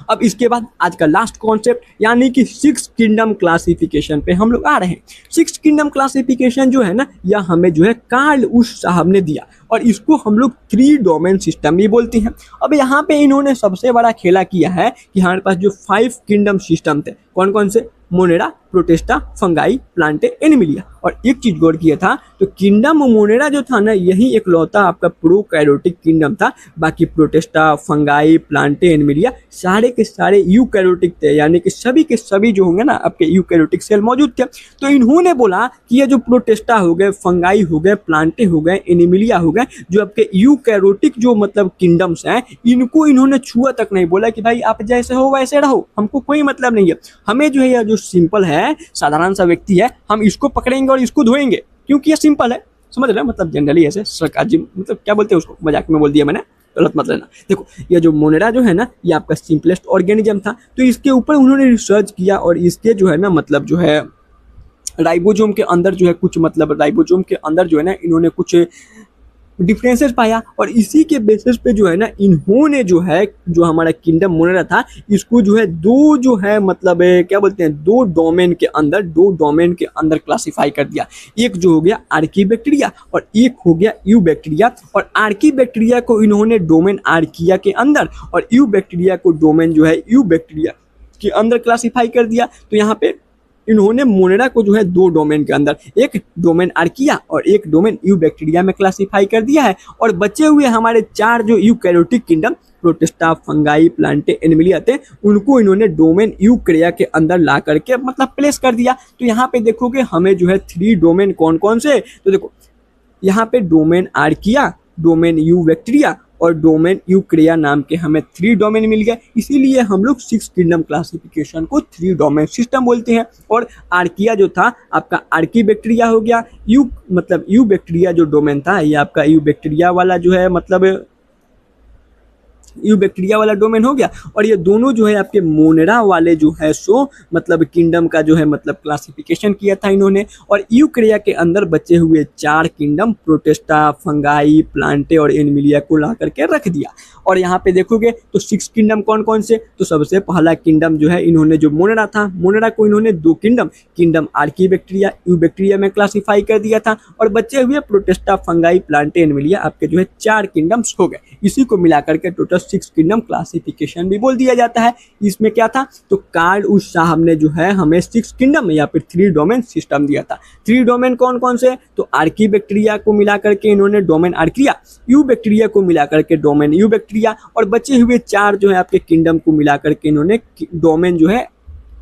अब इसके बाद आज का लास्ट कॉन्सेप्ट यानी कि 6 किंगडम क्लासिफिकेशन पे हम लोग आ रहे हैं। 6 किंगडम क्लासिफिकेशन जो है ना, यह हमें जो है कार्ल उश साहब ने दिया और इसको हम लोग 3 डोमेन सिस्टम भी बोलते हैं। अब यहाँ पे इन्होंने सबसे बड़ा खेला किया है कि हमारे पास जो 5 किंगडम सिस्टम थे, कौन कौन से? Monera, Protista, fungi, Plantae, Animalia. और एक चीज गौर किया था तो किंगडम मोनेरा जो था ना, यही एकलौता आपका प्रोकैरियोटिक किंगडम था। बाकी प्रोटेस्टा, फंगाई, प्लांटे, एनिमिलिया सारे के सारे यूकैरियोटिक थे, यानी कि सभी के सभी जो होंगे ना आपके यूकैरियोटिक सेल मौजूद थे। तो इन्होंने बोला कि ये जो प्रोटेस्टा हो गए, फंगाई हो गए, प्लांटे हो गए, एनिमिलिया हो गए, जो आपके यूकैरियोटिक जो मतलब किंगडम्स हैं, इनको इन्होंने छुआ तक नहीं। बोला कि भाई आप जैसे हो वैसे रहो, हमको कोई मतलब नहीं है, हमें जो है यह जो सिंपल है, साधारण सा व्यक्ति है, हम इसको पकड़ेंगे और इसको धोएंगे, क्योंकि ये सिंपल है। समझ रहे हैं? मतलब जनरली ऐसे सरकाजी मतलब क्या बोलते हैं उसको, मजाक में बोल दिया मैंने, गलत मत लेना। देखो ये जो मोनेरा जो है ना, ये आपका सिंपलेस्ट ऑर्गेनिज्म था। तो इसके ऊपर उन्होंने रिसर्च किया और इसके जो है ना मतलब जो है राइबोसोम के अंदर जो है कुछ मतलब राइबोसोम के अंदर जो है ना इन्होंने कुछ डिफरेंसेस पाया और इसी के बेसिस पे जो है ना इन्होंने जो है जो हमारा किंगडम मोनेरा था, इसको जो है दो जो है मतलब क्या बोलते हैं, दो डोमेन के अंदर क्लासिफाई कर दिया। एक जो हो गया आर्कीबैक्टीरिया और एक हो गया यूबैक्टीरिया। और आर्कीबैक्टीरिया को इन्होंने डोमेन आर्किया के अंदर और यूबैक्टीरिया को डोमेन जो है यूबैक्टीरिया के अंदर क्लासिफाई कर दिया। तो यहाँ पे इन्होंने मोनेरा को जो है 2 डोमेन के अंदर, एक डोमेन आर्किया और एक डोमेन यूबैक्टीरिया में क्लासिफाई कर दिया है। और बचे हुए हमारे 4 जो eukaryotic kingdom protista, fungi, Plantae, Animalia थे, उनको इन्होंने डोमेन यूकैरिया के अंदर ला करके मतलब प्लेस कर दिया। तो यहाँ पे देखोगे हमें जो है 3 डोमेन कौन कौन से, तो देखो यहाँ पे डोमेन आर्किया, डोमेन यूबैक्टीरिया और डोमेन यूकैरिया नाम के हमें 3 डोमेन मिल गए। इसीलिए हम लोग 6 किंगडम क्लासिफिकेशन को 3 डोमेन सिस्टम बोलते हैं। और आर्किया जो था आपका आर्कीबैक्टीरिया हो गया, मतलब यूबैक्टीरिया जो डोमेन था ये आपका यूबैक्टीरिया वाला जो है मतलब यू बैक्टीरिया वाला डोमेन हो गया, और ये दोनों जो है आपके मोनेरा वाले जो है सो मतलब किंगडम का जो है मतलब क्लासिफिकेशन किया था इन्होंने। और यूकरिया के अंदर बचे हुए 4 किंगडम प्रोटेस्टा, फंगाई, प्लांटे और एनिमिलिया को ला करके रख दिया। और यहाँ पे देखोगे तो 6 किंगडम कौन कौन से, तो सबसे पहला किंगडम जो है इन्होंने जो मोनेरा था, मोनेरा को इन्होंने 2 kingdom Archie bacteria, you bacteria में क्लासिफाई कर दिया था। और बचे हुए प्रोटेस्टा, फंगाई, प्लांटे, एनिमिलिया आपके जो है 4 किंगडम्स हो गए। इसी को मिलाकर के टोटल 6 किंगडम क्लासिफिकेशन भी बोल दिया जाता है। इसमें क्या था, तो कार्ल उस साहब ने जो है हमें 6 किंगडम या फिर 3 डोमेन सिस्टम दिया था। 3 डोमेन कौन कौन से, तो आर्की बैक्टीरिया को मिलाकर के इन्होंने डोमेन आर्किया, यू बैक्टीरिया को मिलाकर के डोमेन यू बैक्टीरिया, और बचे हुए 4 जो है आपके किंगडम को मिलाकर के इन्होंने डोमेन जो है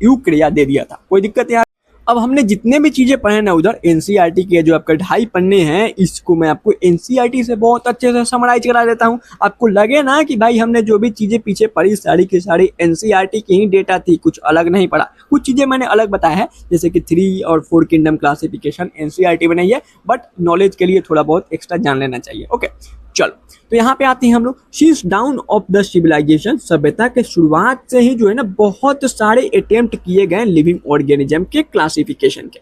यूक्रिया दे दिया था। कोई दिक्कत है? अब हमने जितने भी चीजें पढ़े ना उधर एनसीईआरटी के जो आपका 2.5 पन्ने हैं, इसको मैं आपको एनसीईआरटी से बहुत अच्छे से समराइज करा देता हूँ। आपको लगे ना कि भाई हमने जो भी चीजें पीछे पढ़ी सारी की सारी एनसीईआरटी की ही डेटा थी, कुछ अलग नहीं पढ़ा। कुछ चीजें मैंने अलग बताया है, जैसे कि 3 और 4 किंगडम क्लासिफिकेशन एनसीईआरटी में नहीं है, बट नॉलेज के लिए थोड़ा बहुत एक्स्ट्रा जान लेना चाहिए। ओके चलो, तो यहाँ पे आते हैं हम लोग since dawn of the civilization, सभ्यता के शुरुआत से ही जो है ना बहुत सारे अटेम्प्ट किए गए लिविंग ऑर्गेनिज्म के क्लासिफिकेशन के।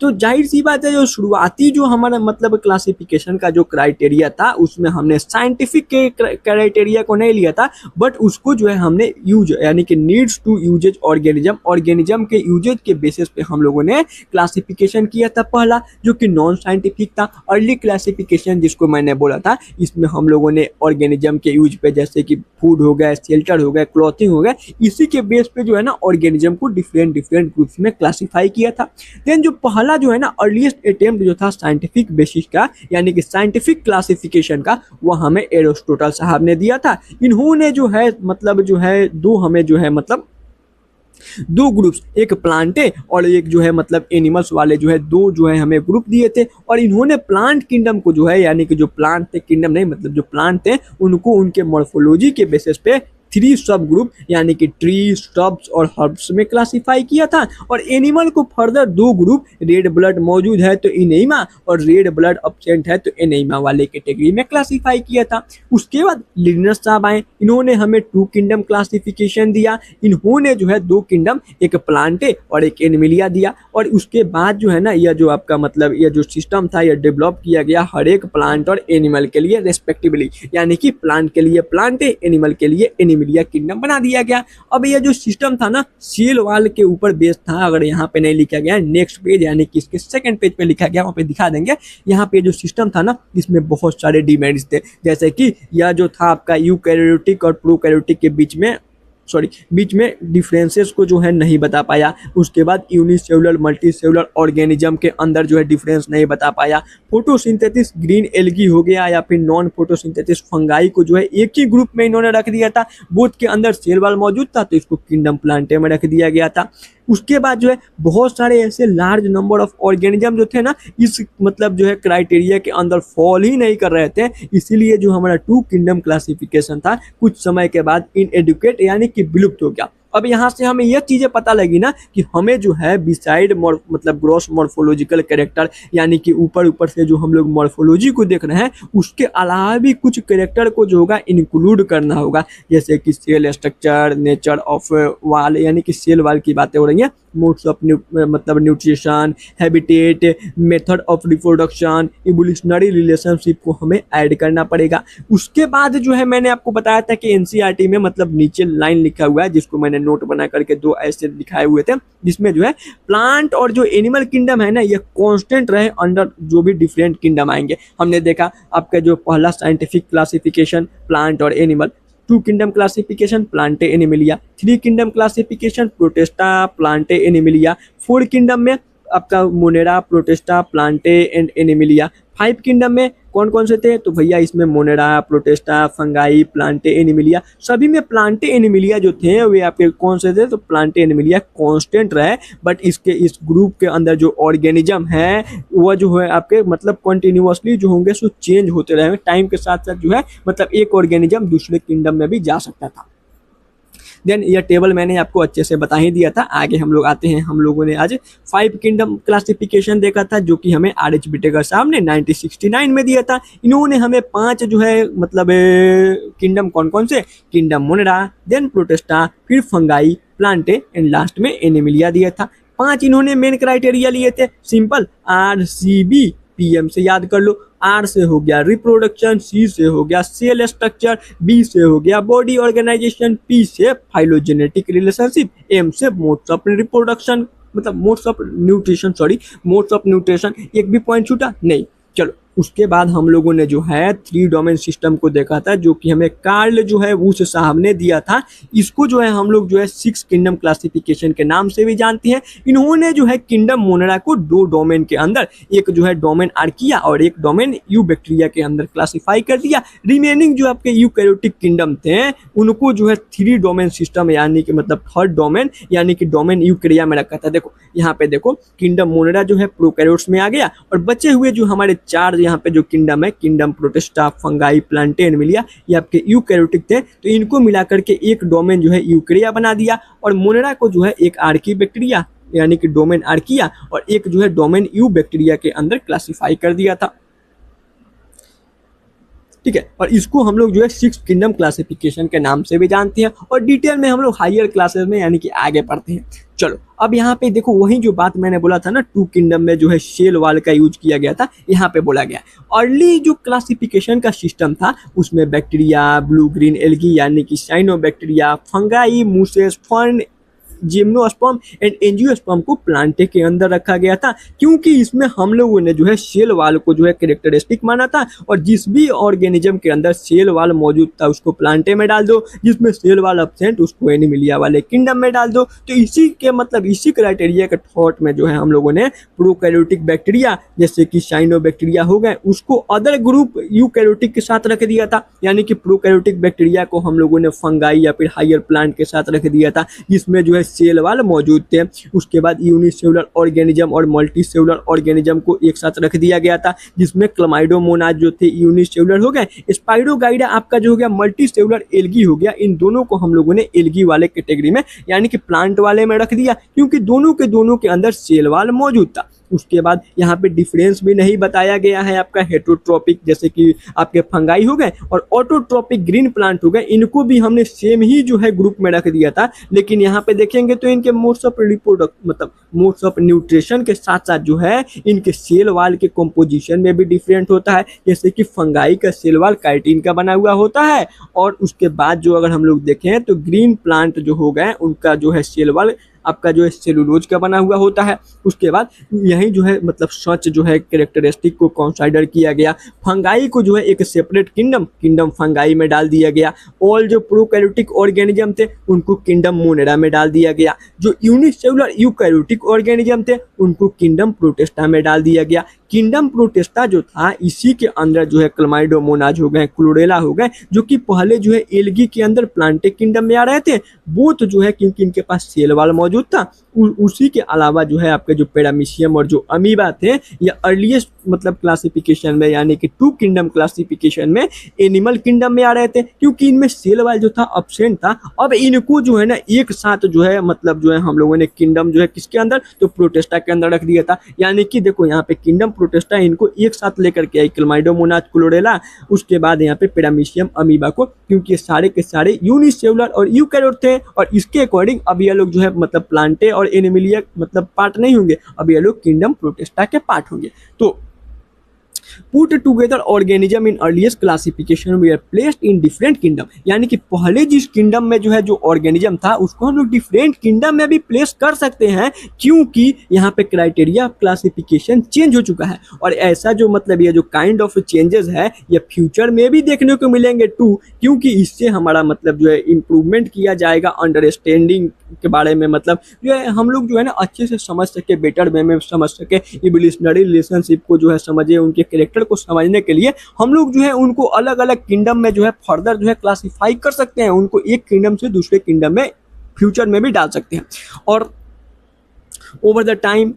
तो जाहिर सी बात है, जो शुरुआती जो हमारा मतलब क्लासिफिकेशन का जो क्राइटेरिया था उसमें हमने साइंटिफिक के क्राइटेरिया को नहीं लिया था, बट उसको जो है हमने यूज यानी कि नीड्स टू यूजेज ऑर्गेनिज्म के यूजेज के बेसिस पे हम लोगों ने क्लासिफिकेशन किया था पहला, जो कि नॉन साइंटिफिक था। अर्ली क्लासिफिकेशन जिसको मैंने बोला था, इसमें हम लोगों ने ऑर्गेनिज्म के यूज पे जैसे कि फूड हो गया, शेल्टर हो गया, क्लॉथिंग हो गया, इसी के बेस पे जो है ना ऑर्गेनिज्म को डिफरेंट ग्रुप्स में क्लासिफाई किया था। देन जो पहला जो है ना अर्लीस्ट अटेम्प्ट जो था साइंटिफिक बेसिस का यानी कि साइंटिफिक क्लासिफिकेशन का, वो हमें एरिस्टोटल साहब ने दिया था। इन्होंने जो है मतलब जो है दो हमें जो है मतलब 2 ग्रुप्स, एक प्लांटे और एक जो है मतलब एनिमल्स वाले जो है 2 जो है हमें ग्रुप दिए थे। और इन्होंने प्लांट किंगडम को जो है यानी कि जो प्लांट थे, किंगडम नहीं मतलब जो प्लांट थे, उनको उनके मॉर्फोलॉजी के बेसिस पे 3 सब ग्रुप यानी कि ट्री, स्टब्स और हर्ब्स में क्लासिफाई किया था। और एनिमल को फर्दर 2 ग्रुप, रेड ब्लड मौजूद है तो इनेमा और रेड ब्लड अब्सेंट है तो एनेमा वाले कैटेगरी में क्लासिफाई किया था। उसके बाद लिनस साहब आए, इन्होंने हमें 2 किंगडम क्लासिफिकेशन दिया। इन्होंने जो है 2 किंगडम, एक प्लांटे और एक एनिमिलिया दिया। और उसके बाद जो है ना यह जो आपका मतलब यह जो सिस्टम था यह डेवलप किया गया हर एक प्लांट और एनिमल के लिए रेस्पेक्टिवली, यानी कि प्लांट के लिए प्लांटे, एनिमल के लिए एनिमिलिया किंगडम बना दिया गया। अब यह जो सिस्टम था ना सेल वाल के ऊपर बेस था। अगर यहाँ पे नहीं लिखा गया, नेक्स्ट पेज यानी कि इसके सेकंड पेज पे लिखा गया, वहाँ पे दिखा देंगे। यहाँ पे जो सिस्टम था ना इसमें बहुत सारे डिमेरिट्स थे, जैसे कि यह जो था आपका यूकैरियोटिक और प्रोकैरियोटिक के बीच में डिफरेंसेस को जो है नहीं बता पाया। उसके बाद यूनिसेलुलर मल्टीसेलुलर ऑर्गेनिज्म के अंदर जो है डिफरेंस नहीं बता पाया। फोटोसिंथेसिस ग्रीन एल्गी हो गया या फिर नॉन फोटोसिंथेसिस फंगाई को जो है एक ही ग्रुप में इन्होंने रख दिया था। बोथ के अंदर सेल वाल मौजूद था तो इसको किंगडम प्लांटे में रख दिया गया था। उसके बाद जो है बहुत सारे ऐसे लार्ज नंबर ऑफ ऑर्गेनिज्म जो थे ना इस मतलब जो है क्राइटेरिया के अंदर फॉल ही नहीं कर रहे थे, इसीलिए जो हमारा 2 किंगडम क्लासिफिकेशन था कुछ समय के बाद इनएडुकेट यानी कि विलुप्त हो गया। अब यहाँ से हमें यह चीज़ें पता लगी ना कि हमें जो है बिसाइड मतलब ग्रॉस मॉर्फोलॉजिकल कैरेक्टर यानी कि ऊपर से जो हम लोग मॉर्फोलॉजी को देख रहे हैं उसके अलावा भी कुछ कैरेक्टर को जो होगा इंक्लूड करना होगा, जैसे कि सेल स्ट्रक्चर, नेचर ऑफ वाल यानी कि सेल वाल की बातें हो रही हैं, मोड्स ऑफ मतलब nutrition, habitat, method of reproduction, evolutionary relationship को हमें ऐड करना पड़ेगा। उसके बाद जो है मैंने आपको बताया था कि एनसीईआरटी में मतलब नीचे लाइन लिखा हुआ है जिसको मैंने नोट बना करके 2 ऐसे दिखाए हुए थे, जिसमें जो है प्लांट और जो एनिमल किंगडम है ना ये कांस्टेंट रहे अंडर जो भी डिफरेंट किंगडम आएंगे। हमने देखा आपका जो पहला साइंटिफिक क्लासिफिकेशन प्लांट और animal, 2 kingdom classification Plantae Animalia, 3 kingdom classification Protista Plantae Animalia, 4 kingdom में आपका Monera Protista Plantae and Animalia, 5 kingdom में कौन कौन से थे तो भैया इसमें Monera Protista fungi Plantae Animalia, सभी में प्लांटे एनिमिलिया जो थे वे आपके कौन से थे तो प्लांटे एनिमिलिया कांस्टेंट रहे। बट इसके इस ग्रुप के अंदर जो ऑर्गेनिज्म है वह जो है आपके मतलब कंटिन्यूअसली जो होंगे सो चेंज होते रहे, टाइम के साथ साथ जो है मतलब एक ऑर्गेनिज्म दूसरे किंगडम में भी जा सकता था। देन यह टेबल मैंने आपको अच्छे से बता ही दिया था। आगे हम लोग आते हैं, हम लोगों ने आज 5 किंगडम क्लासिफिकेशन देखा था जो कि हमें आर एच बिटेकर साहब ने 1969 में दिया था। इन्होंने हमें 5 जो है मतलब किंगडम कौन कौन से, किंगडम मोनेरा, देन प्रोटेस्टा, फिर फंगाई, प्लांटे एंड लास्ट में एनिमिलिया दिया था। 5 इन्होंने मेन क्राइटेरिया लिए थे, सिंपल RCB PM से याद कर लो। R से हो गया रिप्रोडक्शन, C से हो गया सेल स्ट्रक्चर, B से हो गया बॉडी ऑर्गेनाइजेशन, P से फाइलोजेनेटिक रिलेशनशिप, M से मोड्स ऑफ रिप्रोडक्शन मतलब modes of nutrition, modes of nutrition. एक भी पॉइंट छूटा नहीं। चलो उसके बाद हम लोगों ने जो है 3 डोमेन सिस्टम को देखा था जो कि हमें कार्ल जो है वुश साहब ने दिया था। इसको जो है हम लोग जो है 6 किंगडम क्लासिफिकेशन के नाम से भी जानते हैं। इन्होंने जो है किंगडम मोनेरा को 2 डोमेन के अंदर, एक जो है डोमेन आर्किया और एक डोमेन यूबैक्टीरिया के अंदर क्लासिफाई कर दिया। रिमेनिंग जो आपके यूकैरियोटिक किंगडम थे उनको जो है 3 डोमेन सिस्टम यानी कि मतलब 3rd डोमेन यानी कि डोमेन यूकैरिया में रखा था। देखो यहाँ पे देखो किंगडम मोनेरा जो है प्रोकैरियोट्स में आ गया और बचे हुए जो हमारे 4 यहाँ पे जो किंगडम है, kingdom Protista, fungi, Plantae, Animalia, ये आपके यूकैरियोटिक थे। तो इनको मिलाकर के एक डोमेन जो है यूकैरिया बना दिया और मोनेरा को जो है एक आर्कीबैक्टीरिया यानी कि डोमेन आर्किया और एक जो है डोमेन यूबैक्टीरिया के अंदर क्लासिफाई कर दिया था। ठीक है, और इसको हम लोग जो है 6 किंगडम क्लासिफिकेशन के नाम से भी जानते हैं और डिटेल में हम लोग हायर क्लासेस में यानी कि आगे पढ़ते हैं। चलो अब यहाँ पे देखो वही जो बात मैंने बोला था ना 2 किंगडम में जो है शेल वाल का यूज किया गया था, यहाँ पे बोला गया अर्ली जो क्लासिफिकेशन का सिस्टम था उसमें बैक्टीरिया, ब्लू ग्रीन एल्गी यानी कि cyanobacteria, fungi, mosses, fern, gymnosperm and angiosperm को प्लांटे के अंदर रखा गया था क्योंकि इसमें हम लोगों ने जो है सेल वाल को जो है कैरेक्टरिस्टिक माना था और जिस भी ऑर्गेनिज्म के अंदर सेल वाल मौजूद था उसको प्लांटे में डाल दो, जिसमें सेल वाल एब्सेंट उसको एनिमिलिया वाले किंगडम में डाल दो। तो इसी के मतलब इसी क्राइटेरिया के थॉट में जो है हम लोगों ने प्रोकैरियोटिक बैक्टीरिया जैसे कि साइनोबैक्टीरिया हो गए उसको अदर ग्रुप यूकैरियोटिक के साथ रख दिया था, यानी कि प्रोकैरियोटिक बैक्टीरिया को हम लोगों ने फंगाई या फिर हायर प्लांट के साथ रख दिया था जिसमें जो है सेल वाल मौजूद थे। उसके बाद यूनिसेलुलर ऑर्गेनिज्म और मल्टीसेलुलर ऑर्गेनिज्म को एक साथ रख दिया गया था जिसमें क्लमाइडोमोनाज जो थे यूनिसेलुलर हो गए, स्पाइरोगाइडा आपका जो हो गया मल्टीसेलुलर एल्गी हो गया। इन दोनों को हम लोगों ने एल्गी वाले कैटेगरी में यानी कि प्लांट वाले में रख दिया क्योंकि दोनों के अंदर सेल वाल मौजूद था। उसके बाद यहाँ पे डिफरेंस भी नहीं बताया गया है आपका हेटरोट्रोपिक जैसे कि आपके फंगाई हो गए और ऑटोट्रोपिक ग्रीन प्लांट हो गए, इनको भी हमने सेम ही जो है ग्रुप में रख दिया था। लेकिन यहाँ पे देखेंगे तो इनके मोड्स ऑफ रिप्रोडक्ट मतलब मोड्स ऑफ न्यूट्रिशन के साथ साथ जो है इनके सेल वाल के कंपोजिशन में भी डिफरेंट होता है। जैसे कि फंगाई का सेल वाल काइटिन का बना हुआ होता है और उसके बाद जो अगर हम लोग देखें तो ग्रीन प्लांट जो हो गए उनका जो है सेल वाल आपका जो है सेलुलोज का बना हुआ होता है। उसके बाद यही जो है मतलब सच जो है कैरेक्टरिस्टिक को कंसीडर किया गया। फंगाई को जो है एक सेपरेट किंगडम फंगाई में डाल दिया गया। ऑल जो प्रोकैरियोटिक ऑर्गेनिज्म थे उनको किंगडम मोनेरा में डाल दिया गया। जो यूनिसेलुलर यूकैरियोटिक ऑर्गेनिज्म थे उनको किंगडम प्रोटेस्टा में डाल दिया गया। किंगडम प्रोटेस्टा जो था इसी के अंदर जो है क्लमाइडोमोनाज हो गए, क्लोरेला हो गए जो कि पहले जो है एल्गी के अंदर प्लांटे किंगडम में आ रहे थे। वो तो जो है क्योंकि इनके पास सेल वाल मौजूद था उसी के अलावा जो है आपके जो पैरामीशियम और जो अमीबा थे या अर्लीस्ट मतलब क्लासिफिकेशन में यानी कि 2 किंगडम क्लासिफिकेशन में एनिमल किंगडम में आ रहे थे क्योंकि इनमें सेल वाल जो था अब्सेंट था। अब इनको जो है ना एक साथ जो है मतलब जो है हम लोगों ने किंगडम जो है किसके अंदर तो प्रोटेस्टा के अंदर रख दिया था। यानी कि देखो यहाँ पे किंगडम प्रोटेस्टा इनको एक साथ लेकर के आई, क्लमाइडोमोनाज, क्लोरेला, उसके बाद यहाँ पे पैरामीशियम, अमीबा को, क्योंकि ये सारे के सारे यूनिसेलुलर और यूकैरियोट थे और इसके अकॉर्डिंग अब ये लोग जो है मतलब प्लांटे और एनिमिलिया मतलब पार्ट नहीं होंगे, अब ये लोग किंगडम प्रोटेस्टा के पार्ट होंगे। तो put together organism in earliest classification we are placed in different kingdom, यानी कि पहले जिस किंगडम में जो है जो ऑर्गेनिज्म था उसको हम लोग डिफरेंट किंगडम में भी प्लेस कर सकते हैं क्योंकि यहाँ पे क्राइटेरिया ऑफ क्लासिफिकेशन चेंज हो चुका है। और ऐसा जो मतलब ये जो काइंड ऑफ चेंजेस है ये फ्यूचर में भी देखने को मिलेंगे टू, क्योंकि इससे हमारा मतलब जो है इम्प्रूवमेंट किया जाएगा अंडरस्टैंडिंग के बारे में, मतलब जो है हम लोग जो है ना अच्छे से समझ सके, बेटर वे में समझ सके, इवोल्यूशनरी रिलेशनशिप को जो है समझे, उनके कैरेक्टर को समझने के लिए हम लोग जो है उनको अलग अलग किंगडम में जो है फर्दर जो है क्लासिफाई कर सकते हैं, उनको एक किंगडम से दूसरे किंगडम में फ्यूचर में भी डाल सकते हैं। और ओवर द टाइम,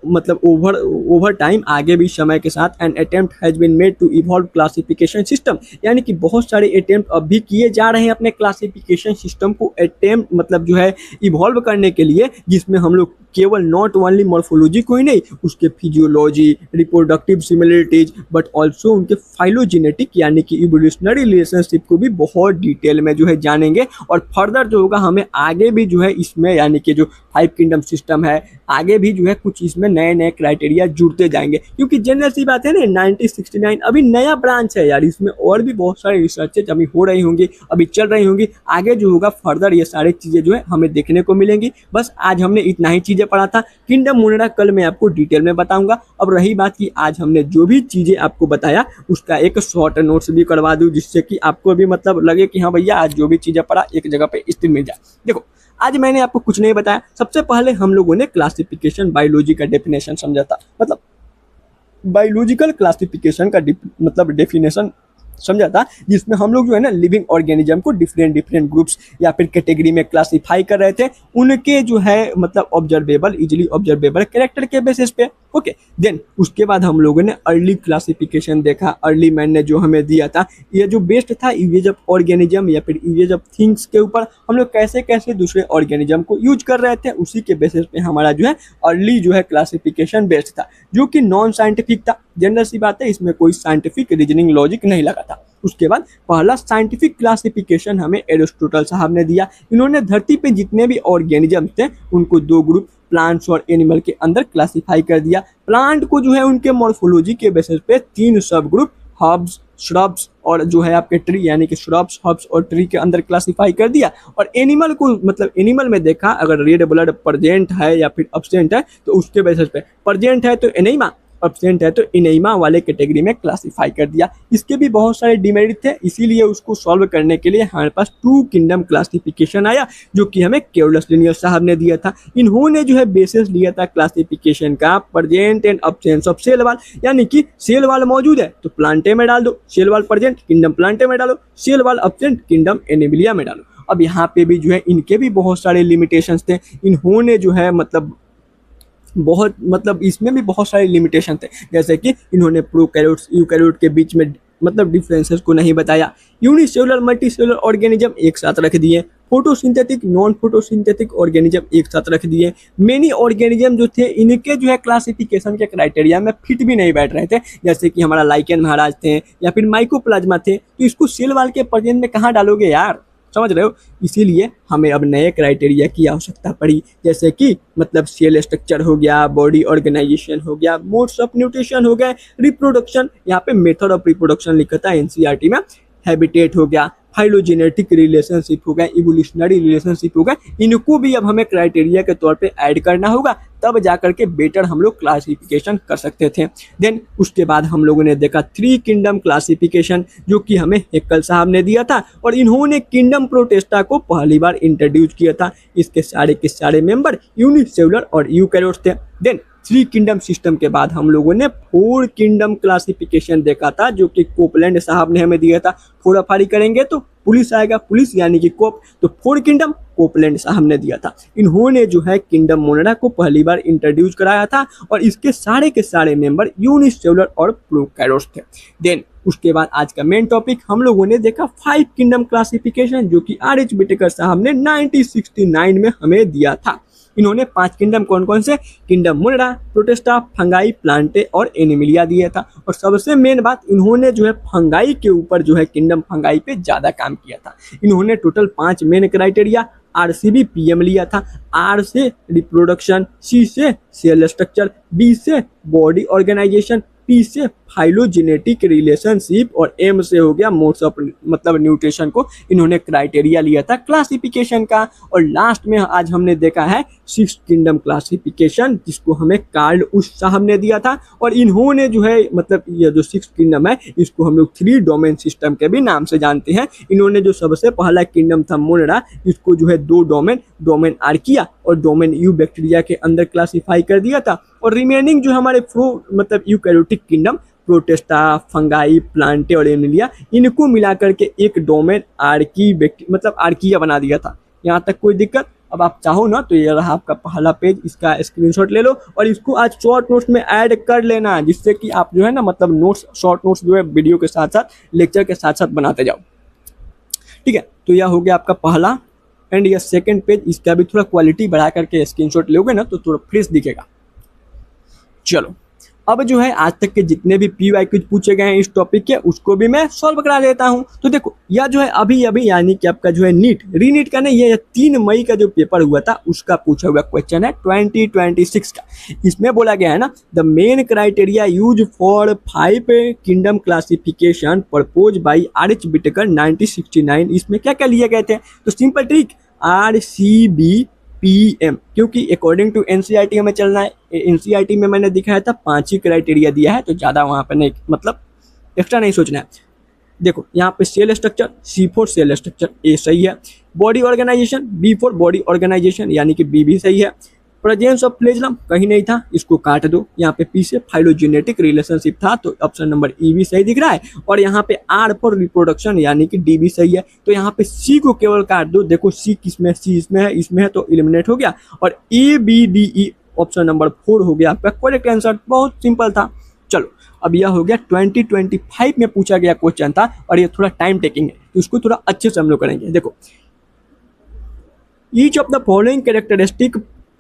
मतलब ओवर टाइम, आगे भी समय के साथ an attempt has been made to evolve classification system, यानी कि बहुत सारे अटेम्प्ट अब भी किए जा रहे हैं अपने क्लासिफिकेशन सिस्टम को अटेम्प्ट मतलब जो है इवॉल्व करने के लिए, जिसमें हम लोग केवल नॉट ओनली मॉर्फोलॉजी को ही नहीं, उसके physiology, reproductive similarities, but also उनके फाइलोजेनेटिक यानी कि इवोल्यूशनरी रिलेशनशिप को भी बहुत डिटेल में जो है जानेंगे। और फर्दर जो होगा हमें आगे भी जो है इसमें यानी कि जो 5 किंगडम सिस्टम है, आगे भी जो है कुछ इसमें नए नए क्राइटेरिया जुड़ते जाएंगे, क्योंकि जनरल सी बात है ना, 1969 अभी नया ब्रांच है यार, इसमें और भी बहुत सारे रिसर्चेज अभी हो रही होंगी, अभी चल रही होंगी, आगे जो होगा फर्दर ये सारी चीज़ें जो है हमें देखने को मिलेंगी। बस आज हमने इतना ही चीज़ें पढ़ा था। किंगडम मोनेरा कल मैं आपको डिटेल में बताऊंगा। अब रही बात की आज हमने जो भी चीज़ें आपको बताया उसका एक शॉर्ट नोट्स भी करवा दूँ, जिससे कि आपको भी मतलब लगे कि हाँ भैया आज जो भी चीज़ें पढ़ा एक जगह पे स्थिर मिल जाए। देखो आज मैंने आपको कुछ नहीं बताया। सबसे पहले हम लोगों ने क्लासिफिकेशन बायोलॉजी का डेफिनेशन समझा था, मतलब बायोलॉजिकल क्लासिफिकेशन का मतलब डेफिनेशन समझा था, जिसमें हम लोग जो है ना लिविंग ऑर्गेनिज्म को डिफरेंट डिफरेंट ग्रुप्स या फिर कैटेगरी में क्लासिफाई कर रहे थे, उनके जो है मतलब ऑब्जर्वेबल, इजीली ऑब्जर्वेबल कैरेक्टर के बेसिस पे। ओके, देन उसके बाद हम लोगों ने अर्ली क्लासिफिकेशन देखा। अर्ली मैन ने जो हमें दिया था, ये जो बेस्ड था यूजेज ऑफ ऑर्गेनिज्म या फिर यूजेज ऑफ थिंग्स के ऊपर, हम लोग कैसे कैसे दूसरे ऑर्गेनिज्म को यूज कर रहे थे, उसी के बेसिस पे हमारा जो है अर्ली जो है क्लासिफिकेशन बेस्ड था, जो कि नॉन साइंटिफिक था। जनरल सी बात है, इसमें कोई साइंटिफिक रीजनिंग लॉजिक नहीं लगा था। उसके बाद पहला साइंटिफिक क्लासिफिकेशन हमें एरिस्टोटल साहब ने दिया। इन्होंने धरती पे जितने भी ऑर्गेनिज्म थे उनको दो ग्रुप, प्लांट्स और एनिमल के अंदर क्लासिफाई कर दिया। प्लांट को जो है उनके मॉर्फोलॉजी के बेसिस पे 3 सब ग्रुप, हर्ब्स, श्रब्स और जो है आपके ट्री यानी कि श्रब्स, हर्ब्स और ट्री के अंदर क्लासिफाई कर दिया। और एनिमल को मतलब एनिमल में देखा अगर रेड ब्लड प्रेजेंट है या फिर एब्सेंट है तो उसके बेसिस पे, प्रेजेंट है तो एनीमा, एब्सेंट है तो इनेमा वाले कैटेगरी में क्लासिफाई कर दिया। इसके भी बहुत सारे डिमेरिट थे, इसीलिए उसको सॉल्व करने के लिए हमारे पास 2 किंगडम क्लासिफिकेशन आया, जो कि हमें केवलस लिनियर साहब ने दिया था। इन्होंने जो है बेसिस लिया था क्लासिफिकेशन का present and absence of cell wall, यानी कि सेल वाल मौजूद है तो प्लांटे में डाल दो, cell wall present kingdom Plantae में डालो, cell wall absent kingdom Animalia में डालो। अब यहाँ पे भी जो है इनके भी बहुत सारे लिमिटेशंस थे। इन्होंने जो है मतलब बहुत मतलब इसमें भी बहुत सारे लिमिटेशन थे, जैसे कि इन्होंने प्रोकैरियोट्स यूकैरियोट के बीच में मतलब डिफरेंसेस को नहीं बताया। यूनिसेलुलर मल्टीसेलुलर ऑर्गेनिज्म एक साथ रख दिए, फोटोसिंथेटिक नॉन फोटोसिंथेटिक ऑर्गेनिज्म एक साथ रख दिए। मेनी ऑर्गेनिज्म जो थे इनके जो है क्लासिफिकेशन के क्राइटेरिया में फिट भी नहीं बैठ रहे थे, जैसे कि हमारा लाइकेन महाराज थे या फिर माइकोप्लाज्मा थे, तो इसको सेल वाल के प्रेजेंट में कहाँ डालोगे यार, समझ रहे हो। इसीलिए हमें अब नए क्राइटेरिया की आवश्यकता पड़ी, जैसे कि मतलब सेल स्ट्रक्चर हो गया, बॉडी ऑर्गेनाइजेशन हो गया, मोड्स ऑफ न्यूट्रिशन हो गए, रिप्रोडक्शन, यहाँ पे मेथड ऑफ रिप्रोडक्शन लिखा था एनसीईआरटी में, हैबिटेट हो गया, फाइलोजेनेटिक रिलेशनशिप हो गया, इवोल्यूशनरी रिलेशनशिप हो गया, इनको भी अब हमें क्राइटेरिया के तौर पे ऐड करना होगा, तब जाकर के बेटर हम लोग क्लासिफिकेशन कर सकते थे। देन उसके बाद हम लोगों ने देखा 3 किंगडम क्लासिफिकेशन, जो कि हमें हेक्कल साहब ने दिया था, और इन्होंने किंगडम प्रोटेस्टा को पहली बार इंट्रोड्यूस किया था। इसके सारे के सारे मेंबर यूनिसेलुलर और यूकैरियोट्स थे। देन 3 किंगडम सिस्टम के बाद हम लोगों ने 4 किंगडम क्लासिफिकेशन देखा था, जो कि कोपलैंड साहब ने हमें दिया था। फोड़ाफाड़ी करेंगे तो पुलिस आएगा, पुलिस यानी कि कोप, तो 4 किंगडम कोपलैंड साहब ने दिया था। इन्होंने जो है किंगडम मोनेरा को पहली बार इंट्रोड्यूस कराया था, और इसके सारे के सारे मेंबर यूनिसेलुलर और प्रोकैरियोट्स थे। देन उसके बाद आज का मेन टॉपिक हम लोगों ने देखा 5 किंगडम क्लासिफिकेशन, जो कि आर.एच. विटेकर साहब ने 1969 में हमें दिया था। इन्होंने 5 किंगडम कौन कौन से, kingdom Monera, Protista, fungi, Plantae और एनिमिलिया दिया था। और सबसे मेन बात, इन्होंने जो है फंगाई के ऊपर जो है किंगडम फंगाई पे ज़्यादा काम किया था। इन्होंने टोटल 5 मेन क्राइटेरिया, आर से भी पीएम लिया था। आर से रिप्रोडक्शन, सी से सेल स्ट्रक्चर, बी से बॉडी ऑर्गेनाइजेशन, पी से फाइलोजेनेटिक रिलेशनशिप और एम से हो गया मोड्स ऑफ मतलब न्यूट्रिशन को इन्होंने क्राइटेरिया लिया था क्लासिफिकेशन का। और लास्ट में आज हमने देखा है 6 किंगडम क्लासिफिकेशन, जिसको हमें कार्ल उश साहब ने दिया था। और इन्होंने जो है मतलब ये जो 6 किंगडम है इसको हम लोग 3 डोमेन सिस्टम के भी नाम से जानते हैं। इन्होंने जो सबसे पहला किंगडम था मोनेरा, इसको जो है 2 डोमेन, डोमेन आर्किया और डोमेन यू बैक्टीरिया के अंदर क्लासिफाई कर दिया था। और रिमेनिंग जो हमारे मतलब eukaryotic kingdom, Protista, fungi, Plantae और एनिमिलिया, इनको मिलाकर के एक डोमेन आर्की मतलब आर्किया बना दिया था। यहाँ तक कोई दिक्कत? अब आप चाहो ना तो ये रहा आपका पहला पेज, इसका स्क्रीनशॉट ले लो और इसको आज शॉर्ट नोट्स में ऐड कर लेना, जिससे कि आप जो है ना मतलब नोट्स, शॉर्ट नोट्स जो है वीडियो के साथ साथ लेक्चर के साथ साथ बनाते जाओ। ठीक है, तो यह हो गया आपका पहला एंड यह सेकंड पेज, इसका भी थोड़ा क्वालिटी बढ़ा करके स्क्रीनशॉट लोगे ना तो थोड़ा फ्रेश दिखेगा। चलो अब जो है आज तक के जितने भी PYQ पूछे गए हैं इस टॉपिक के उसको भी मैं सॉल्व करा देता हूं। तो देखो यह जो है अभी अभी यानी कि आपका जो है रीनीट का नहीं, ये 3 मई का जो पेपर हुआ था उसका पूछा हुआ क्वेश्चन है 2026 का। इसमें बोला गया है ना, the main criteria use for 5 kingdom classification propose by RH Whittaker 1969, इसमें क्या क्या लिए गए थे? तो सिंपल ट्रिक RCBPM, क्योंकि अकॉर्डिंग टू NCERT हमें चलना है। NCERT में मैंने दिखाया था 5 ही क्राइटेरिया दिया है, तो ज़्यादा वहाँ पर नहीं, मतलब एक्स्ट्रा नहीं सोचना है। देखो यहाँ पे cell structure, C4 cell structure A सही है। Body organisation B4 body organization यानी कि B भी सही है। प्रेजेंस ऑफ फ्लैजेलम कहीं नहीं था, इसको काट दो। यहाँ पे P से फाइलोजेनेटिक रिलेशनशिप था, तो ऑप्शन नंबर E भी सही दिख रहा है। और यहाँ पे R पर रिप्रोडक्शन यानी कि D भी सही है। तो यहाँ पे C को केवल काट दो। देखो C किसमें, C इसमें है तो एलिमिनेट हो गया। और ABDE ऑप्शन नंबर 4 हो गया आपका करेक्ट आंसर। बहुत सिंपल था। चलो अब यह हो गया 2025 में पूछा गया क्वेश्चन था, और ये थोड़ा टाइम टेकिंग है तो इसको थोड़ा अच्छे से हम लोग करेंगे। देखो each of the following characteristic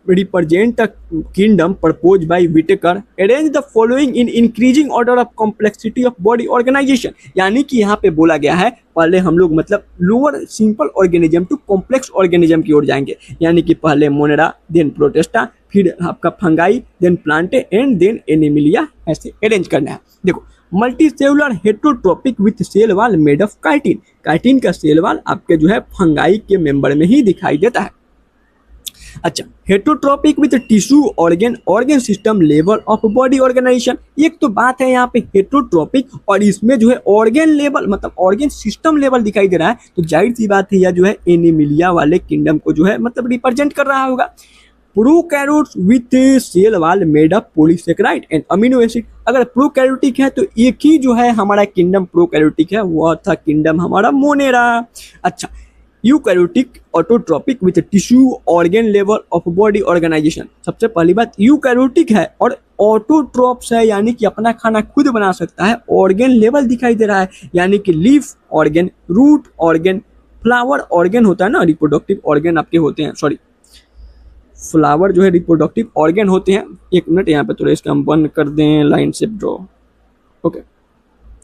represent a kingdom proposed by Whittaker, arrange the following in increasing order of complexity of body organization। यानी कि यहाँ पे बोला गया है पहले हम लोग मतलब lower simple organism to complex organism की ओर जाएंगे, यानी कि पहले मोनेरा, देन प्रोटेस्टा, फिर आपका fungi, then Plantae and then Animalia, ऐसे अरेंज करना है। देखो multi cellular heterotrophic with cell wall made of chitin, chitin का सेल वाल आपके जो है फंगाई के मेंबर में ही दिखाई देता है। अच्छा, heterotrophic with tissue organ system level of body organization, एक तो बात है यहाँ पे हेट्रोट्रोपिक और इसमें जो है ऑर्गन लेवल मतलब ऑर्गन सिस्टम लेवल दिखाई दे रहा है, तो जाहिर सी बात है यह जो है एनिमिलिया वाले किंगडम को जो है मतलब रिप्रेजेंट कर रहा होगा। Prokaryotes with cell wall made of polysaccharide and amino acid, अगर प्रोकैरियोटिक है तो एक ही जो है हमारा किंगडम प्रोकैरियोटिक है, वह था किंगडम हमारा मोनेरा। अच्छा, eukaryotic autotrophic with tissue organ level of body organization, सबसे पहली बात यूकैरियोटिक है और ऑटोट्रोप्स है, यानी कि अपना खाना खुद बना सकता है। ऑर्गन लेवल दिखाई दे रहा है, यानी कि leaf organ, root organ, flower organ होता है ना, रिप्रोडक्टिव ऑर्गन आपके होते हैं, सॉरी फ्लावर जो है रिप्रोडक्टिव ऑर्गन होते हैं। एक मिनट यहाँ पे थोड़ा इसका हम बंद कर दें, लाइन से ड्रॉ, ओके।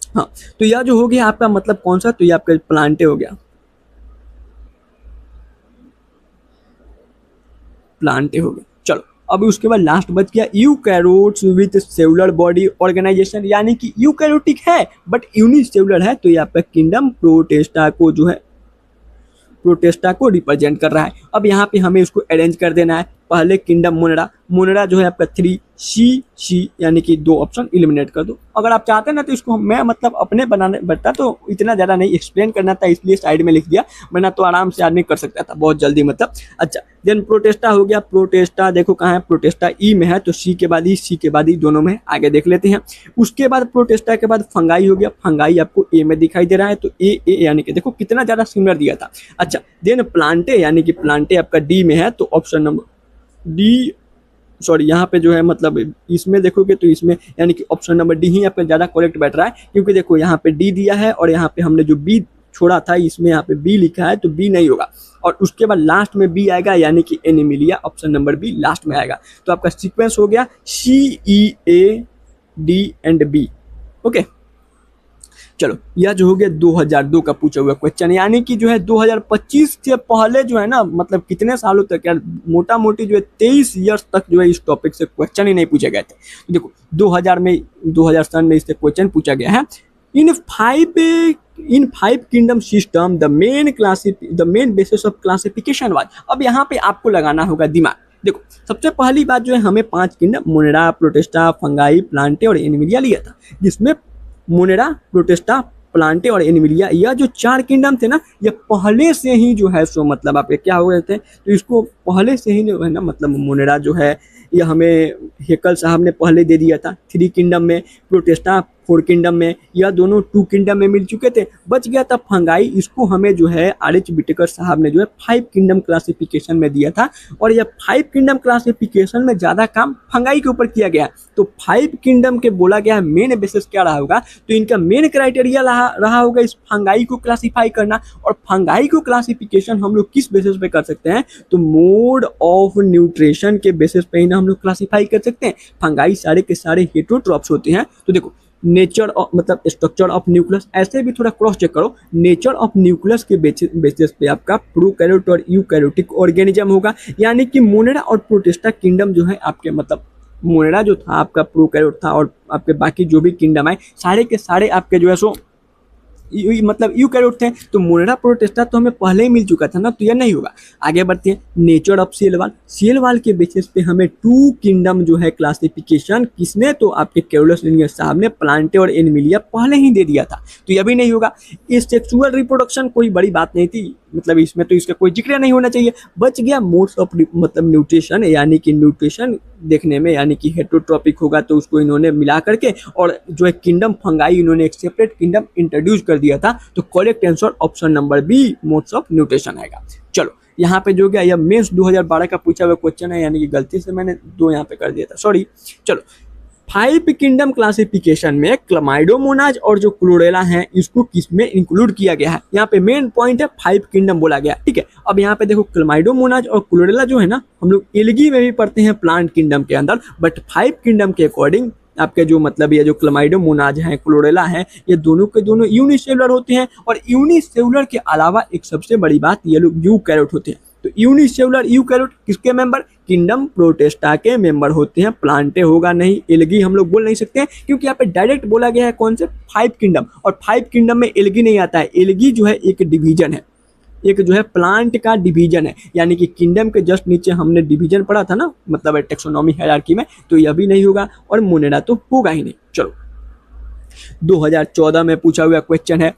हाँ, तो यह जो हो गया आपका मतलब कौन सा, तो ये आपका प्लांटे हो गया, प्लांटे हो गया। चलो अब उसके बाद लास्ट बच गया eukaryotes with cellular body organization, यानी कि यूकैरियोटिक है बट यूनिसेलुलर है, तो ये आपका किंगडम प्रोटेस्टा को जो है प्रोटेस्टा को रिप्रेजेंट कर रहा है। अब यहाँ पे हमें उसको अरेंज कर देना है। पहले किंगडम मोनेरा, मोनेरा जो है आपका 3C यानी कि 2 ऑप्शन एलिमिनेट कर दो। अगर आप चाहते हैं ना तो इसको मैं मतलब अपने बनाने बैठता तो इतना ज़्यादा नहीं एक्सप्लेन करना था, इसलिए साइड में लिख दिया, वरना तो आराम से आदमी कर सकता था बहुत जल्दी मतलब। अच्छा, देन प्रोटेस्टा हो गया। प्रोटेस्टा देखो कहाँ है, प्रोटेस्टा ई में है, तो सी के बाद ई दोनों में आगे देख लेते हैं। उसके बाद प्रोटेस्टा के बाद फंगाई हो गया, फंगाई आपको ए में दिखाई दे रहा है, तो ए यानी कि देखो कितना ज़्यादा सिमिलर दिया था। अच्छा, देन प्लांटे यानी कि प्लांटे आपका डी में है, तो ऑप्शन नंबर डी, सॉरी यहाँ पे जो है मतलब इसमें देखोगे तो इसमें यानी कि ऑप्शन नंबर डी ही आपका ज़्यादा करेक्ट बैठ रहा है, क्योंकि देखो यहाँ पे डी दिया है और यहाँ पे हमने जो बी छोड़ा था इसमें यहाँ पे बी लिखा है, तो बी नहीं होगा। और उसके बाद लास्ट में बी आएगा, यानी कि Animalia, option number B last में आएगा। तो आपका सीक्वेंस हो गया CEAD एंड बी, ओके। चलो यह जो हो गया 2002 का पूछा हुआ क्वेश्चन, यानी कि जो है 2025 से पहले जो है ना मतलब कितने सालों तक यार मोटा मोटी जो है 23 ईयर्स तक जो है इस टॉपिक से क्वेश्चन ही नहीं पूछे गए थे। तो देखो 2000 सन में इससे क्वेश्चन पूछा गया है। In five kingdom system the main basis of classification was. अब यहाँ पे आपको लगाना होगा दिमाग। देखो सबसे पहली बात जो है हमें 5 kingdom Monera, Protista, fungi, Plantae और एनिमिलिया लिया था, जिसमें मोनेरा, प्रोटेस्टा, प्लांटे और एनिमिलिया, यह जो 4 किंगडम थे ना, ये पहले से ही जो है सो मतलब आपके क्या हो गए थे, तो इसको पहले से ही जो है ना मतलब मोनेरा जो है यह हमें हेकल साहब ने पहले दे दिया था 3 किंगडम में। प्रोटेस्टा 4 किंगडम में, या दोनों 2 किंगडम में मिल चुके थे। बच गया था फंगाई, इसको हमें जो है आर.एच. विटेकर साहब ने जो है 5 किंगडम क्लासिफिकेशन में दिया था, और यह 5 किंगडम क्लासिफिकेशन में ज़्यादा काम फंगाई के ऊपर किया गया। तो 5 किंगडम के बोला गया मेन बेसिस क्या रहा होगा, तो इनका मेन क्राइटेरिया रहा होगा इस फंगाई को क्लासीफाई करना। और फंगाई को क्लासिफिकेशन हम लोग किस बेसिस पे कर सकते हैं, तो मोड ऑफ न्यूट्रिशन के बेसिस पे ही ना हम लोग क्लासीफाई कर सकते हैं। फंगाई सारे के सारे हेटेरोट्रॉप्स होते हैं। तो देखो नेचर ऑफ मतलब स्ट्रक्चर ऑफ न्यूक्लियस, ऐसे भी थोड़ा क्रॉस चेक करो। नेचर ऑफ न्यूक्लियस के बेसिस पे आपका प्रोकैरियोट और यूकैरियोटिक ऑर्गेनिज्म होगा, यानी कि मोनेरा और प्रोटिस्टा किंगडम जो है आपके मतलब मोनेरा जो था आपका प्रोकैरियोट था, और आपके बाकी जो भी किंगडम है सारे के सारे आपके जो है सो मतलब यूकैरियोट थे। तो मोनेरा प्रोटिस्टा तो हमें पहले ही मिल चुका था ना, तो यह नहीं होगा। आगे बढ़ते हैं, नेचर ऑफ सेल वाल के बेसिस पे हमें 2 किंगडम जो है क्लासिफिकेशन किसने, तो आपके कैरोलस लिनियस साहब ने प्लांटे और एनिमिलिया पहले ही दे दिया था, तो यह भी नहीं होगा। इस सेक्सुअल रिप्रोडक्शन कोई बड़ी बात नहीं थी, मतलब इसमें तो इसका कोई जिक्र नहीं होना चाहिए। बच गया मोड्स ऑफ मतलब न्यूट्रिशन, यानी कि न्यूट्रिशन देखने में यानी कि हेटेरोट्रॉपिक होगा, तो उसको इन्होंने मिला करके और जो है किंगडम फंगाई इन्होंने एक सेपरेट किंगडम इंट्रोड्यूस कर दिया था। तो correct answer option number B modes of nutrition आएगा। चलो यहाँ पे जो गया यह मेंस 2012 का पूछा हुआ क्वेश्चन है, यानी कि गलती से मैंने 2 यहाँ पे कर दिया था, सॉरी। चलो 5 किंगडम क्लासिफिकेशन में क्लमाइडोमोनाज और जो क्लोरेला हैं इसको किस में इंक्लूड किया गया है। यहाँ पे मेन पॉइंट है 5 किंगडम बोला गया, ठीक है। अब यहाँ पे देखो क्लमाइडोमोनाज और क्लोरेला जो है ना हम लोग एल्गी में भी पढ़ते हैं प्लांट किंगडम के अंदर, बट 5 किंगडम के अकॉर्डिंग आपके जो मतलब ये जो क्लमाइडोमोनाज हैं क्लोरेला हैं ये दोनों के दोनों यूनिसेलुलर होते हैं। और यूनिसेलुलर के अलावा एक सबसे बड़ी बात ये लोग यूकैरियोट होते हैं। तो यूनिसेलुलर यूकैरियोट किसके मेंबर, किंगडम प्रोटिस्टा के मेंबर होते हैं। प्लांटे होगा नहीं, एल्गी हम लोग बोल नहीं सकते हैं, क्योंकि यहाँ पे डायरेक्ट बोला गया है कौन से 5 किंगडम, और 5 किंगडम में एल्गी नहीं आता है। एल्गी जो है एक डिवीजन है, एक जो है प्लांट का डिवीजन है, यानी कि किंगडम के जस्ट नीचे हमने डिवीजन पढ़ा था ना, मतलब टेक्सोनॉमी हायरार्की में, तो यह भी नहीं होगा और मोनेरा तो होगा ही नहीं। चलो 2014 में पूछा हुआ क्वेश्चन है,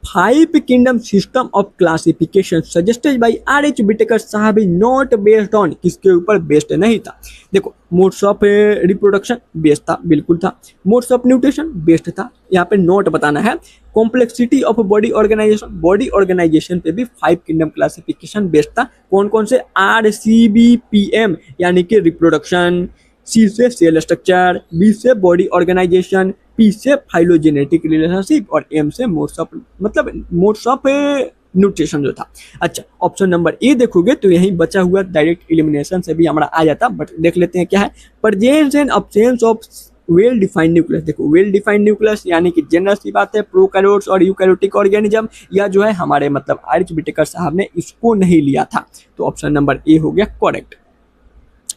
5 kingdom system of classification suggested by R H. Whittaker साहब इज नॉट बेस्ड ऑन, किसके ऊपर बेस्ड नहीं था। देखो मोड्स ऑफ रिप्रोडक्शन बेस्ड था, बिल्कुल था। मोड्स ऑफ न्यूट्रिशन बेस्ड था, यहाँ पे नोट बताना है। कॉम्प्लेक्सिटी ऑफ बॉडी ऑर्गेनाइजेशन पे भी 5 किंगडम क्लासिफिकेशन बेस्ड था। कौन कौन से, RCBPM यानी कि रिप्रोडक्शन, C से सेल स्ट्रक्चर, B से बॉडी ऑर्गेनाइजेशन, P से फाइलोजेनेटिक रिलेशनशिप, और M से मोड्स ऑफ न्यूट्रिशन जो था। अच्छा ऑप्शन नंबर ए देखोगे तो यही बचा हुआ डायरेक्ट एलिमिनेशन से भी हमारा आ जाता, बट देख लेते हैं क्या है। Presence and absence of well defined nucleus, देखो वेल डिफाइंड न्यूक्लियस यानी कि जनरल सी बात है प्रोकैरियोट्स और यूकैरियोटिक ऑर्गेनिज्म, या जो है हमारे मतलब आर.एच. विटेकर साहब ने इसको नहीं लिया था। तो ऑप्शन नंबर ए हो गया करेक्ट।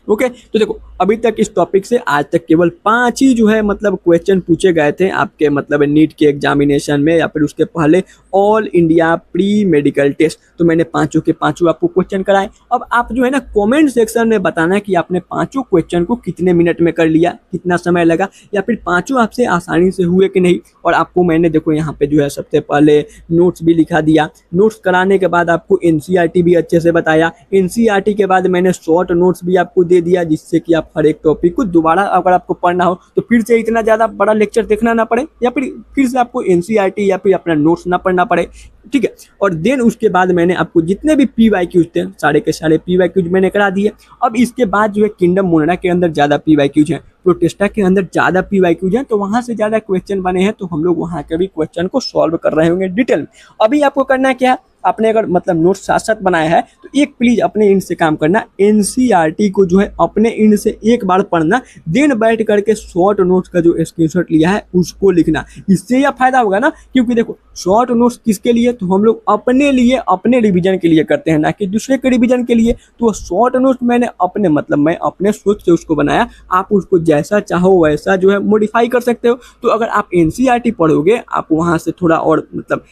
ओके तो देखो अभी तक इस टॉपिक से आज तक केवल 5 ही जो है मतलब क्वेश्चन पूछे गए थे आपके मतलब नीट के एग्जामिनेशन में, या फिर उसके पहले all India pre medical test. तो मैंने 5 के 5 आपको क्वेश्चन कराए। अब आप जो है ना कमेंट सेक्शन में बताना कि आपने 5 क्वेश्चन को कितने मिनट में कर लिया, कितना समय लगा, या फिर 5 आपसे आसानी से हुए कि नहीं। और आपको मैंने देखो यहाँ पे जो है सबसे पहले नोट्स भी लिखा दिया, नोट्स कराने के बाद आपको NCERT भी अच्छे से बताया, NCERT के बाद मैंने शॉर्ट नोट्स भी आपको दे दिया, जिससे कि आप हर एक टॉपिक को दोबारा अगर आपको पढ़ना हो तो फिर से इतना ज़्यादा बड़ा लेक्चर देखना ना पड़े, या फिर से आपको NCERT या फिर अपना नोट्स ना पढ़ना पड़े, ठीक है। और देन उसके बाद मैंने आपको जितने भी PYQs थे सारे के सारे PYQs मैंने करा दिए। अब इसके बाद जो है किंगडम मोनेरा के अंदर ज़्यादा PYQs हैं, प्रोटिस्टा के अंदर ज़्यादा PYQs हैं, तो वहाँ से ज़्यादा क्वेश्चन बने हैं, तो हम लोग वहाँ के भी क्वेश्चन को सॉल्व कर रहे होंगे डिटेल में। अभी आपको करना क्या है, आपने अगर मतलब नोट्स साथ साथ बनाया है तो एक प्लीज अपने इंड से काम करना, NCERT को जो है अपने इंड से एक बार पढ़ना, देन बैठ करके शॉर्ट नोट्स का जो स्क्रीनशॉट लिया है उसको लिखना। इससे यह फायदा होगा ना, क्योंकि देखो शॉर्ट नोट्स किसके लिए, तो हम लोग अपने लिए अपने रिवीजन के लिए करते हैं, ना कि दूसरे के रिवीजन के लिए। तो शॉर्ट नोट्स मैंने अपने मतलब मैं अपने सोच से उसको बनाया, आप उसको जैसा चाहो वैसा जो है मॉडिफाई कर सकते हो। तो अगर आप NCERT पढ़ोगे आप वहाँ से थोड़ा और मतलब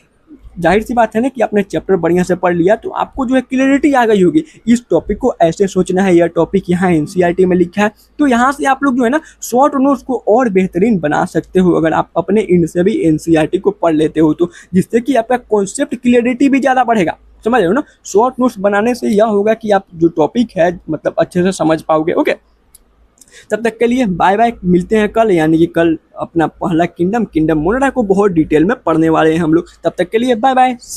जाहिर सी बात है ना कि आपने चैप्टर बढ़िया से पढ़ लिया तो आपको जो है क्लियरिटी आ गई होगी, इस टॉपिक को ऐसे सोचना है, यह टॉपिक यहाँ NCERT में लिखा है। तो यहाँ से आप लोग जो है ना शॉर्ट नोट्स को और बेहतरीन बना सकते हो अगर आप अपने इंड से भी NCERT को पढ़ लेते हो, तो जिससे कि आपका कॉन्सेप्ट क्लियरिटी भी ज़्यादा बढ़ेगा। समझ रहे हो ना, शॉर्ट नोट्स बनाने से यह होगा कि आप जो टॉपिक है मतलब अच्छे से समझ पाओगे। ओके तब तक के लिए बाय बाय, मिलते हैं कल, यानी कि कल अपना पहला किंगडम मोनारा को बहुत डिटेल में पढ़ने वाले हैं हम लोग। तब तक के लिए बाय बाय, सी